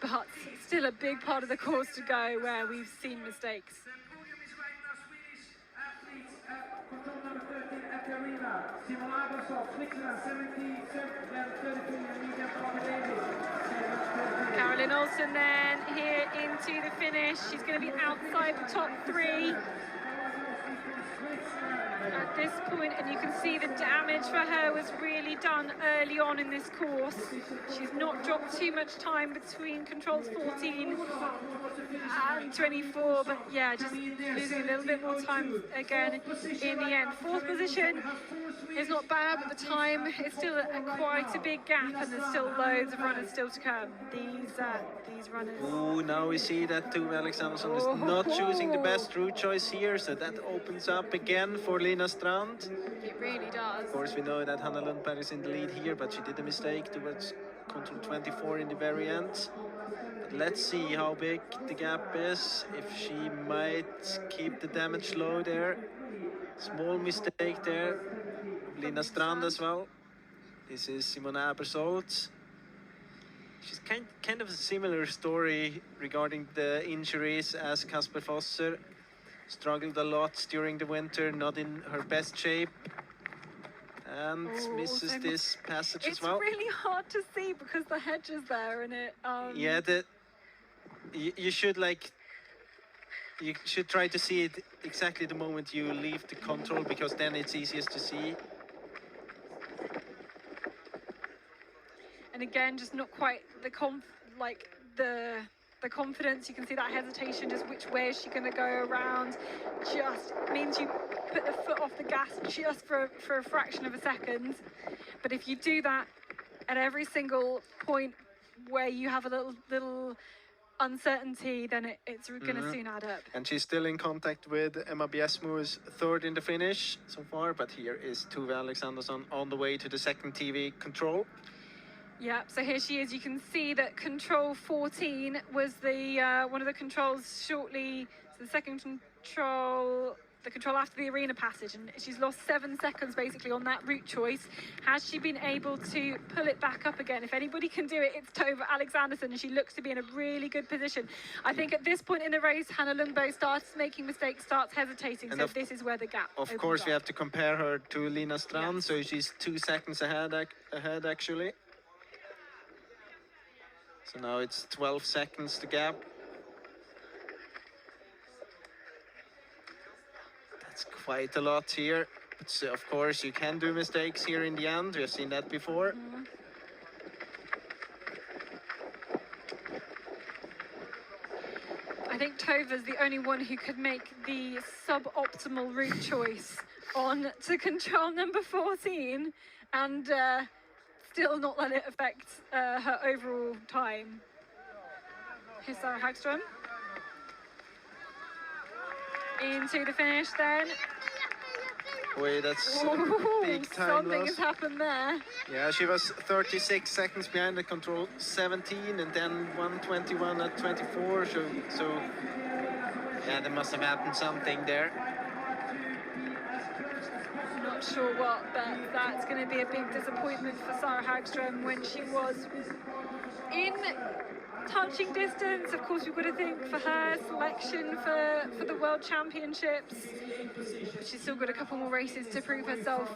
But still a big part of the course to go where we've seen mistakes. The podium is right now Swedish athletes at control number 13 at the arena. Simon Abersold, Switzerland, 33, and Megan Davis. Caroline Olsen then here into the finish. She's going to be outside the top 3 at this point, and you can see the damage for her was really done early on in this course. She's not dropped too much time between controls 14 and 24, but yeah, just losing a little bit more time again in the end. 4th position is not bad, but the time is still quite a big gap, and there's still loads of runners still to come. These runners. Oh, now we see that Tove Alexanderson is not choosing the best route choice here, so that opens up again for Lina Strand. It really does. Of course, we know that Hanna Lundberg is in the lead here, but she did a mistake towards control 24 in the very end. But let's see how big the gap is, if she might keep the damage low there. Small mistake there. Lina Strand as well. This is Simona Abersold. She's kind of a similar story regarding the injuries as Kasper Fosser. Struggled a lot during the winter, not in her best shape, and misses this passage as well. It's really hard to see because the hedge is there, and it. Yeah, you should try to see it exactly the moment you leave the control, because then it's easiest to see. And again, just not quite the confidence. You can see that hesitation, just which way is she going to go around. Just means you put the foot off the gas just for a fraction of a second. But if you do that at every single point where you have a little uncertainty, then it's going to soon add up. And she's still in contact with Emma Biesmo, who's 3rd in the finish so far. But here is Tove Alexanderson on the way to the 2nd TV control. Yeah, so here she is. You can see that control 14 was the one of the controls shortly. So the second control, the control after the arena passage, and she's lost 7 seconds basically on that route choice. Has she been able to pull it back up again? If anybody can do it, it's Tove Alexanderson, and she looks to be in a really good position. I think at this point in the race, Hanna Lundberg starts making mistakes, starts hesitating, and so this is where the gap Of course, we have to compare her to Lina Strand, so she's 2 seconds ahead actually. So now it's 12 seconds the gap. That's quite a lot here. But of course, you can do mistakes here in the end. We have seen that before. I think Tova's the only one who could make the suboptimal route choice on to control number 14 and still not let it affect her overall time. Here's Sarah Hagström. Into the finish then. Wait, that's big time Something loss. has happened there. Yeah, she was 36 seconds behind the control 17 and then 1:21 at 24. So yeah, there must have happened something there. Not sure what, but that's going to be a big disappointment for Sarah Hagström when she was in touching distance. Of course, we've got to think for her selection for the World Championships. But she's still got a couple more races to prove herself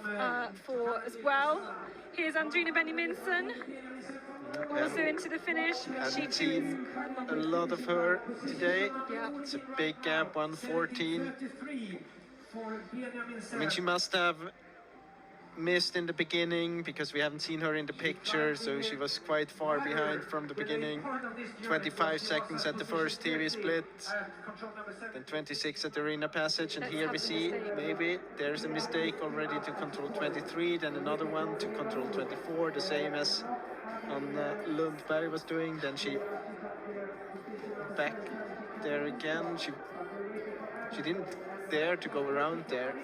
for as well. Here's Andrina Benjaminsen. Also into the finish. She Haven't too is. seen a lot of her today. Yeah. It's a big gap, 1:14. I mean, she must have missed in the beginning because we haven't seen her in the picture, so she was quite far behind from the beginning. 25 seconds at the first TV split, then 26 at the arena passage, and here we see maybe there's a mistake already to control 23, then another one to control 24, the same as on Lundberg was doing. Then she back there again. She didn't dare to go around there.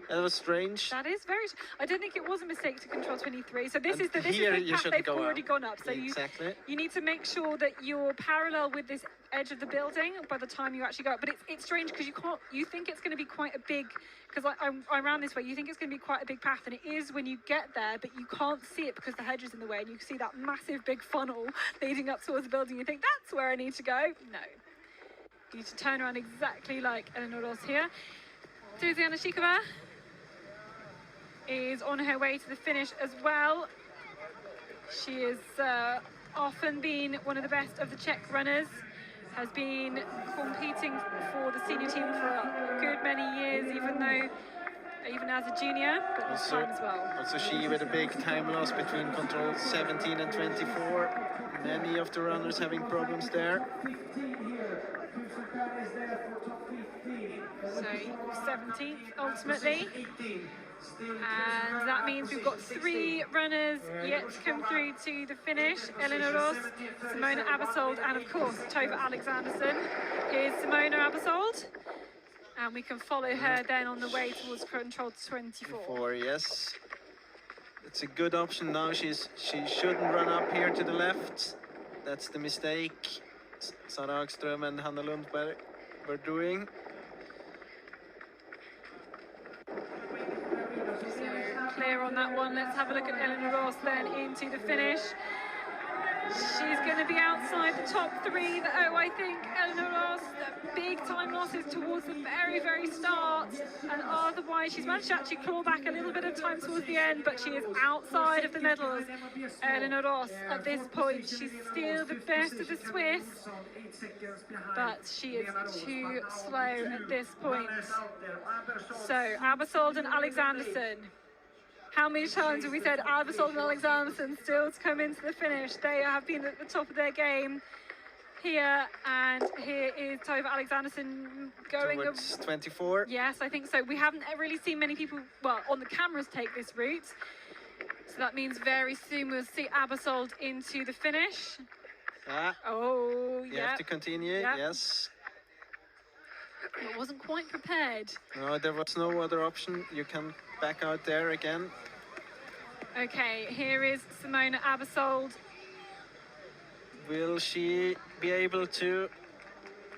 That was strange. That is very. I don't think it was a mistake to control 23. So this And is the here you path shouldn't they've go already up. gone up. So Exactly. you need to make sure that you're parallel with this edge of the building by the time you actually go up. But it's strange because you think it's going to be quite a big, because I ran this way, you think it's going to be quite a big path, and it is when you get there, but you can't see it because the hedge is in the way, and you can see that massive big funnel leading up towards the building. You think, that's where I need to go. No. You need to turn around exactly like Eleanor Ross here. Zuzana Shikova is on her way to the finish as well. She has often been one of the best of the Czech runners, has been competing for the senior team for a good many years, even as a junior, but this time as well. Also she with a big time loss between control 17 and 24. Many of the runners having problems there. So 17th ultimately. And that means we've got 3 runners yet to come through to the finish. Eleanor Ross, Simona Abersold, and of course Tova Alexanderson. Here's Simona Abersold, and we can follow her then on the way towards control 24. Yes. It's a good option now. She shouldn't run up here to the left. That's the mistake Sara Hagström and Hanna Lundberg were doing. Clear on that one. Let's have a look at Eleanor Ross then into the finish. She's going to be outside the top 3. I think Eleanor Ross, the big time losses towards the very, very start, and otherwise she's managed to actually claw back a little bit of time towards the end, but she is outside of the medals. Eleanor Ross at this point, she's still the best of the Swiss, but she is too slow at this point. So Abersold and Alexanderson. How many times have we said Abersold and Alexanderson still to come into the finish? They have been at the top of their game here, and here is Tova Alexanderson going towards 24. Yes, I think so. We haven't really seen many people, well, on the cameras take this route. So that means very soon we'll see Abersold into the finish. Oh, You yeah. have to continue, yes. I wasn't quite prepared. No, there was no other option. You can back out there again. Okay, here is Simona Abersold. Will she be able to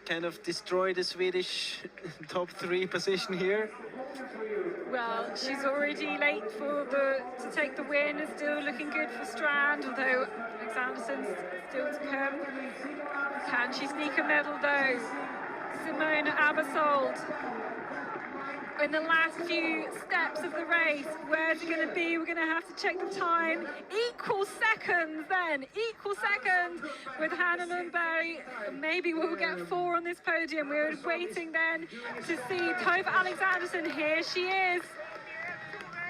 kind of destroy the Swedish top 3 position here? Well, she's already late to take the win. It's still looking good for Strand, although Alexanderson's still to come. Can she sneak a medal though? Simona Abersold. In the last few steps of the race, where's it going to be? We're going to have to check the time. Equal seconds then, equal seconds with Hanna Lundberg. Maybe we'll get 4 on this podium. We're waiting then to see Tova Alexanderson. Here she is.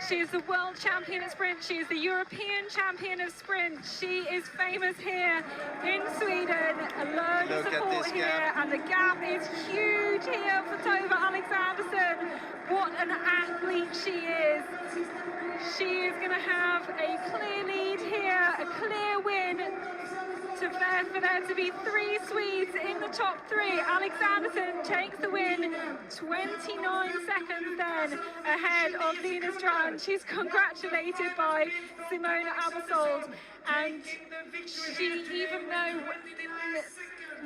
She is the world champion at sprint. She is the European champion of sprint. She is famous here in Sweden. A load of support here, and the gap is huge here for Tova Alexanderson. What an athlete she is. She is going to have a clear lead here, a clear win. For there to be 3 Swedes in the top 3. Alexanderson takes the win, 29 seconds then ahead of Lina Strand. She's congratulated by Simona Abersold, and she, even though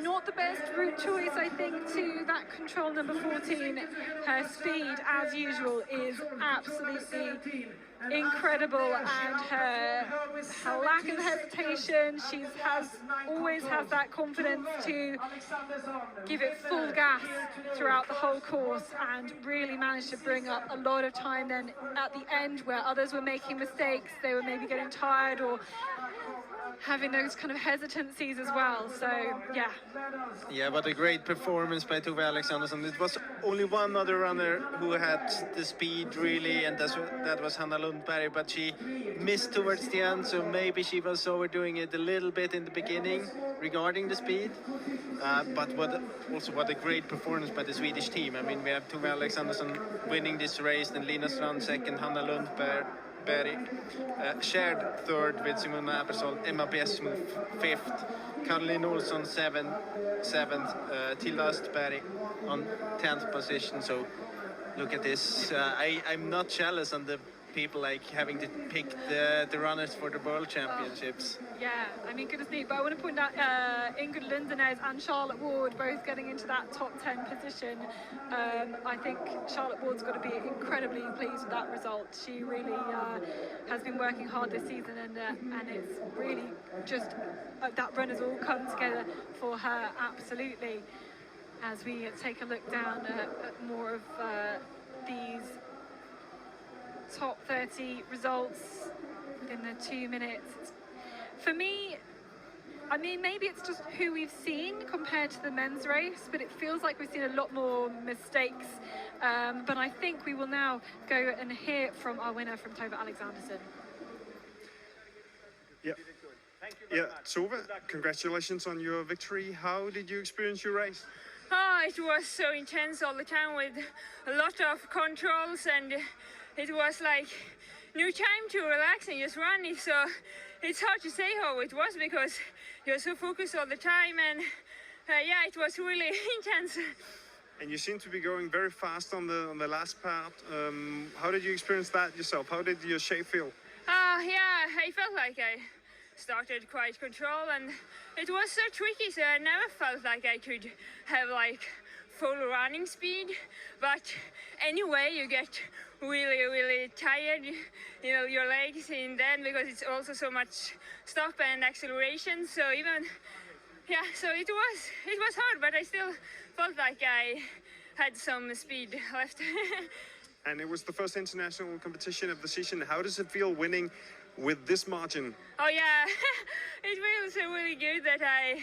not the best route choice, I think, to that control number 14, her speed, as usual, is absolutely incredible, and her lack of hesitation, she always has that confidence to give it full gas throughout the whole course, and really managed to bring up a lot of time then at the end where others were making mistakes. They were maybe getting tired or having those kind of hesitancies as well. So yeah. Yeah, what a great performance by Tove Alexandersson. It was only one other runner who had the speed really, and that was Hanna Lundberg, but she missed towards the end, so maybe she was overdoing it a little bit in the beginning regarding the speed. But what a great performance by the Swedish team. I mean, we have Tove Alexandersson winning this race, then Lina Strand second, Hanna Lundberg shared third with Simona Abersol, Emma Bessmo fifth, Caroline Olsson seventh, Tilda Östberg on 10th position. So look at this. I'm not jealous on the people like having to pick the runners for the World Championships. Yeah, I mean, goodness me. But I want to point out Ingrid Lindenez and Charlotte Ward both getting into that top 10 position. I think Charlotte Ward's got to be incredibly pleased with that result. She really has been working hard this season, and it's really just that run has all come together for her, absolutely. As we take a look down at more of these top 30 results within the 2 minutes. For me, I mean, maybe it's just who we've seen compared to the men's race, but it feels like we've seen a lot more mistakes. But I think we will now go and hear from our winner, from Tove Alexandersson. Yeah. Tove, congratulations on your victory. How did you experience your race? Oh, it was so intense all the time with a lot of controls, and it was like no time to relax and just run. So it's hard to say how it was because you're so focused all the time, and yeah, it was really intense. And you seem to be going very fast on the last part. How did you experience that yourself? How did your shape feel? Yeah, I felt like I started quite control, and it was so tricky, so I never felt like I could have like full running speed. But anyway, you get really tired, you know, your legs in then, because it's also so much stop and acceleration. So even, yeah, so it was hard, but I still felt like I had some speed left. And it was the first international competition of the season. How does it feel winning with this margin? Oh yeah, it feels really good that I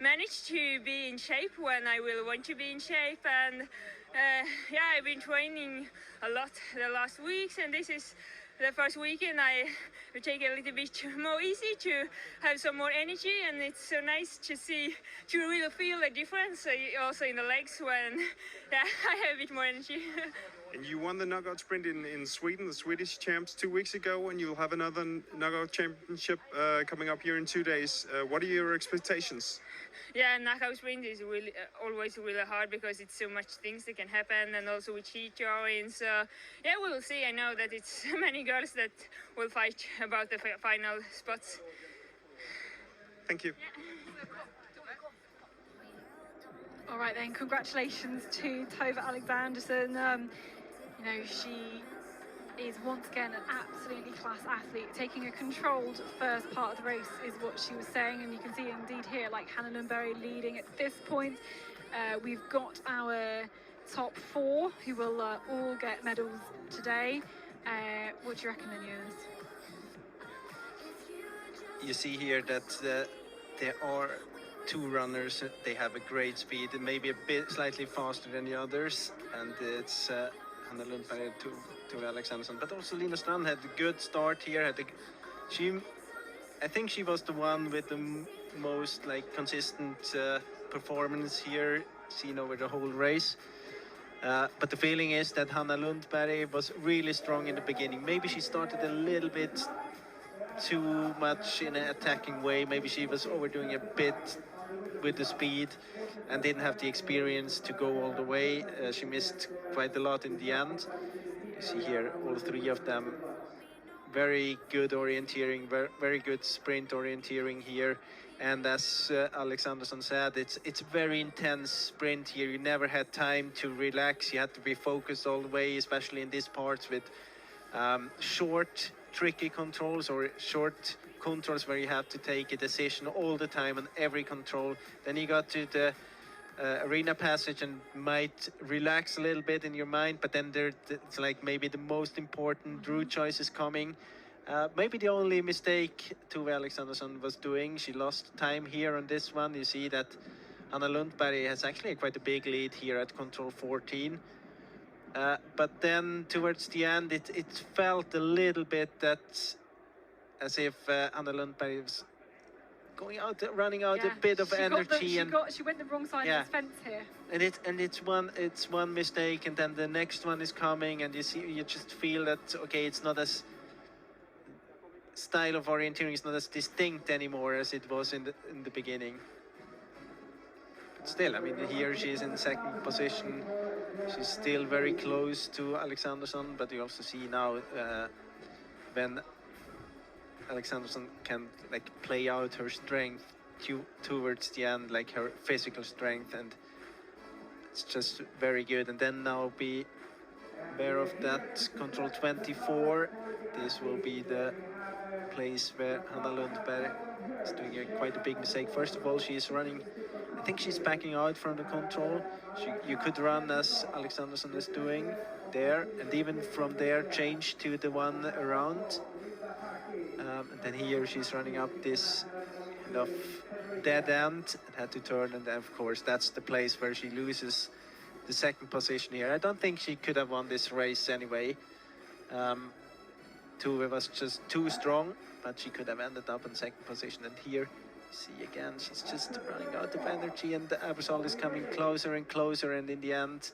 managed to be in shape when I will want to be in shape, and yeah, I've been training a lot the last weeks, and this is the first weekend I will take it a little bit more easy to have some more energy, and it's so nice to see, to really feel a difference also in the legs when yeah, I have a bit more energy. And you won the knockout sprint in Sweden, the Swedish champs, 2 weeks ago, and you'll have another knockout championship coming up here in 2 days. What are your expectations? Yeah, knockout sprint is really always really hard because it's so much things that can happen, and also with heat drawing. So yeah, we will see. I know that it's many girls that will fight about the final spots. Thank you. All right then, congratulations to Tove Alexandersson. You know, she is once again an absolutely class athlete. Taking a controlled first part of the race is what she was saying, and you can see indeed here, like Hanna Lundberg leading at this point. We've got our top 4 who will all get medals today. What do you reckon, Anius? You see here that there are 2 runners. They have a great speed, and maybe a bit slightly faster than the others, and it's Hanna Lundberg to Alexandersson, but also Lina Strand had a good start here. I think she was the one with the most like consistent performance here, seen over the whole race. But the feeling is that Hanna Lundberg was really strong in the beginning. Maybe she started a little bit too much in an attacking way. Maybe she was overdoing a bit with the speed and didn't have the experience to go all the way. She missed quite a lot in the end. You see here all 3 of them. Very good orienteering, very good sprint orienteering here. And as Alexandersson said, it's a very intense sprint here. You never had time to relax. You had to be focused all the way, especially in these parts with short, tricky controls, or short controls where you have to take a decision all the time on every control. Then you got to the arena passage and might relax a little bit in your mind, but then it's like maybe the most important route choice is coming. Maybe the only mistake Tove Alexandersson was doing, she lost time here on this one. You see that Anna Lundberg has actually quite a big lead here at control 14. But then towards the end, it felt a little bit that as if Anna Lundberg was going out, running out a bit of energy, she went the wrong side of the fence here. And it's one mistake, and then the next one is coming, and you just feel that okay, it's not as style of orienteering is not as distinct anymore as it was in the beginning. But still, I mean, here she is in second position. She's still very close to Alexandersson, but you also see now when Alexandersson can like play out her strength towards the end, like her physical strength, and it's just very good. And then now be aware of that control 24. This will be the place where Hanna Lundberg is doing quite a big mistake. First of all, she is running, I think she's backing out from the control. You could run as Alexandersson is doing there, and even from there change to the one around. And then here she's running up this kind of dead end and had to turn, and then of course that's the place where she loses the second position here. I don't think she could have won this race anyway. Tove was just too strong, but she could have ended up in second position. And here, see again, she's just running out of energy, and the Aersal is coming closer and closer. And in the end,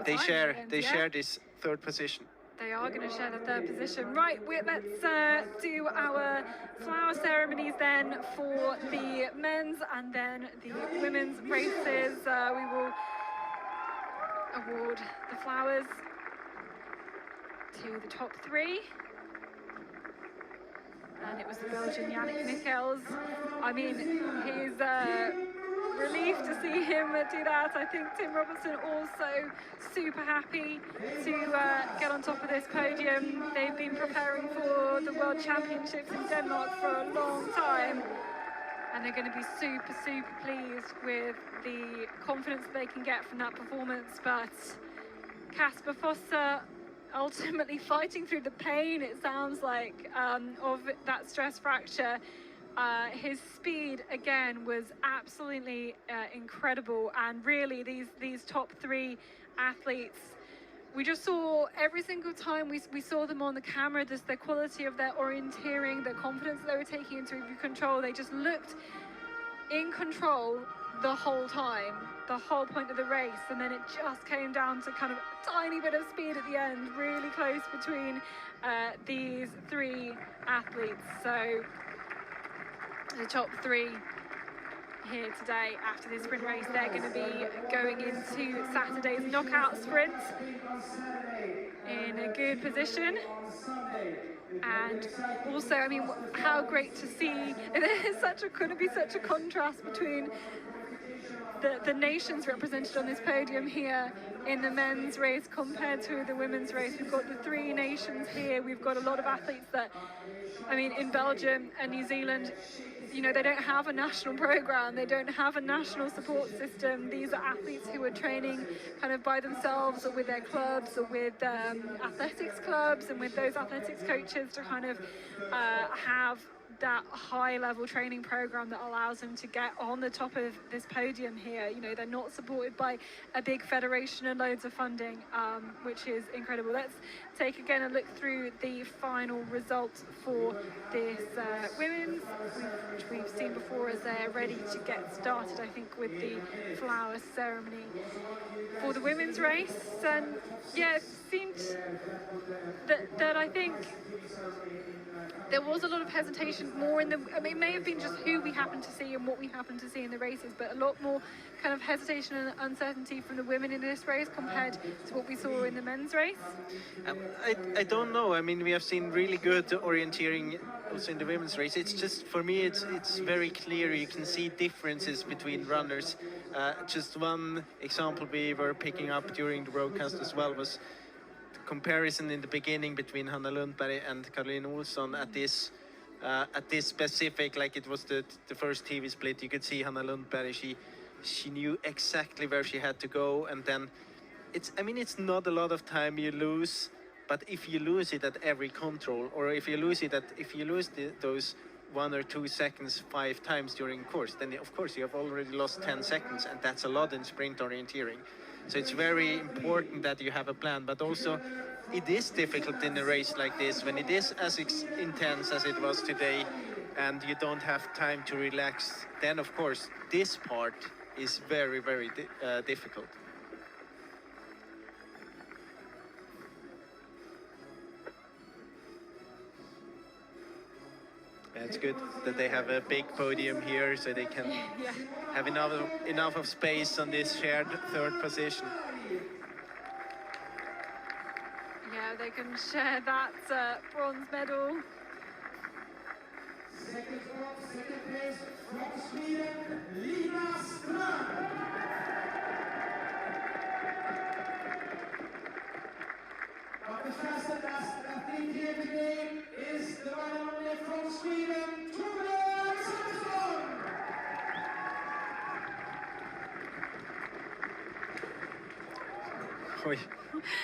they share this third position. They are going to share the third position. Right, let's do our flower ceremonies then for the men's and then the women's races. We will award the flowers to the top three. And it was the Belgian Yannick Michels. I mean, he's relieved to see him do that. I think Tim Robertson also super happy to get on top of this podium. They've been preparing for the World Championships in Denmark for a long time, and they're going to be super, super pleased with the confidence they can get from that performance. But Kasper Foster ultimately fighting through the pain, it sounds like, of that stress fracture. His speed again was absolutely incredible, and really these top three athletes, we just saw every single time we saw them on the camera, just the quality of their orienteering, the confidence they were taking into control. They just looked in control the whole time, the whole point of the race, and then it just came down to kind of a tiny bit of speed at the end, really close between these three athletes. So the top three here today after this sprint race, they're going to be going into Saturday's knockout sprint in a good position. And also, I mean, how great to see, it is going to be such a contrast between the nations represented on this podium here in the men's race compared to the women's race. We've got the three nations here. We've got a lot of athletes that, I mean, in Belgium and New Zealand, you know, they don't have a national program, they don't have a national support system. These are athletes who are training kind of by themselves or with their clubs or with athletics clubs and with those athletics coaches to kind of have that high level training program that allows them to get on the top of this podium here. You know, they're not supported by a big federation and loads of funding, which is incredible. Let's take again a look through the final results for this women's, which we've seen before as they're ready to get started, I think, with the flower ceremony for the women's race. And yeah, it seemed that I think there was a lot of hesitation more in the, I mean, it may have been just who we happened to see and what we happened to see in the races, but a lot more kind of hesitation and uncertainty from the women in this race compared to what we saw in the men's race. I don't know. I mean, we have seen really good orienteering also in the women's race. It's just, for me, it's very clear. You can see differences between runners. Just one example we were picking up during the broadcast as well was comparison in the beginning between Hanna Lundberg and Caroline Olsson at this specific, like it was the first TV split. You could see Hanna Lundberg, she knew exactly where she had to go, and then it's not a lot of time you lose But if you lose it at every control, or if you lose those 1 or 2 seconds 5 times during course, then of course you have already lost 10 seconds, and that's a lot in sprint orienteering. So it's very important that you have a plan, but also it is difficult in a race like this when it is as intense as it was today, and you don't have time to relax. Then of course this part is very, very difficult. It's good that they have a big podium here, so they can have enough of space on this shared third position. Yeah, they can share that bronze medal. Second place from Sweden, Lina Strand. But the fastest athlete here today is the one and only from Sweden, Torbjörn Samuelsson.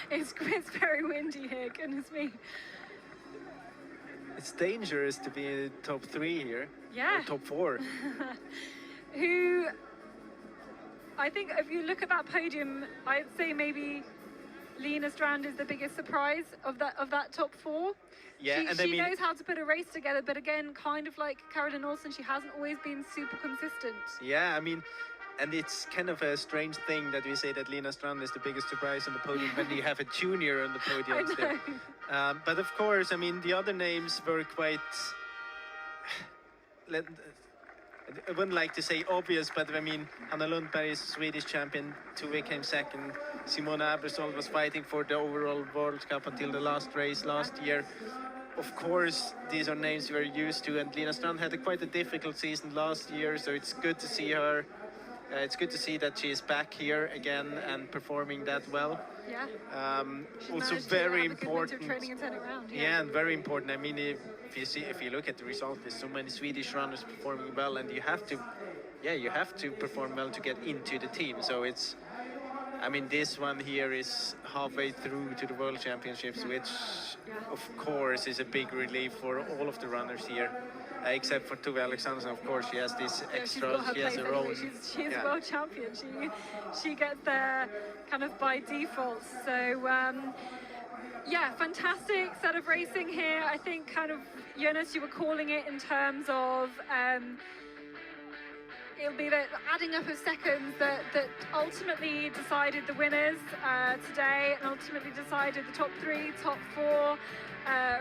It's very windy here, goodness me. It's dangerous to be in the top 3 here. Yeah. Or top 4. Who, I think if you look at that podium, I'd say maybe Lina Strand is the biggest surprise of that top 4. Yeah, she knows how to put a race together, but again, kind of like Caroline Olsen, she hasn't always been super consistent. Yeah, I mean, and it's kind of a strange thing that we say that Lina Strand is the biggest surprise on the podium when you have a junior on the podium still. But of course, I mean, the other names were quite, I wouldn't like to say obvious, but I mean, Hanna Lundberg is Swedish champion, Tove came second, Simona Aebersold was fighting for the overall World Cup until the last race last year. Of course, these are names we're used to, and Lina Strand had quite a difficult season last year, so it's good to see her. It's good to see that she is back here again and performing that well. Yeah. Also very important. Training and turning around. Yeah, and very important. I mean, if you look at the result, there's so many Swedish runners performing well, and you have to perform well to get into the team. So it's, I mean, this one here is halfway through to the World Championships, which of course is a big relief for all of the runners here. Except for Tove Alexandersson, of course, she has this extra. She has her own. She's world champion. She gets there kind of by default. So yeah, fantastic set of racing here. I think kind of Jonas, you were calling it in terms of it'll be the adding up of seconds that ultimately decided the winners today, and ultimately decided the top 3, top 4.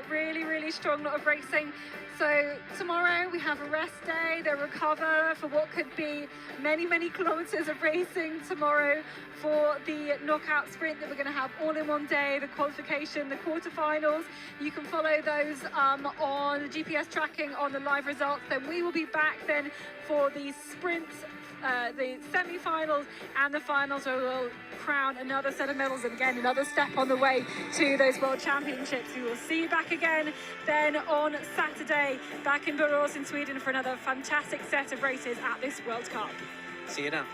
Really, really strong lot of racing. So tomorrow we have a rest day, they recover for what could be many, many kilometers of racing tomorrow for the knockout sprint that we're going to have all in one day, the qualification, the quarterfinals. You can follow those on the GPS tracking on the live results. Then we will be back then for the sprints, the semi-finals and the finals, where we'll crown another set of medals and again another step on the way to those World Championships. We will see you back again then on Saturday back in Borås in Sweden for another fantastic set of races at this World Cup. See you then.